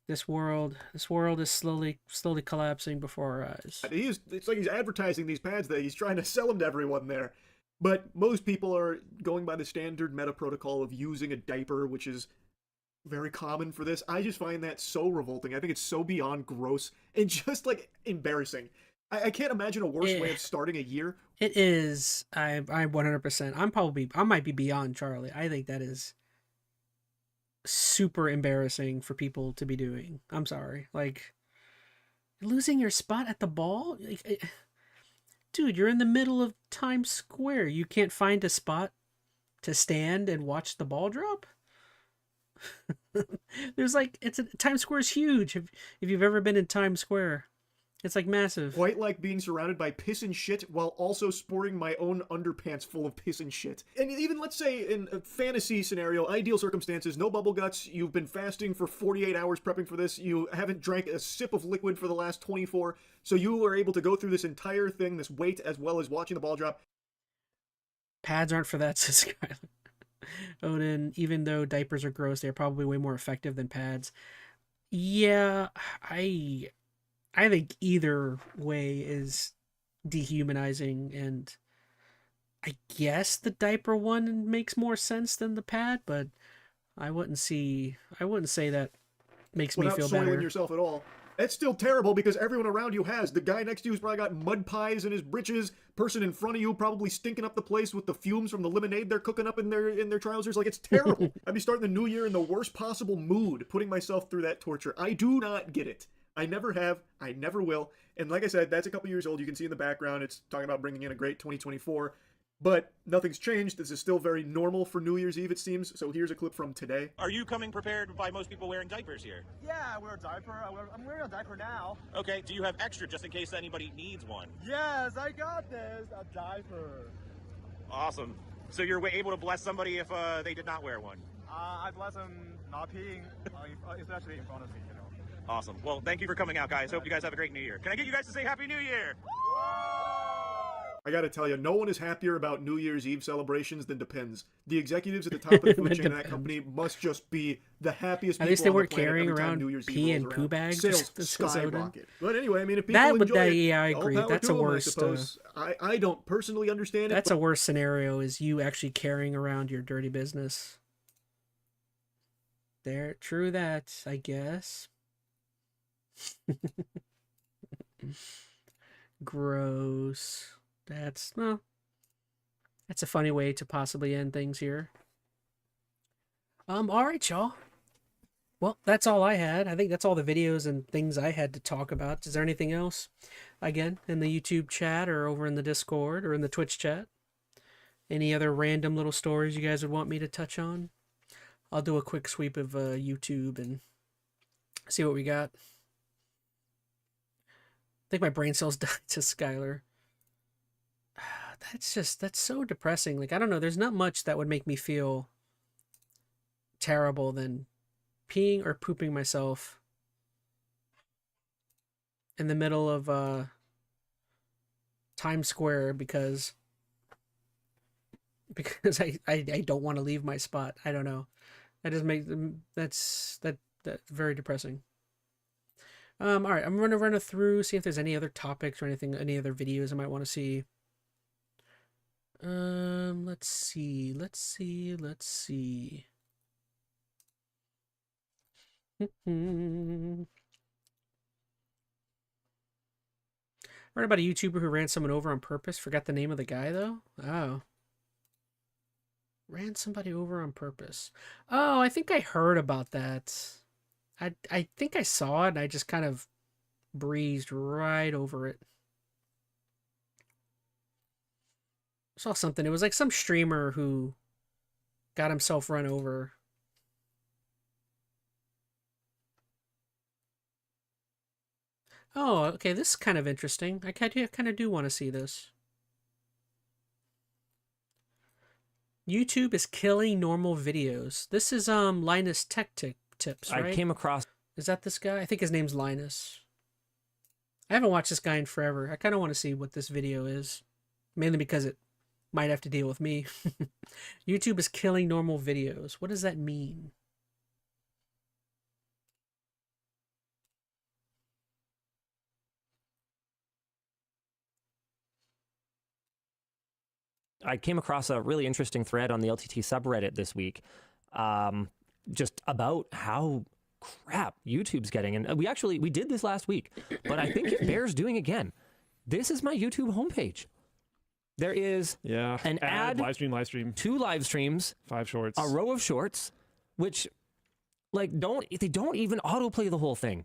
This world is slowly collapsing before our eyes. It's like he's advertising these pads that he's trying to sell them to everyone there. But most people are going by the standard meta protocol of using a diaper, which is very common for this. I just find that so revolting. I think it's so beyond gross and just like embarrassing. I can't imagine a worse way of starting a year. It is. I 100%. I might be beyond Charlie. I think that is super embarrassing for people to be doing. I'm sorry. Like, losing your spot at the ball? Dude, you're in the middle of Times Square. You can't find a spot to stand and watch the ball drop? There's like, Times Square is huge. If you've ever been in Times Square, it's like massive. Quite like being surrounded by piss and shit while also sporting my own underpants full of piss and shit. And even, let's say, in a fantasy scenario, ideal circumstances, no bubble guts, you've been fasting for 48 hours prepping for this, you haven't drank a sip of liquid for the last 24, so you are able to go through this entire thing, this wait, as well as watching the ball drop. Pads aren't for that, says Skylar. Odin, even though diapers are gross, they're probably way more effective than pads. Yeah, I think either way is dehumanizing, and I guess the diaper one makes more sense than the pad, but I wouldn't say that makes me Without feel soiling better. yourself at all. It's still terrible because everyone around you has. The guy next to you's probably got mud pies in his britches. Person in front of you probably stinking up the place with the fumes from the lemonade they're cooking up in their trousers. Like, it's terrible. I'd be starting the new year in the worst possible mood, putting myself through that torture. I do not get it. I never have. I never will. And like I said, that's a couple years old. You can see in the background, it's talking about bringing in a great 2024. But nothing's changed. This is still very normal for New Year's Eve, it seems. So here's a clip from today. Are you coming prepared by most people wearing diapers here? Yeah, I wear a diaper. I'm wearing a diaper now. Okay, do you have extra just in case anybody needs one? Yes, I got this. A diaper. Awesome. So you're able to bless somebody if they did not wear one? I bless them not peeing, especially in front of me, you know. Awesome. Well, thank you for coming out, guys. Hope you guys have a great New Year. Can I get you guys to say Happy New Year? I gotta tell you, no one is happier about New Year's Eve celebrations than Depends. The executives at the top of the food chain of that company must just be the happiest people At least they on the weren't planet carrying every time around New Year's Eve pee rolls and around. poo bags. Sales This goes out in. skyrocket. But anyway, I mean, if people That would enjoy it, yeah, I all agree. power That's to a 'em, I worst. suppose. I don't personally understand it. That's a worse scenario. Is you actually carrying around your dirty business? True that, I guess. Gross. That's a funny way to possibly end things here. All right, y'all. Well, that's all I had. I think that's all the videos and things I had to talk about. Is there anything else? Again, in the YouTube chat or over in the Discord or in the Twitch chat? Any other random little stories you guys would want me to touch on? I'll do a quick sweep of YouTube and see what we got. I think my brain cells died to Skylar. That's so depressing. Like, I don't know. There's not much that would make me feel terrible than peeing or pooping myself in the middle of Times Square because I don't want to leave my spot. I don't know. That just makes that's very depressing. All right, I'm gonna run it through, see if there's any other topics or anything, any other videos I might want to see. Let's see. Read about a YouTuber who ran someone over on purpose. Forgot the name of the guy though. Oh. Ran somebody over on purpose. Oh, I think I heard about that. I think I saw it and I just kind of breezed right over it. Saw something. It was like some streamer who got himself run over. Oh, okay, this is kind of interesting. I kind of do want to see this. YouTube is killing normal videos. This is Linus Tips, right? I came across. Is that this guy? I think his name's Linus. I haven't watched this guy in forever. I kind of want to see what this video is, mainly because it might have to deal with me. YouTube is killing normal videos. What does that mean? I came across a really interesting thread on the LTT subreddit this week, just about how crap YouTube's getting. And we did this last week, but I think it bears doing again. This is my YouTube homepage. There is an ad, live stream, 2 live streams, 5 shorts, a row of shorts, which they don't even autoplay the whole thing.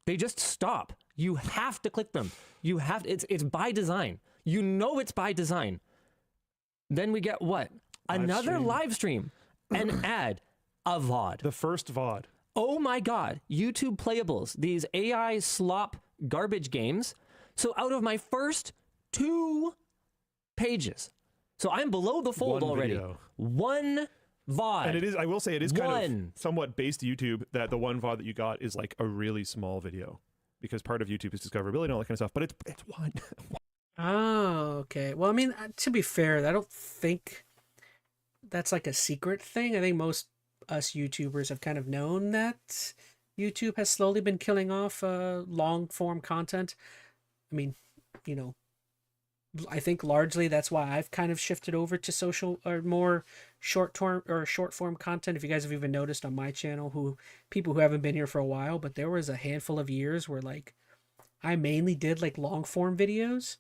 They just stop. You have to click them. It's by design. You know it's by design. Then we get what? Another live stream, an ad, a VOD. The first VOD. Oh my God. YouTube playables, these AI slop garbage games. So out of my first 2 pages, so I'm below the fold already. One VOD. And it is, I will say, it is kind of somewhat based YouTube that the one VOD that you got is like a really small video, because part of YouTube is discoverability and all that kind of stuff, but it's one. Oh, okay. Well, I mean, to be fair, I don't think that's like a secret thing. I think most us YouTubers have kind of known that YouTube has slowly been killing off long form content. I mean, you know, I think largely that's why I've kind of shifted over to social or more short form content. If you guys have even noticed on my channel, people who haven't been here for a while, but there was a handful of years where like I mainly did like long form videos.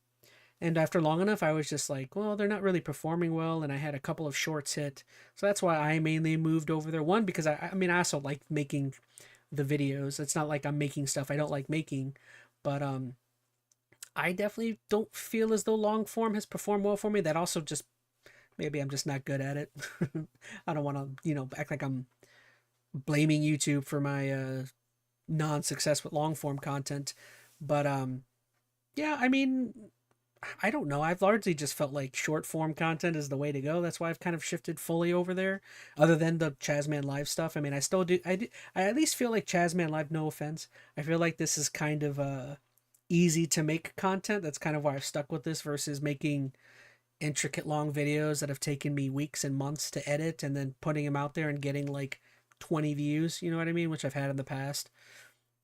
And after long enough, I was just like, well, they're not really performing well. And I had a couple of shorts hit. So that's why I mainly moved over there. One, because I mean, I also like making the videos. It's not like I'm making stuff I don't like making. But I definitely don't feel as though long form has performed well for me. That also just, maybe I'm just not good at it. I don't want to, act like I'm blaming YouTube for my non-success with long form content. But yeah, I mean, I don't know. I've largely just felt like short form content is the way to go. That's why I've kind of shifted fully over there. Other than the ChazmaN Live stuff. I mean, I still do. I at least feel like ChazmaN Live, no offense, I feel like this is kind of easy to make content. That's kind of why I've stuck with this versus making intricate long videos that have taken me weeks and months to edit and then putting them out there and getting like 20 views, you know what I mean? Which I've had in the past.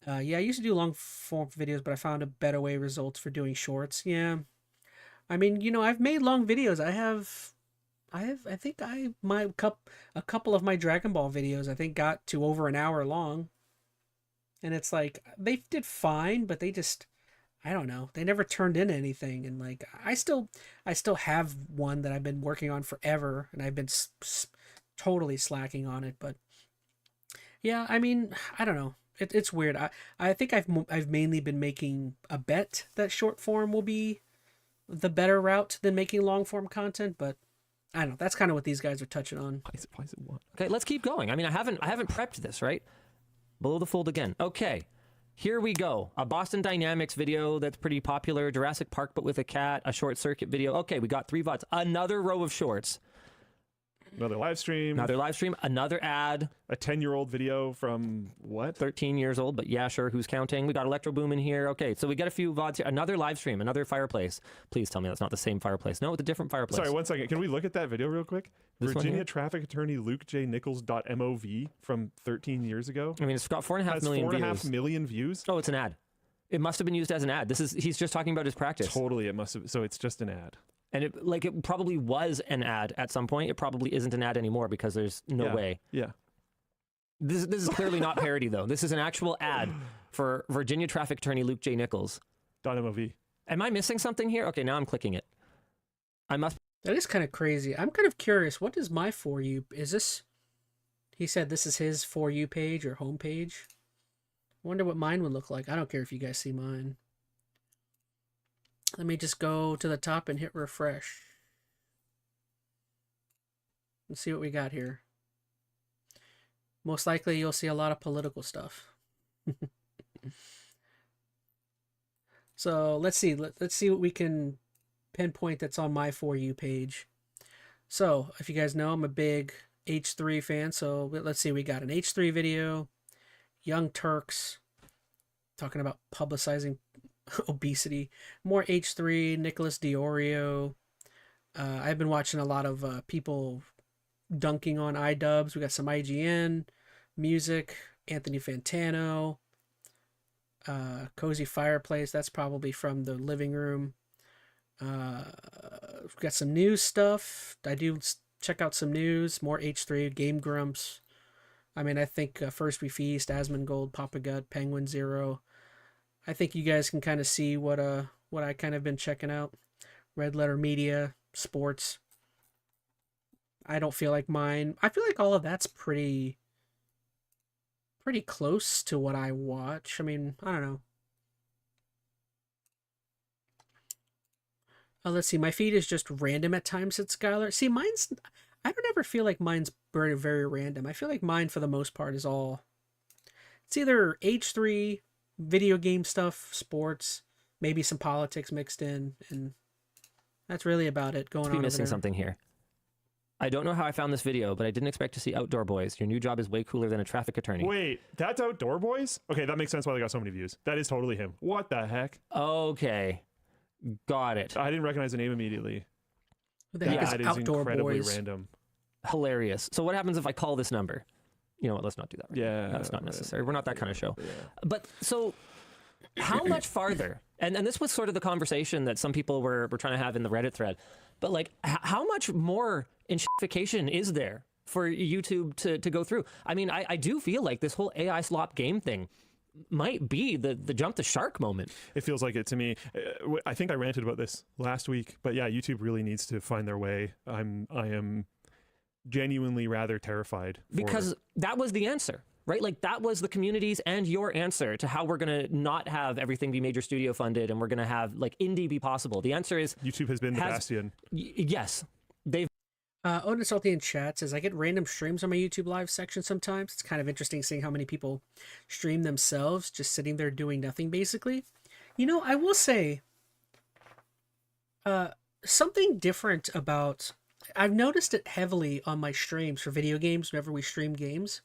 Yeah, I used to do long form videos, but I found a better way results for doing shorts. Yeah. I mean, I've made long videos. I think a couple of my Dragon Ball videos, I think got to over an hour long. And it's like, they did fine, but they just, I don't know. They never turned into anything. And like, I still have one that I've been working on forever and I've been totally slacking on it. But yeah, I mean, I don't know. It's weird. I think I've mainly been making a bet that short form will be the better route than making long form content, but I don't know. That's kind of what these guys are touching on. Why is it one? Okay, let's keep going. I mean, I haven't prepped this, right? Below the fold again. Okay, here we go. A Boston Dynamics video that's pretty popular. Jurassic Park, but with a cat. A short circuit video. Okay, we got 3 VODs. Another row of shorts. Another live stream. Another ad. A 10-year-old video from what? 13 years old, but yeah, sure, who's counting? We got Electro Boom in here. Okay, so we get a few VODs here. Another live stream, another fireplace. Please tell me that's not the same fireplace. No, it's a different fireplace. Sorry, one second. Can we look at that video real quick? This Virginia traffic attorney Luke J. Nichols.mov from 13 years ago. I mean, it's got 4.5 million views. 4.5 million views? Oh, it's an ad. It must have been used as an ad. He's just talking about his practice. Totally, it must have. So it's just an ad. And it probably was an ad at some point. It probably isn't an ad anymore because there's no way. Yeah. This is clearly not parody though. This is an actual ad for Virginia traffic attorney Luke J. Nichols. .mov. Am I missing something here? Okay, now I'm clicking it. That is kind of crazy. I'm kind of curious. What is my For You? Is this... He said this is his For You page or home page. I wonder what mine would look like. I don't care if you guys see mine. Let me just go to the top and hit refresh. Let's see what we got here. Most likely you'll see a lot of political stuff. So let's see. Let's see what we can pinpoint that's on my For You page. So if you guys know, I'm a big H3 fan. So let's see. We got an H3 video, Young Turks talking about publicizing obesity, more H3, Nicholas Diorio. I've been watching a lot of people dunking on iDubbbz. We got some IGN, music, Anthony Fantano, Cozy Fireplace. That's probably from the living room. We've got some news stuff. I do check out some news, more H3, Game Grumps. I mean, I think First We Feast, Asmongold, Papa Gut, Penguin Zero. I think you guys can kind of see what I kind of been checking out. Red Letter Media, sports. I don't feel like mine. I feel like all of that's pretty close to what I watch. I mean, I don't know. Let's see. My feed is just random at times, said Skylar. See, mine's. I don't ever feel like mine's very, very random. I feel like mine, for the most part, is all. It's either H3, video game stuff, sports, maybe some politics mixed in, and that's really about it going on. Be missing something here. I don't know how I found this video, but I didn't expect to see Outdoor Boys. Your new job is way cooler than a traffic attorney. Wait, that's Outdoor Boys? Okay, that makes sense why they got so many views. That is totally him. What the heck? Okay. Got it. I didn't recognize the name immediately. Who the heck is That is Outdoor incredibly Boys? random. Hilarious. So what happens if I call this number? You know what? Let's not do that. Right Yeah. now. That's not necessary. We're not that kind of show. Yeah. But so how much farther? And this was sort of the conversation that some people were trying to have in the Reddit thread. But like, how much more inshiftification is there for YouTube to go through? I mean, I do feel like this whole AI slop game thing might be the jump the shark moment. It feels like it to me. I think I ranted about this last week, but yeah, YouTube really needs to find their way. I am genuinely rather terrified. Because that was the answer, right? Like that was the community's and your answer to how we're going to not have everything be major studio funded and we're going to have like indie be possible. The answer is YouTube has been the bastion. Yes. They've Odin Salty in chat says, I get random streams on my YouTube live section sometimes. It's kind of interesting seeing how many people stream themselves just sitting there doing nothing, basically. You know, I will say something different about... I've noticed it heavily on my streams for video games whenever we stream games.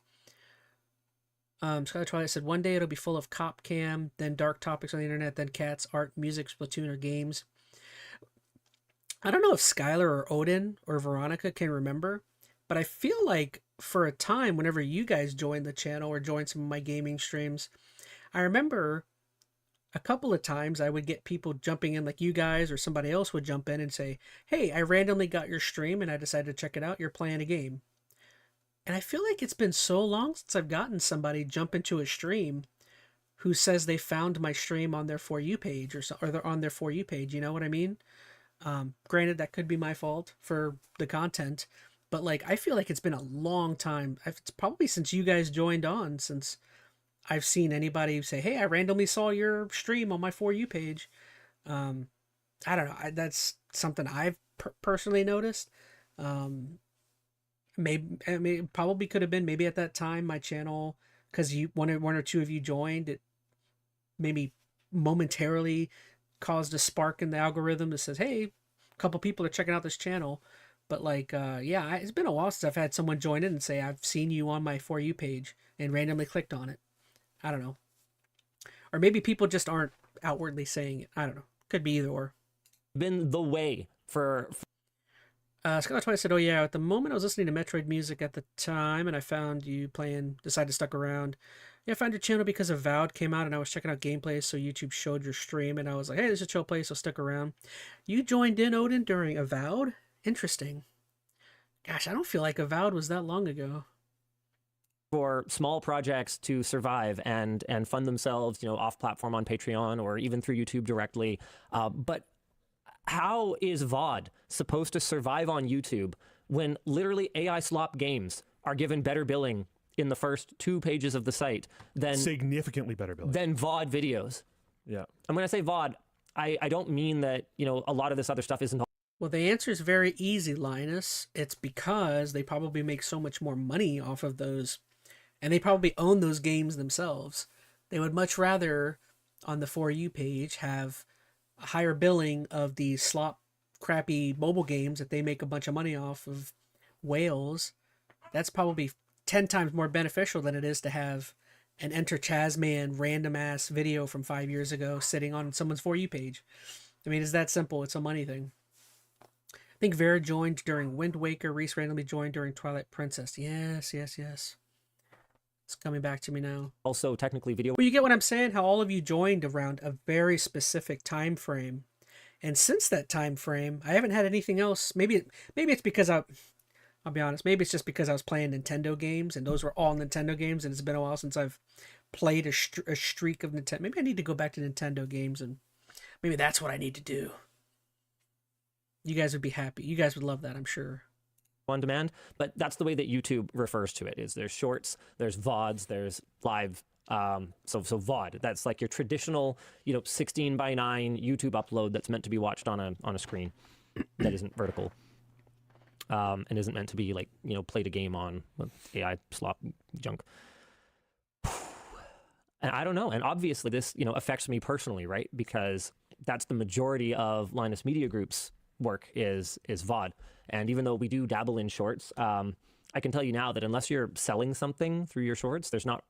Skylar Twilight said, one day it'll be full of cop cam, then dark topics on the internet, then cats, art, music, Splatoon, or games. I don't know if Skylar or Odin or Veronica can remember, but I feel like for a time, whenever you guys joined the channel or joined some of my gaming streams, I remember a couple of times I would get people jumping in, like you guys or somebody else would jump in and say, hey, I randomly got your stream and I decided to check it out. You're playing a game. And I feel like it's been so long since I've gotten somebody jump into a stream who says they found my stream on their For You page or they're on their For You page. You know what I mean? Granted, that could be my fault for the content, but like, I feel like it's been a long time. It's probably since you guys joined on, since I've seen anybody say, hey, I randomly saw your stream on my For You page. I don't know. That's something I've personally noticed. Maybe, I mean, it probably could have been maybe at that time my channel, because one or two of you joined, it maybe momentarily caused a spark in the algorithm that says, hey, a couple people are checking out this channel. But like, yeah, it's been a while since I've had someone join in and say, I've seen you on my For You page and randomly clicked on it. I don't know. Or maybe people just aren't outwardly saying it. I don't know. Could be either or. been the way for Skylar Twice said, oh yeah, at the moment I was listening to Metroid music at the time and I found you playing, decided to stuck around. Yeah, I found your channel because Avowed came out and I was checking out gameplay, so YouTube showed your stream and I was like, hey, this is a chill place, so stick around. You joined in, Odin, during Avowed? Interesting. Gosh, I don't feel like Avowed was that long ago. for small projects to survive and fund themselves, you know, off platform on Patreon or even through YouTube directly. But how is VOD supposed to survive on YouTube when literally AI slop games are given better billing in the first 2 pages of the site than significantly better billing than VOD videos? Yeah. And when I say VOD, I don't mean that, you know, a lot of this other stuff isn't. Well, the answer is very easy, Linus. It's because they probably make so much more money off of those, and they probably own those games themselves. They would much rather on the For You page have a higher billing of these slop crappy mobile games that they make a bunch of money off of whales, that's probably 10 times more beneficial than it is to have an Enter ChazmaN random ass video from 5 years ago sitting on someone's For You page. I mean, it's that simple. It's a money thing. I think Vera joined during Wind Waker. Reese randomly joined during Twilight Princess. Yes. It's coming back to me now. Also, technically, video. Well, you get what I'm saying? How all of you joined around a very specific time frame. And since that time frame, I haven't had anything else. Maybe it's because I'll be honest. Maybe it's just because I was playing Nintendo games, and those were all Nintendo games, and it's been a while since I've played a streak of Nintendo. Maybe I need to go back to Nintendo games, and maybe that's what I need to do. You guys would be happy. You guys would love that, I'm sure. On demand, but that's the way that YouTube refers to it. Is there's shorts, there's VODs, there's live. So VOD. That's like your traditional, 16:9 YouTube upload that's meant to be watched on a screen that isn't vertical. And isn't meant to be like, played a game on with AI slop junk. And I don't know. And obviously this, affects me personally, right? Because that's the majority of Linus Media Group's work is VOD. And even though we do dabble in shorts, I can tell you now that unless you're selling something through your shorts, there's not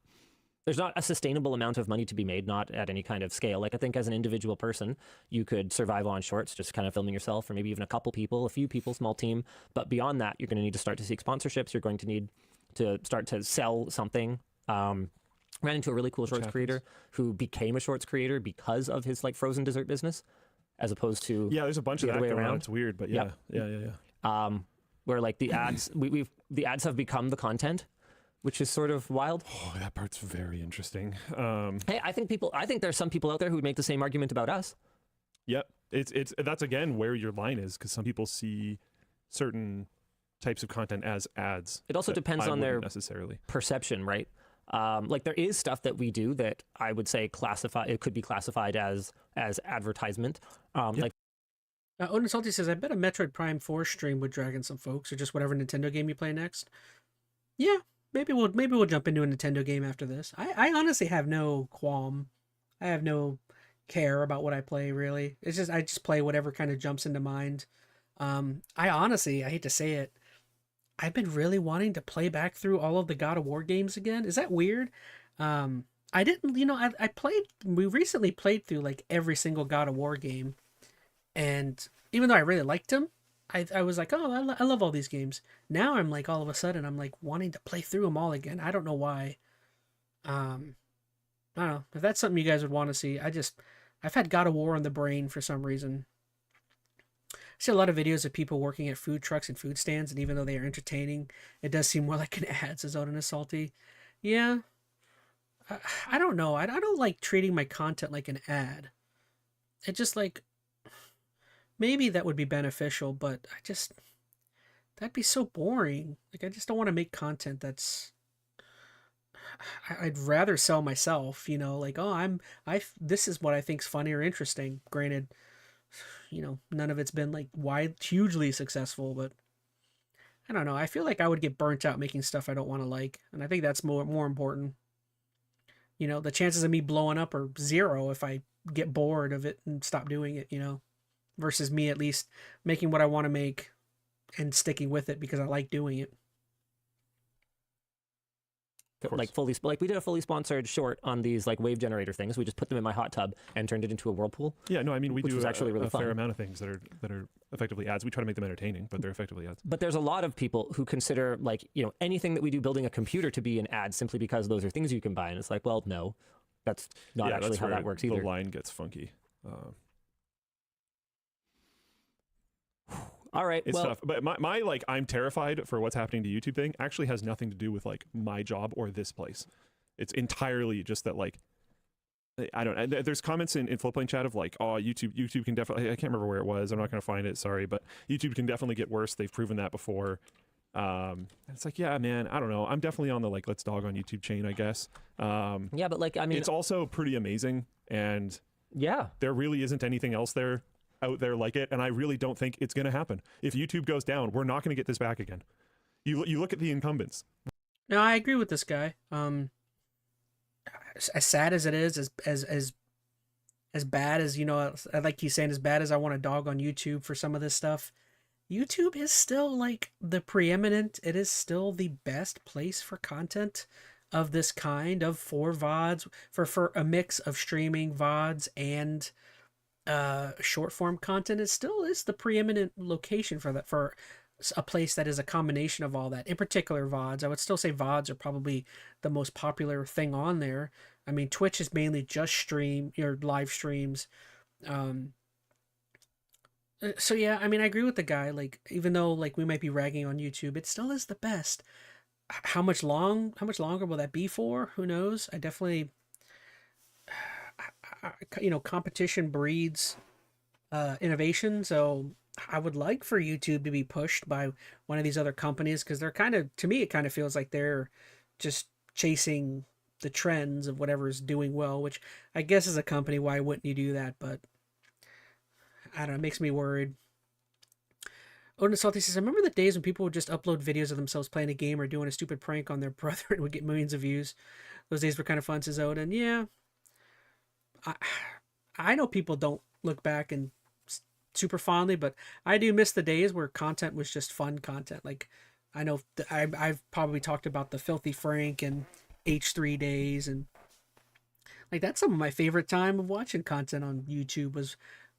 a sustainable amount of money to be made, not at any kind of scale. Like I think as an individual person, you could survive on shorts, just kind of filming yourself, or maybe even a few people, small team. But beyond that, you're going to need to start to seek sponsorships. You're going to need to start to sell something. Ran into a really cool shorts creator who became a shorts creator because of his like frozen dessert business, as opposed to there's a bunch of that going around. It's weird, but yeah. Where like the ads, the ads have become the content, which is sort of wild. Oh, that part's very interesting. Hey, I think there's some people out there who would make the same argument about us. Yep, that's again where your line is, because some people see certain types of content as ads. It also depends on their necessarily perception, right? Like there is stuff that we do that I would say it could be classified as advertisement. Like Odin Salty says, I bet a Metroid Prime 4 stream would drag in some folks, or just whatever Nintendo game you play next. Yeah, maybe we'll jump into a Nintendo game after this. I honestly have no qualm. I have no care about what I play, really. It's just I just play whatever kind of jumps into mind. I hate to say it, I've been really wanting to play back through all of the God of War games again. Is that weird? I didn't, we recently played through like every single God of War game. And even though I really liked them, I was like, oh, I love all these games. Now I'm like, all of a sudden, I'm like wanting to play through them all again. I don't know why. I don't know. If that's something you guys would want to see, I've had God of War on the brain for some reason. I see a lot of videos of people working at food trucks and food stands, and even though they are entertaining, it does seem more like an ad, says Odin is salty. Yeah. I don't know. I don't like treating my content like an ad. It just like... Maybe that would be beneficial, but that'd be so boring. Like, I just don't want to make content that's, I'd rather sell myself, like, this is what I think's funny or interesting. Granted, none of it's been like hugely successful, but I don't know. I feel like I would get burnt out making stuff I don't want to like. And I think that's more important. The chances of me blowing up are zero if I get bored of it and stop doing it, versus me at least making what I want to make and sticking with it because I like doing it. Like we did a fully sponsored short on these like wave generator things. We just put them in my hot tub and turned it into a whirlpool. Yeah, no, I mean we do actually really a fair amount of things that are effectively ads. We try to make them entertaining, but they're effectively ads. But there's a lot of people who consider like anything that we do building a computer to be an ad simply because those are things you can buy, and it's like, well, no, that's not actually how that works either. The line gets funky. All right, it's tough. But my like I'm terrified for what's happening to YouTube thing actually has nothing to do with like my job or this place. It's entirely just that like I don't. There's comments in Floatplane chat of like, oh, YouTube can definitely. I can't remember where it was. I'm not going to find it. Sorry, but YouTube can definitely get worse. They've proven that before. It's like, yeah, man, I don't know. I'm definitely on the like let's dog on YouTube chain, I guess. Yeah, but like I mean, it's also pretty amazing, and yeah, there really isn't anything else out there like it, and I really don't think it's going to happen. If YouTube goes down, we're not going to get this back again. You look at the incumbents. No, I agree with this guy. As sad as it is, as as bad as, you know, I like you saying, as bad as I want to dog on YouTube for some of this stuff, YouTube is still like the preeminent, it is still the best place for content of this kind, of for VODs, for a mix of streaming VODs and short form content. It still is the preeminent location for that, for a place that is a combination of all that. In particular, VODs. I would still say VODs are probably the most popular thing on there. I mean, Twitch is mainly just stream, your live streams. Um, so yeah, I mean, I agree with the guy. Like, even though like we might be ragging on YouTube, it still is the best. How much longer will that be for? Who knows? I definitely, you know, competition breeds innovation. So I would like for YouTube to be pushed by one of these other companies, because they're kind of, to me, it kind of feels like they're just chasing the trends of whatever's doing well, which I guess as a company, why wouldn't you do that? But I don't know, it makes me worried. Odin Salty says, I remember the days when people would just upload videos of themselves playing a game or doing a stupid prank on their brother and would get millions of views. Those days were kind of fun, says Odin. Yeah. I, I know people don't look back and super fondly, but I do miss the days where content was just fun content. Like, I know I've probably talked about the Filthy Frank and H3 days, and like that's some of my favorite time of watching content on YouTube was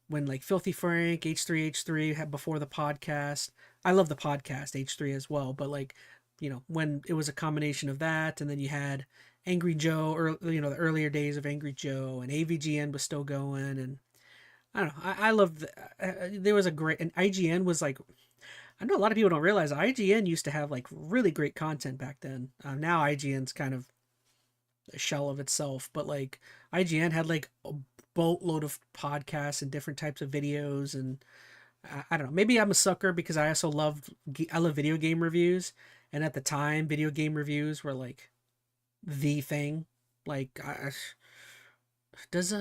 when like Filthy Frank, H3 had before the podcast. I love the podcast H3 as well, but like, you know, when it was a combination of that, and then you had Angry Joe, or you know, the earlier days of Angry Joe, and AVGN was still going, and I don't know. I love there was a great, and IGN was like, I know a lot of people don't realize IGN used to have like really great content back then. Now IGN's kind of a shell of itself, but like IGN had like a boatload of podcasts and different types of videos, and I don't know. Maybe I'm a sucker because I love video game reviews, and at the time, video game reviews were like the thing. Like, does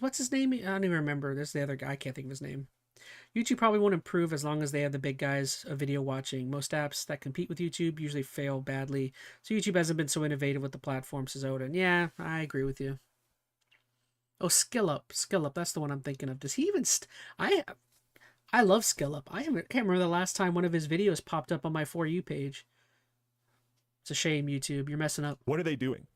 what's his name? I don't even remember. There's the other guy. I can't think of his name. YouTube probably won't improve as long as they have the big guys of video watching. Most apps that compete with YouTube usually fail badly. So YouTube hasn't been so innovative with the platform, says Odin. Yeah, I agree with you. Oh, Skill Up. That's the one I'm thinking of. Does he even? I love Skill Up. Can't remember the last time one of his videos popped up on my For You page. It's a shame, YouTube. You're messing up. What are they doing?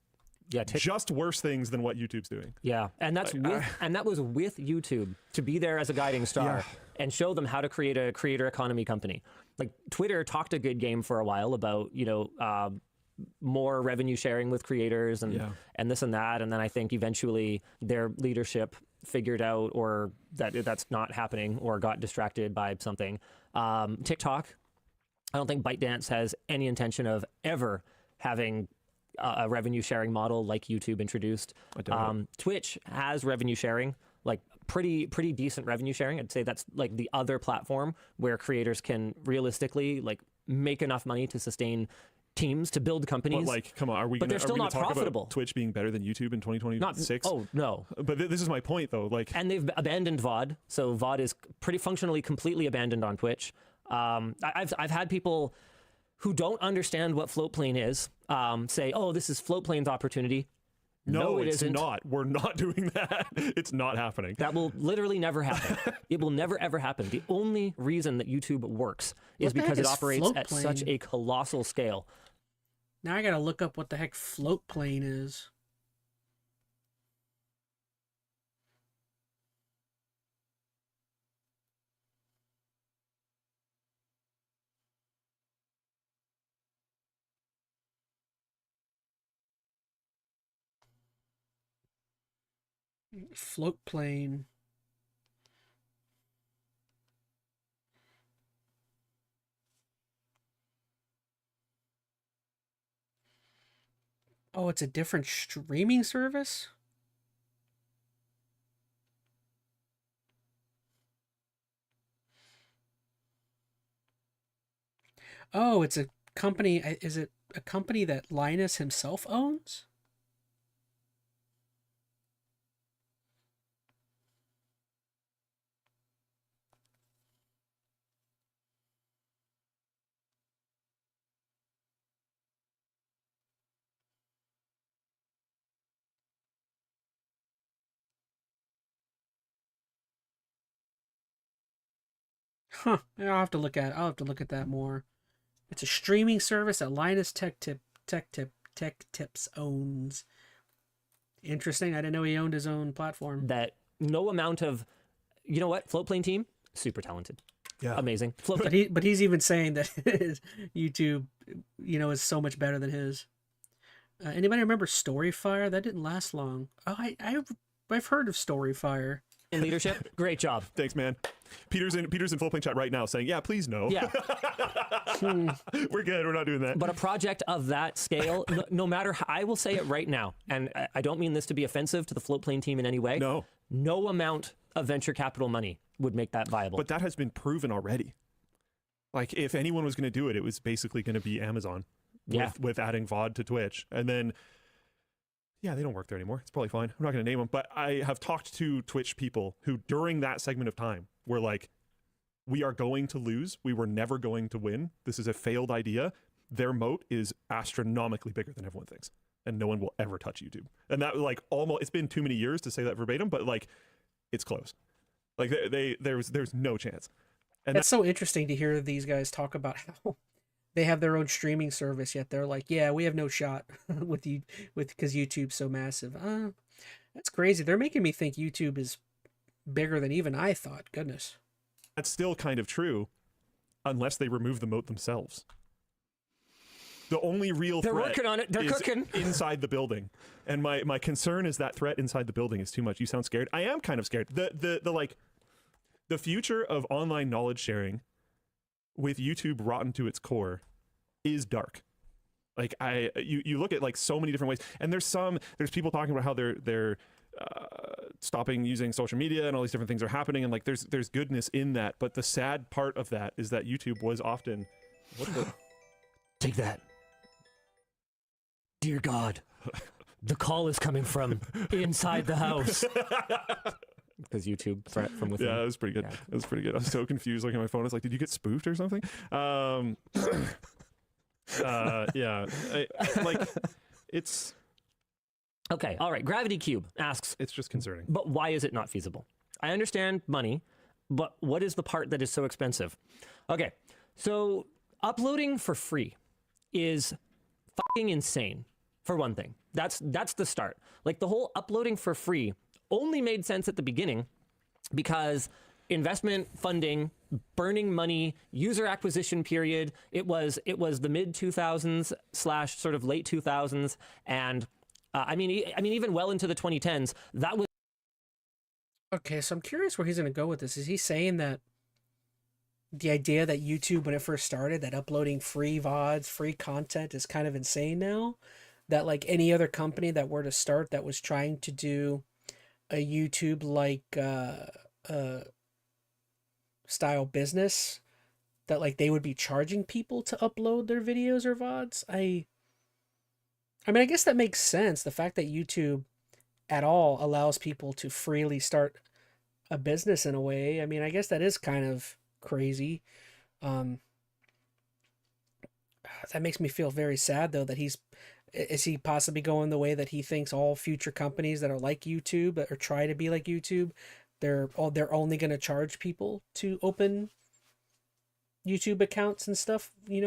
Yeah, just worse things than what YouTube's doing. Yeah, and that's and that was with YouTube to be there as a guiding star and show them how to create a creator economy company. Like Twitter talked a good game for a while about, you know, more revenue sharing with creators and this and that, and then I think eventually their leadership figured out or that's not happening or got distracted by something. TikTok, I don't think ByteDance has any intention of ever having a revenue sharing model like YouTube introduced. Twitch has revenue sharing, like pretty decent revenue sharing. I'd say that's like the other platform where creators can realistically like make enough money to sustain teams, to build companies. But like, come on, are we but gonna, they're still not talk profitable. about Twitch being better than YouTube in 2026? Oh no. But this is my point though. Like, and they've abandoned VOD, so VOD is pretty functionally completely abandoned on Twitch. I've had people who don't understand what Floatplane is say, "Oh, this is Floatplane's opportunity." No, it it's isn't. not. We're not doing that. It's not happening. That will literally never happen. It will never ever happen. The only reason that YouTube works is because it operates at such a colossal scale. Now I gotta look up what the heck Floatplane is. Floatplane. Oh, it's a different streaming service? Oh, it's a company. Is it a company that Linus himself owns? Huh. I'll have to look at. I'll have to look at that more. It's a streaming service that Linus Tech Tips owns. Interesting. I didn't know he owned his own platform. That no amount of, you know what, Floatplane team, super talented. Yeah. Amazing. But he's even saying that his YouTube, is so much better than his. Anybody remember Storyfire? That didn't last long. Oh, I've heard of Storyfire. In leadership, great job. Thanks, man. Peter's in Floatplane chat right now saying, yeah, please no. Yeah. We're good. We're not doing that. But a project of that scale, no matter how, I will say it right now, and I don't mean this to be offensive to the Floatplane team in any way. No amount of venture capital money would make that viable. But that has been proven already. Like, if anyone was going to do it, it was basically going to be Amazon with adding VOD to Twitch. And then, yeah, they don't work there anymore. It's probably fine. I'm not going to name them. But I have talked to Twitch people who, during that segment of time, were like, we are going to lose. We were never going to win. This is a failed idea. Their moat is astronomically bigger than everyone thinks. And no one will ever touch YouTube. And that, like, almost, it's been too many years to say that verbatim, but, like, it's close. Like, there's no chance. And that's so interesting to hear these guys talk about how they have their own streaming service, yet they're like, yeah, we have no shot because YouTube's so massive. That's crazy. They're making me think YouTube is bigger than even I thought. Goodness. That's still kind of true, unless they remove the moat themselves. The only real they're threat working on it. They're is cooking inside the building, and my concern is that threat inside the building is too much. You sound scared. I am kind of scared. The future of online knowledge sharing with YouTube rotten to its core is dark. Like, you look at, like, so many different ways, and there's people talking about how they're stopping using social media and all these different things are happening, and, like, there's goodness in that. But the sad part of that is that YouTube was often take that. Dear God, the call is coming from inside the house. Because YouTube threat from within. Yeah, that was pretty good. Yeah. That was pretty good. I was so confused looking at my phone. I was like, did you get spoofed or something? Yeah. It's... Okay, all right. Gravity Cube asks... It's just concerning. But why is it not feasible? I understand money, but what is the part that is so expensive? Okay, so uploading for free is fucking insane, for one thing. That's the start. Like, the whole uploading for free only made sense at the beginning because investment funding, burning money, user acquisition period. It was the mid 2000s / sort of late 2000s, and I mean even well into the 2010s. That was okay. So I'm curious where he's going to go with this. Is he saying that the idea that YouTube, when it first started, that uploading free VODs, free content is kind of insane now? That, like, any other company that were to start that was trying to do a YouTube like style business, that, like, they would be charging people to upload their videos or VODs? I mean, I guess that makes sense. The fact that YouTube at all allows people to freely start a business in a way. I mean, I guess that is kind of crazy. That makes me feel very sad, though, that is he possibly going the way that he thinks all future companies that are like YouTube or try to be like YouTube, they're only going to charge people to open YouTube accounts and stuff, I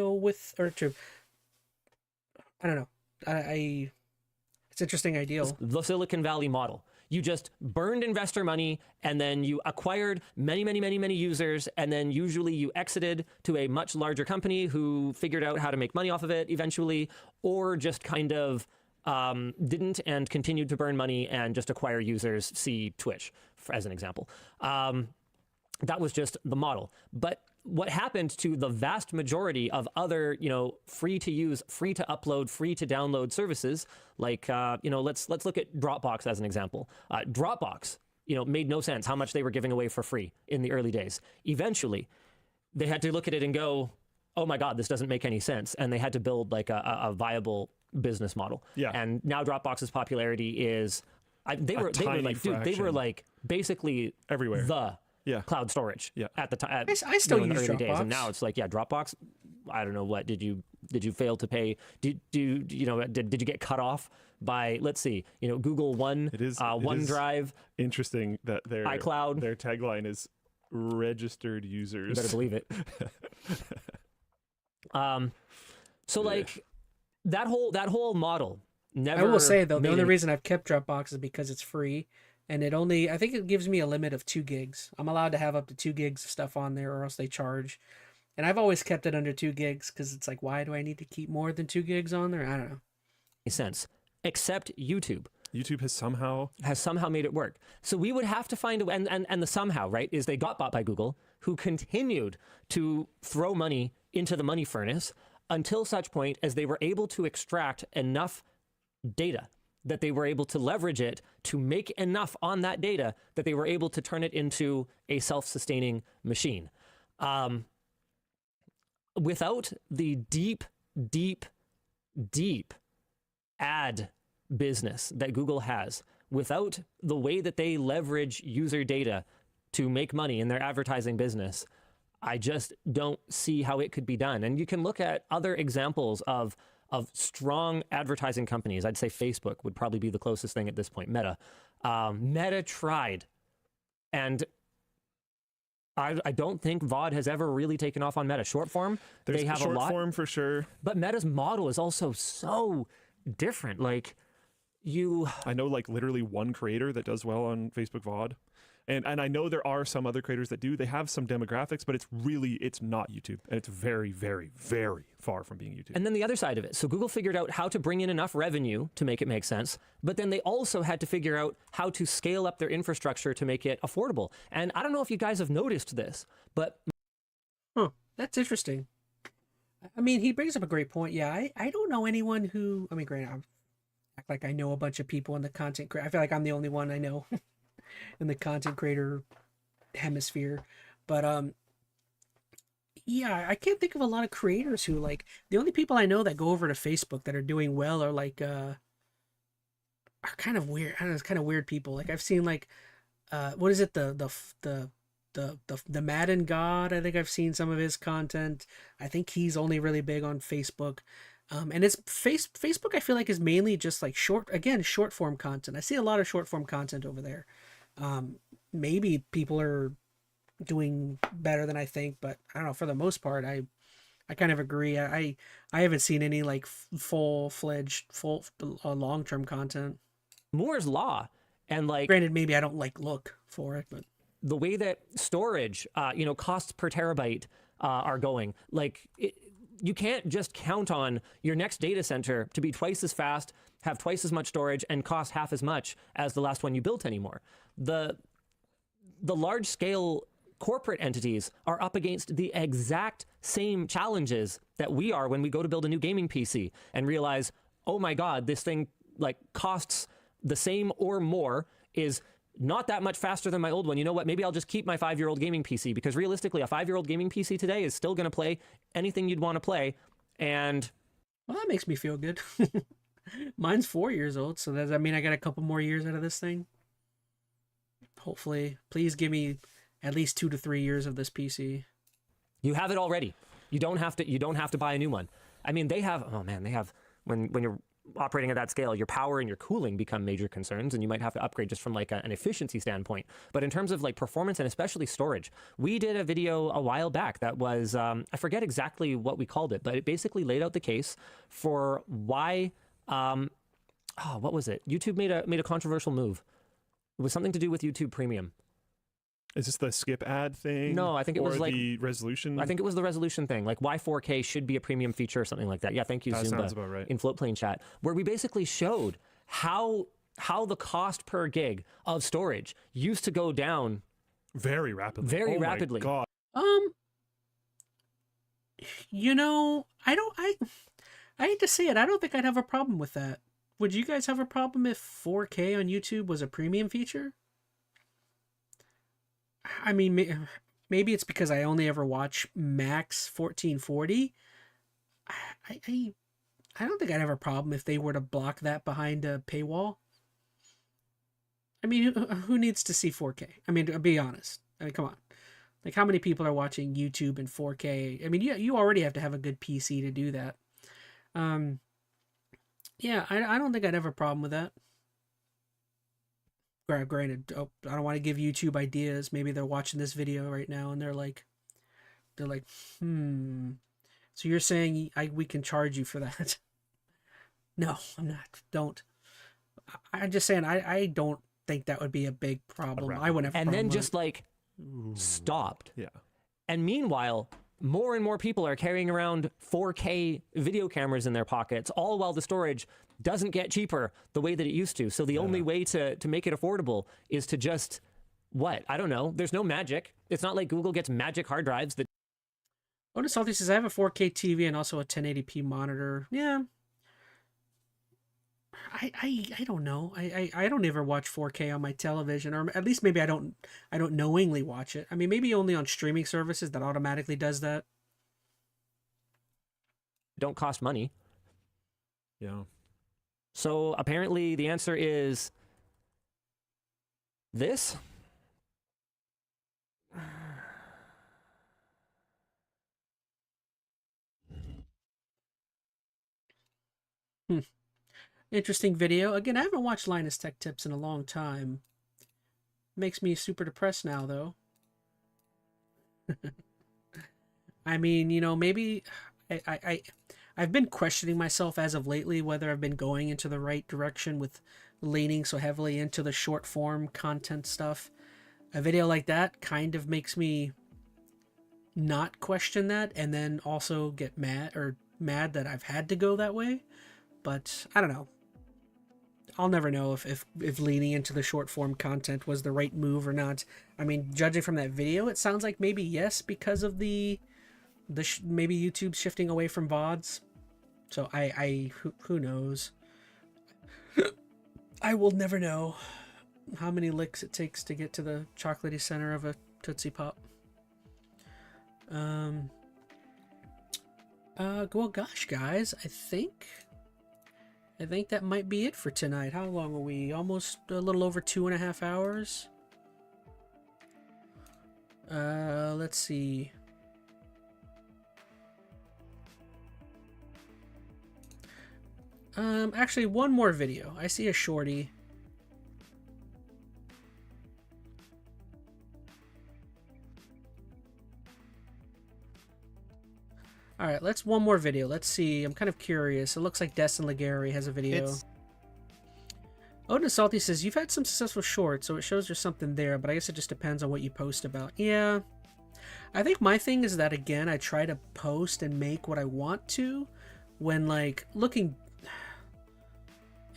don't know. It's an interesting ideal. the Silicon Valley model. You just burned investor money, and then you acquired many, many, many, many users, and then usually you exited to a much larger company who figured out how to make money off of it eventually, or just kind of didn't and continued to burn money and just acquire users, see Twitch, as an example. That was just the model. But what happened to the vast majority of other, free to use, free to upload, free to download services, like, let's look at Dropbox as an example. Dropbox, made no sense how much they were giving away for free in the early days. Eventually, they had to look at it and go, oh my God, this doesn't make any sense. And they had to build, like, a viable business model. Yeah. And now Dropbox's popularity is, they were like basically everywhere. Cloud storage at the time. I still in the use early Dropbox. days, and now it's like, Dropbox. I don't know what did you fail to pay? Did you get cut off by, let's see, Google One, OneDrive. Interesting that their iCloud. their tagline is registered You users. better believe it. So like that whole model never. I will say though, the made only any- reason I've kept Dropbox is because it's free, and I think it gives me a limit of 2 gigs. I'm allowed to have up to 2 gigs of stuff on there, or else they charge. And I've always kept it under 2 gigs because it's like, why do I need to keep more than 2 gigs on there? I don't know. sense, except YouTube. YouTube has somehow made it work. So we would have to find a and the somehow, right, is they got bought by Google, who continued to throw money into the money furnace until such point as they were able to extract enough data that they were able to leverage it to make enough on that data that they were able to turn it into a self-sustaining machine. Without the deep ad business that Google has, without the way that they leverage user data to make money in their advertising business, I just don't see how it could be done. And you can look at other examples of strong advertising companies. I'd say Facebook would probably be the closest thing at this point. Meta. Meta tried. And I don't think VOD has ever really taken off on Meta. Short form, There's they have short a lot. form for sure. But Meta's model is also so different. Like, I know like literally one creator that does well on Facebook VOD. And I know there are some other creators that do. They have some demographics, but it's not YouTube. And it's very, very, very far from being YouTube. And then the other side of it. So Google figured out how to bring in enough revenue to make it make sense. But then they also had to figure out how to scale up their infrastructure to make it affordable. And I don't know if you guys have noticed this, but... That's interesting. I mean, he brings up a great point. Yeah, I don't know anyone who... I mean, granted, I act like I know a bunch of people in the content... I feel like I'm the only one I know in the content creator hemisphere. But yeah, I can't think of a lot of creators who, like, the only people I know that go over to Facebook that are doing well are like are kind of weird. I don't know, it's kind of weird people. Like, I've seen like what is it, the Madden God? I think I've seen some of his content. I think he's only really big on Facebook. And it's Facebook I feel like is mainly just like short form content. I see a lot of short form content over there. Maybe people are doing better than I think, but I don't know, for the most part I kind of agree. I haven't seen any like full-fledged long-term content. Moore's law, and like, granted, maybe I don't like look for it, but the way that storage costs per terabyte are going, like, you can't just count on your next data center to be twice as fast, have twice as much storage, and cost half as much as the last one you built anymore. The large scale corporate entities are up against the exact same challenges that we are when we go to build a new gaming PC and realize, oh my God, this thing like costs the same or more, is not that much faster than my old one. You know what? Maybe I'll just keep my 5-year-old gaming PC, because realistically, a 5-year-old gaming PC today is still going to play anything you'd want to play. And well, that makes me feel good. Mine's 4 years old, so I mean I got a couple more years out of this thing. Hopefully, please give me at least 2 to 3 years of this PC. You have it already. You don't have to buy a new one. I mean, they have when you're operating at that scale, your power and your cooling become major concerns, and you might have to upgrade just from like an efficiency standpoint. But in terms of like performance and especially storage, we did a video a while back that was, I forget exactly what we called it, but it basically laid out the case for why, what was it? YouTube made a controversial move. It was something to do with YouTube Premium. Is this the skip ad thing? No, I think it was like the resolution. I think it was the resolution thing, like why 4K should be a premium feature or something like that. Yeah, thank you, That Zumba, sounds about right. in Floatplane chat, where we basically showed how the cost per gig of storage used to go down very rapidly. Very Oh my rapidly. God. I hate to say it, I don't think I'd have a problem with that. Would you guys have a problem if 4K on YouTube was a premium feature? I mean, maybe it's because I only ever watch Max 1440. I don't think I'd have a problem if they were to block that behind a paywall. I mean, who needs to see 4K? I mean, to be honest. I mean, come on. Like, how many people are watching YouTube in 4K? I mean, you already have to have a good PC to do that. Yeah, I don't think I'd have a problem with that. Granted, oh, I don't want to give YouTube ideas. Maybe they're watching this video right now and they're like, hmm. So you're saying we can charge you for that? No, I'm not. Don't. I'm just saying I don't think that would be a big problem. I wouldn't have a And problem then with just it. like stopped. Yeah. And meanwhile, more and more people are carrying around 4K video cameras in their pockets, all while the storage doesn't get cheaper the way that it used to. So the only way to make it affordable is to just, what? I don't know. There's no magic. It's not like Google gets magic hard drives that. Otis Salty says, I have a 4K TV and also a 1080p monitor. Yeah. I don't know. I don't ever watch 4K on my television, or at least maybe I don't knowingly watch it. I mean, maybe only on streaming services that automatically does that. Don't cost money. Yeah. So apparently the answer is this. Interesting video. Again, I haven't watched Linus Tech Tips in a long time. Makes me super depressed now, though. I mean, you know, maybe I've been questioning myself as of lately whether I've been going into the right direction with leaning so heavily into the short form content stuff. A video like that kind of makes me not question that, and then also get mad that I've had to go that way. But I don't know. I'll never know if leaning into the short form content was the right move or not. I mean, judging from that video, it sounds like maybe yes, because of maybe YouTube shifting away from VODs. So who knows? I will never know how many licks it takes to get to the chocolatey center of a Tootsie Pop. Well, gosh, guys, I think that might be it for tonight. How long are we? Almost a little over 2.5 hours. Let's see. Actually, one more video. I see a shorty. Alright, one more video. Let's see. I'm kind of curious. It looks like Destin Legary has a video. Odin Salty says, you've had some successful shorts, so it shows there's something there, but I guess it just depends on what you post about. Yeah. I think my thing is that, again, I try to post and make what I want to when, like, looking...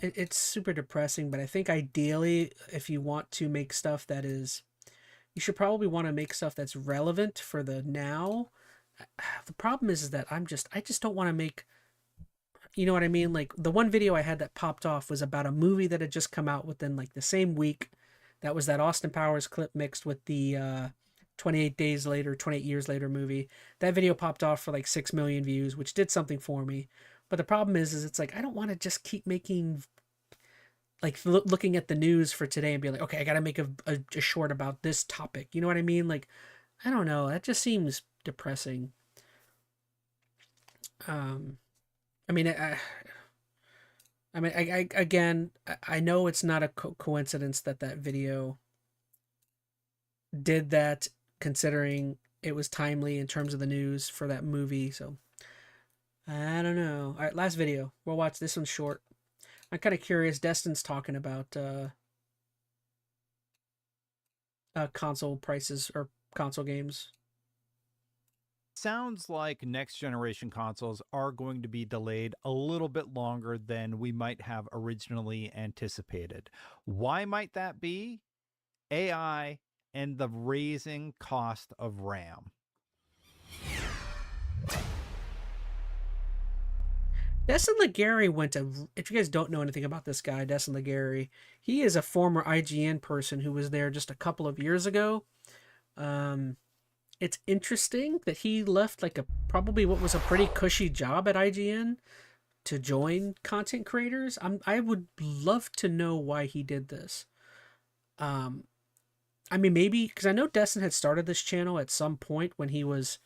It's super depressing, but I think ideally, if you want to make stuff that is... You should probably want to make stuff that's relevant for the now. The problem is that I just don't want to make, you know what I mean? Like, the one video I had that popped off was about a movie that had just come out within like the same week. That was that Austin Powers clip mixed with the 28 years later movie. That video popped off for like 6 million views, which did something for me. But the problem is it's like, I don't want to just keep making, like, looking at the news for today and be like, okay, I got to make a short about this topic. You know what I mean? Like, I don't know. That just seems depressing. I mean, I know it's not a coincidence that video did that, considering it was timely in terms of the news for that movie. So I don't know. All right, last video. We'll watch this one short. I'm kind of curious. Destin's talking about console prices or console games. Sounds like next generation consoles are going to be delayed a little bit longer than we might have originally anticipated. Why might that be? AI and the raising cost of RAM. Destin Legary if you guys don't know anything about this guy, Destin Legary, he is a former IGN person who was there just a couple of years ago. It's interesting that he left like probably what was a pretty cushy job at IGN to join content creators. I would love to know why he did this. I mean, maybe because I know Destin had started this channel at some point when he was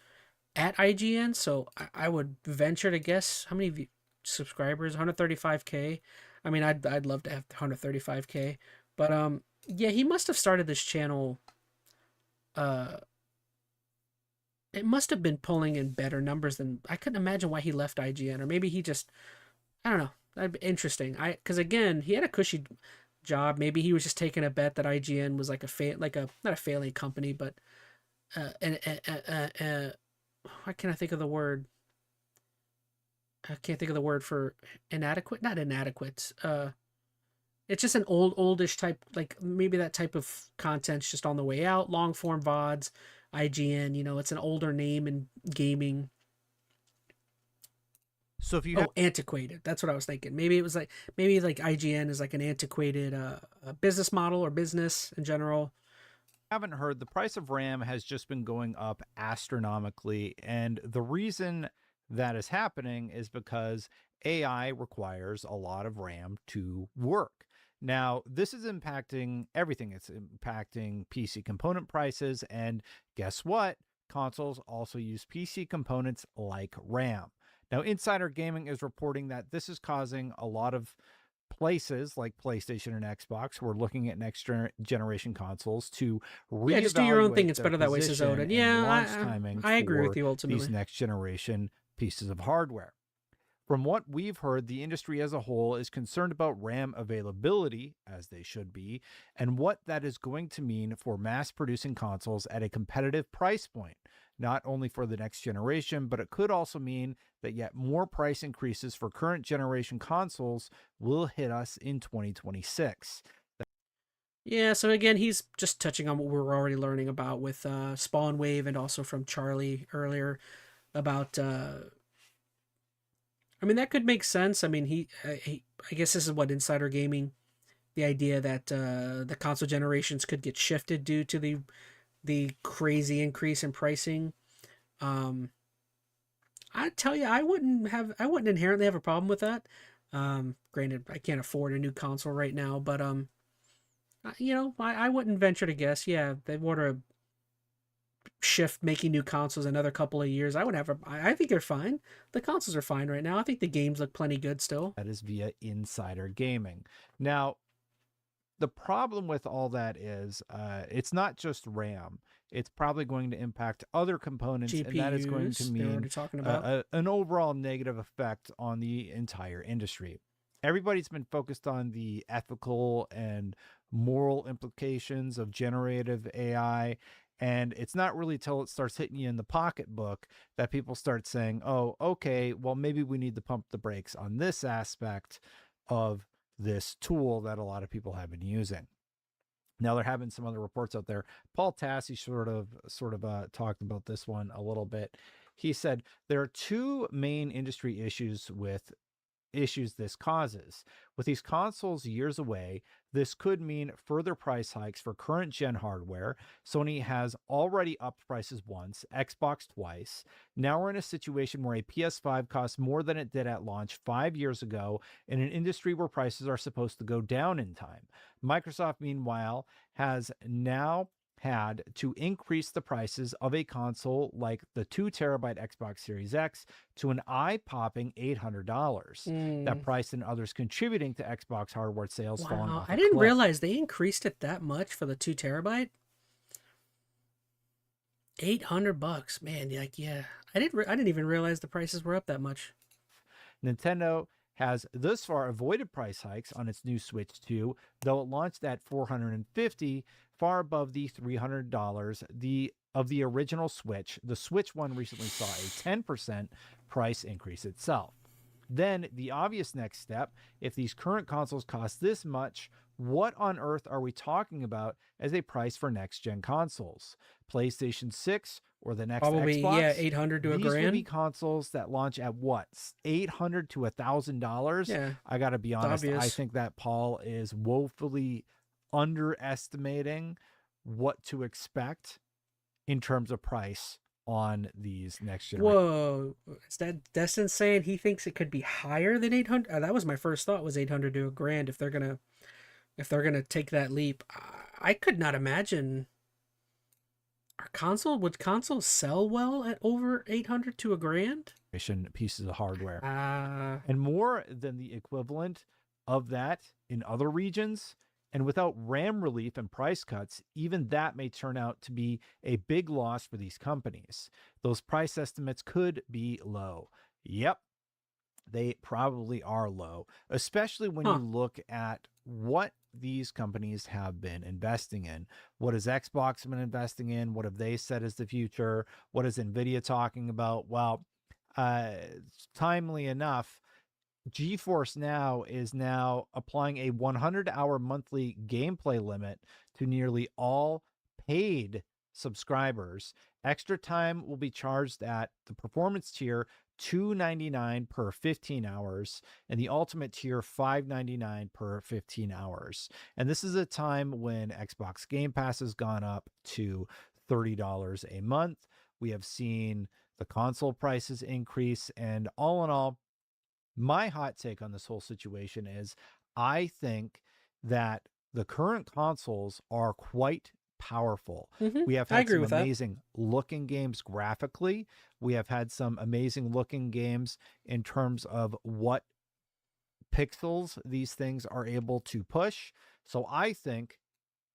at IGN, so I would venture to guess how many subscribers. 135K. I mean, I'd love to have 135K, but Yeah, he must have started this channel. It must have been pulling in better numbers than I couldn't imagine why he left IGN, or maybe he just, I don't know. That'd be interesting. Because again, he had a cushy job. Maybe he was just taking a bet that IGN was like not a failing company, but why can't I think of the word? I can't think of the word for inadequate. Not inadequate. It's just an oldish type, like maybe that type of content's just on the way out. Long form VODs, IGN. It's an older name in gaming. So if you antiquated. That's what I was thinking. Maybe it was like IGN is like an antiquated business model or business in general. Haven't heard, the price of RAM has just been going up astronomically, and the reason that is happening is because AI requires a lot of RAM to work. Now, this is impacting everything. It's impacting PC component prices, and guess what? Consoles also use PC components like RAM. Now, Insider Gaming is reporting that this is causing a lot of places like PlayStation and Xbox who are looking at next generation consoles to reevaluate just do your own thing. It's their better that way, says position Odin. and Yeah, launch timing I agree with for you ultimately. these next generation pieces of hardware. From what we've heard, the industry as a whole is concerned about RAM availability, as they should be, and what that is going to mean for mass producing consoles at a competitive price point, not only for the next generation, but it could also mean that yet more price increases for current generation consoles will hit us in 2026. Yeah, so again, he's just touching on what we're already learning about with Spawn Wave, and also from Charlie earlier about I mean, that could make sense. I mean, I guess this is what Insider Gaming, the idea that the console generations could get shifted due to the crazy increase in pricing. I tell you, I wouldn't inherently have a problem with that. Granted, I can't afford a new console right now, but I wouldn't venture to guess. Yeah, they were to shift making new consoles another couple of years, I think they're fine. The consoles are fine right now. I think the games look plenty good still. That is via Insider Gaming. Now, the problem with all that is it's not just RAM. It's probably going to impact other components, GPUs, and that is going to mean talking about. an overall negative effect on the entire industry. Everybody's been focused on the ethical and moral implications of generative AI, and it's not really till it starts hitting you in the pocketbook that people start saying, oh, okay, well, maybe we need to pump the brakes on this aspect of this tool that a lot of people have been using. Now, there have been some other reports out there. Paul Tassi sort of talked about this one a little bit. He said there are two main industry issues this causes. With these consoles years away, this could mean further price hikes for current gen hardware. Sony has already upped prices once, Xbox twice. Now we're in a situation where a PS5 costs more than it did at launch 5 years ago in an industry where prices are supposed to go down in time. Microsoft, meanwhile, has now had to increase the prices of a console like the 2 terabyte Xbox Series X to an eye-popping $800. That price and others contributing to Xbox hardware sales falling off. I didn't realize they increased it that much for the 2 terabyte. $800, man. Like, yeah, I didn't even realize the prices were up that much. Nintendo has thus far avoided price hikes on its new Switch 2, though it launched at $450, far above the $300 of the original Switch. The Switch one recently saw a 10% price increase itself. Then the obvious next step, if these current consoles cost this much, what on earth are we talking about as a price for next-gen consoles? PlayStation 6 or the next Probably, Xbox? yeah, $800 to $1,000. These will be consoles that launch at what? $800 to $1,000? Yeah, I got to be honest, obvious. I think that Paul is woefully underestimating what to expect in terms of price on these next generation. Whoa, is that Destin saying he thinks it could be higher than 800? That was my first thought, was 800 to $1,000 if they're gonna take that leap. I could not imagine. Would consoles sell well at over 800 to $1,000? Pieces of hardware, and more than the equivalent of that in other regions. And without RAM relief and price cuts, even that may turn out to be a big loss for these companies. Those price estimates could be low. Yep, they probably are low, especially when you look at what these companies have been investing in. What has Xbox been investing in? What have they said is the future? What is Nvidia talking about? Well, timely enough, GeForce Now is now applying a 100-hour monthly gameplay limit to nearly all paid subscribers. Extra time will be charged at the performance tier $2.99 per 15 hours and the ultimate tier $5.99 per 15 hours. And this is a time when Xbox Game Pass has gone up to $30 a month. We have seen the console prices increase, and all in all, my hot take on this whole situation is I think that the current consoles are quite powerful. We have had some amazing looking games graphically. We have had some amazing looking games in terms of what pixels these things are able to push. So I think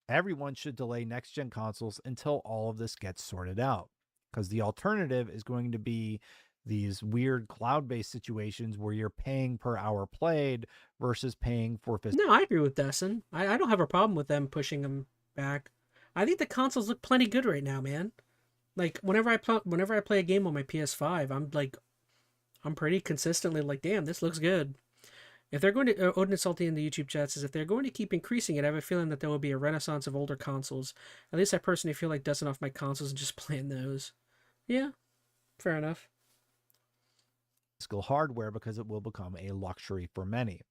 everyone should delay next gen consoles until all of this gets sorted out, because the alternative is going to be these weird cloud-based situations where you're paying per hour played versus paying for physical. No, I agree with Destin. I don't have a problem with them pushing them back. I think the consoles look plenty good right now, man. Like whenever I play a game on my PS5, I'm pretty consistently like, damn, this looks good. If they're going to, Odin Salty in the YouTube chat says, if they're going to keep increasing it, I have a feeling that there will be a renaissance of older consoles. At least I personally feel like dusting off my consoles and just playing those. Yeah, fair enough. Hardware, because it will become a luxury for many.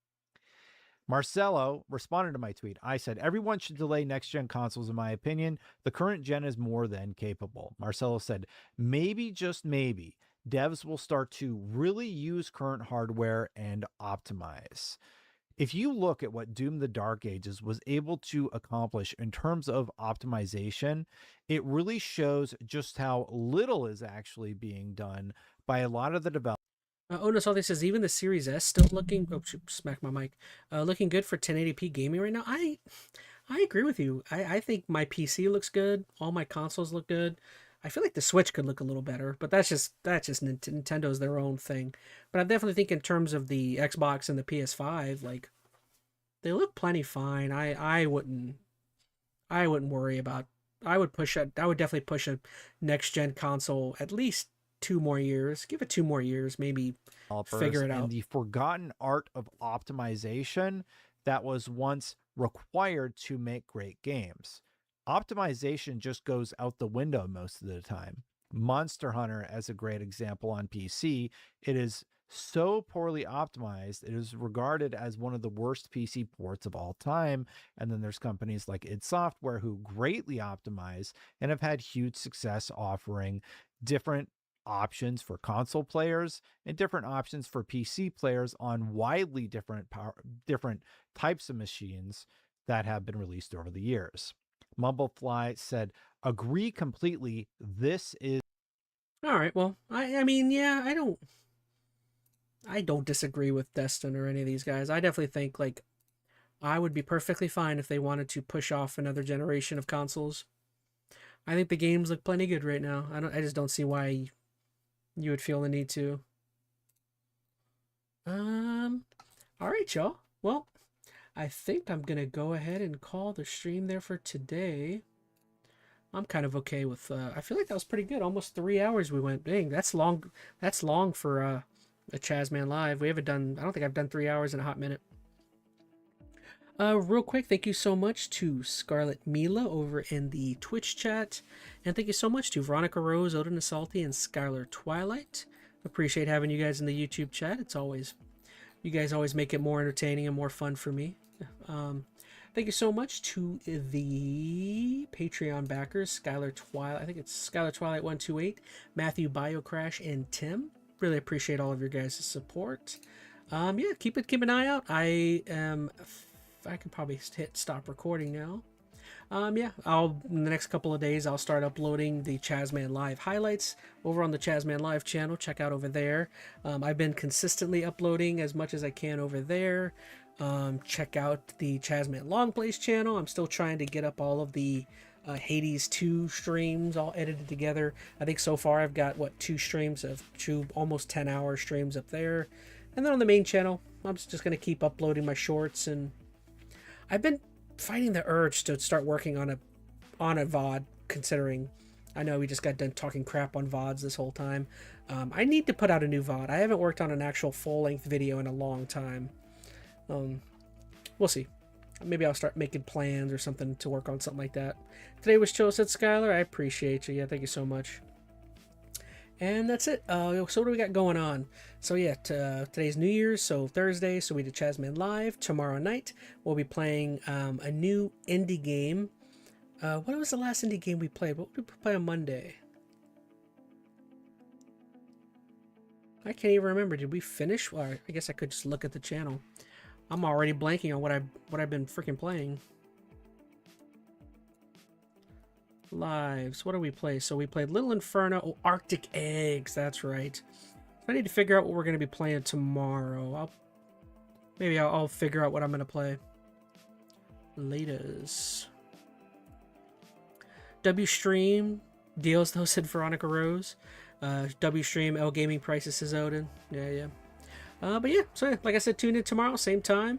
Marcelo responded to my tweet. I said, everyone should delay next-gen consoles, in my opinion. The current gen is more than capable. Marcelo said, maybe, just maybe, devs will start to really use current hardware and optimize. If you look at what Doom the Dark Ages was able to accomplish in terms of optimization, it really shows just how little is actually being done by a lot of the developers. Odin Salty says, even the Series S still looking... Oh, shoot, smack my mic. Looking good for 1080p gaming right now. I agree with you. I think my PC looks good. All my consoles look good. I feel like the Switch could look a little better, but that's just Nintendo's their own thing. But I definitely think in terms of the Xbox and the PS5, like, they look plenty fine. I wouldn't worry about... I would definitely push a next-gen console at least 2 more years. Give it 2 more years, maybe figure it out. And the forgotten art of optimization that was once required to make great games. Optimization just goes out the window most of the time. Monster Hunter, as a great example on PC, it is so poorly optimized, it is regarded as one of the worst PC ports of all time. And then there's companies like id Software who greatly optimize and have had huge success offering different options for console players and different options for PC players on widely different types of machines that have been released over the years. Mumblefly said, agree completely. This is all right. Well, I mean, yeah, I don't disagree with Destin or any of these guys. I definitely think, like, I would be perfectly fine if they wanted to push off another generation of consoles. I think the games look plenty good right now. I just don't see why you would feel the need to. All right, y'all. Well, I think I'm gonna go ahead and call the stream there for today. I'm kind of okay with. I feel like that was pretty good. Almost 3 hours we went. Dang, that's long. That's long for a ChazmaN live. We haven't done. I don't think I've done 3 hours in a hot minute. Real quick, thank you so much to Scarlet Mila over in the Twitch chat. And thank you so much to Veronica Rose, Odin Salty, and Skylar Twilight. Appreciate having you guys in the YouTube chat. It's always, you guys always make it more entertaining and more fun for me. Thank you so much to the Patreon backers, Skylar Twilight, I think it's Skylar Twilight 128, Matthew Biocrash, and Tim. Really appreciate all of your guys' support. Yeah, keep an eye out. I can probably hit stop recording now. Yeah, in the next couple of days, I'll start uploading the ChazmaN Live highlights over on the ChazmaN Live channel. Check out over there. I've been consistently uploading as much as I can over there. Check out the ChazmaN Long Plays channel. I'm still trying to get up all of the Hades 2 streams all edited together. I think so far I've got, what, 2 streams of 2 almost 10-hour streams up there. And then on the main channel, I'm just going to keep uploading my shorts. And I've been fighting the urge to start working on a VOD, considering I know we just got done talking crap on VODs this whole time. I need to put out a new VOD. I haven't worked on an actual full-length video in a long time. We'll see. Maybe I'll start making plans or something to work on something like that. Today was chill, said Skylar. I appreciate you. Yeah, thank you so much. And that's it. So what do we got going on? So yeah, today's New Year's, so Thursday, so we did ChazmaN Live. Tomorrow night, we'll be playing a new indie game. What was the last indie game we played? What did we play on Monday? I can't even remember. Did we finish? Well, I guess I could just look at the channel. I'm already blanking on what I've been freaking playing. Lives. What do we play? So we played Little Inferno. Oh, Arctic Eggs. That's right. So I need to figure out what we're going to be playing tomorrow. Maybe I'll figure out what I'm going to play. Laters. W Stream. Deals though, said Veronica Rose. W Stream. L Gaming Prices, says Odin. Yeah. But yeah, so like I said, tune in tomorrow, same time.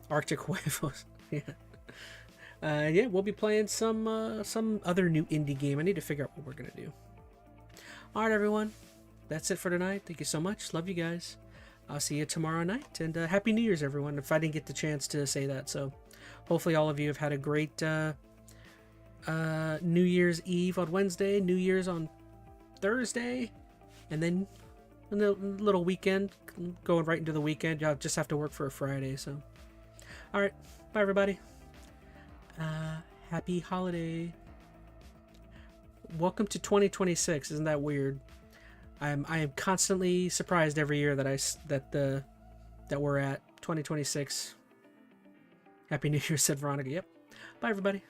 Arctic Huevos. Yeah. Yeah, we'll be playing some other new indie game. I need to figure out what we're gonna do. Alright, everyone. That's it for tonight. Thank you so much. Love you guys. I'll see you tomorrow night. And Happy New Year's, everyone, if I didn't get the chance to say that. So hopefully all of you have had a great New Year's Eve on Wednesday, New Year's on Thursday, and then a little weekend, going right into the weekend. Y'all just have to work for a Friday. So all right, bye everybody. Happy holiday. Welcome to 2026. Isn't that weird? I am constantly surprised every year that we're at 2026. Happy New Year, said Veronica. Yep. Bye everybody.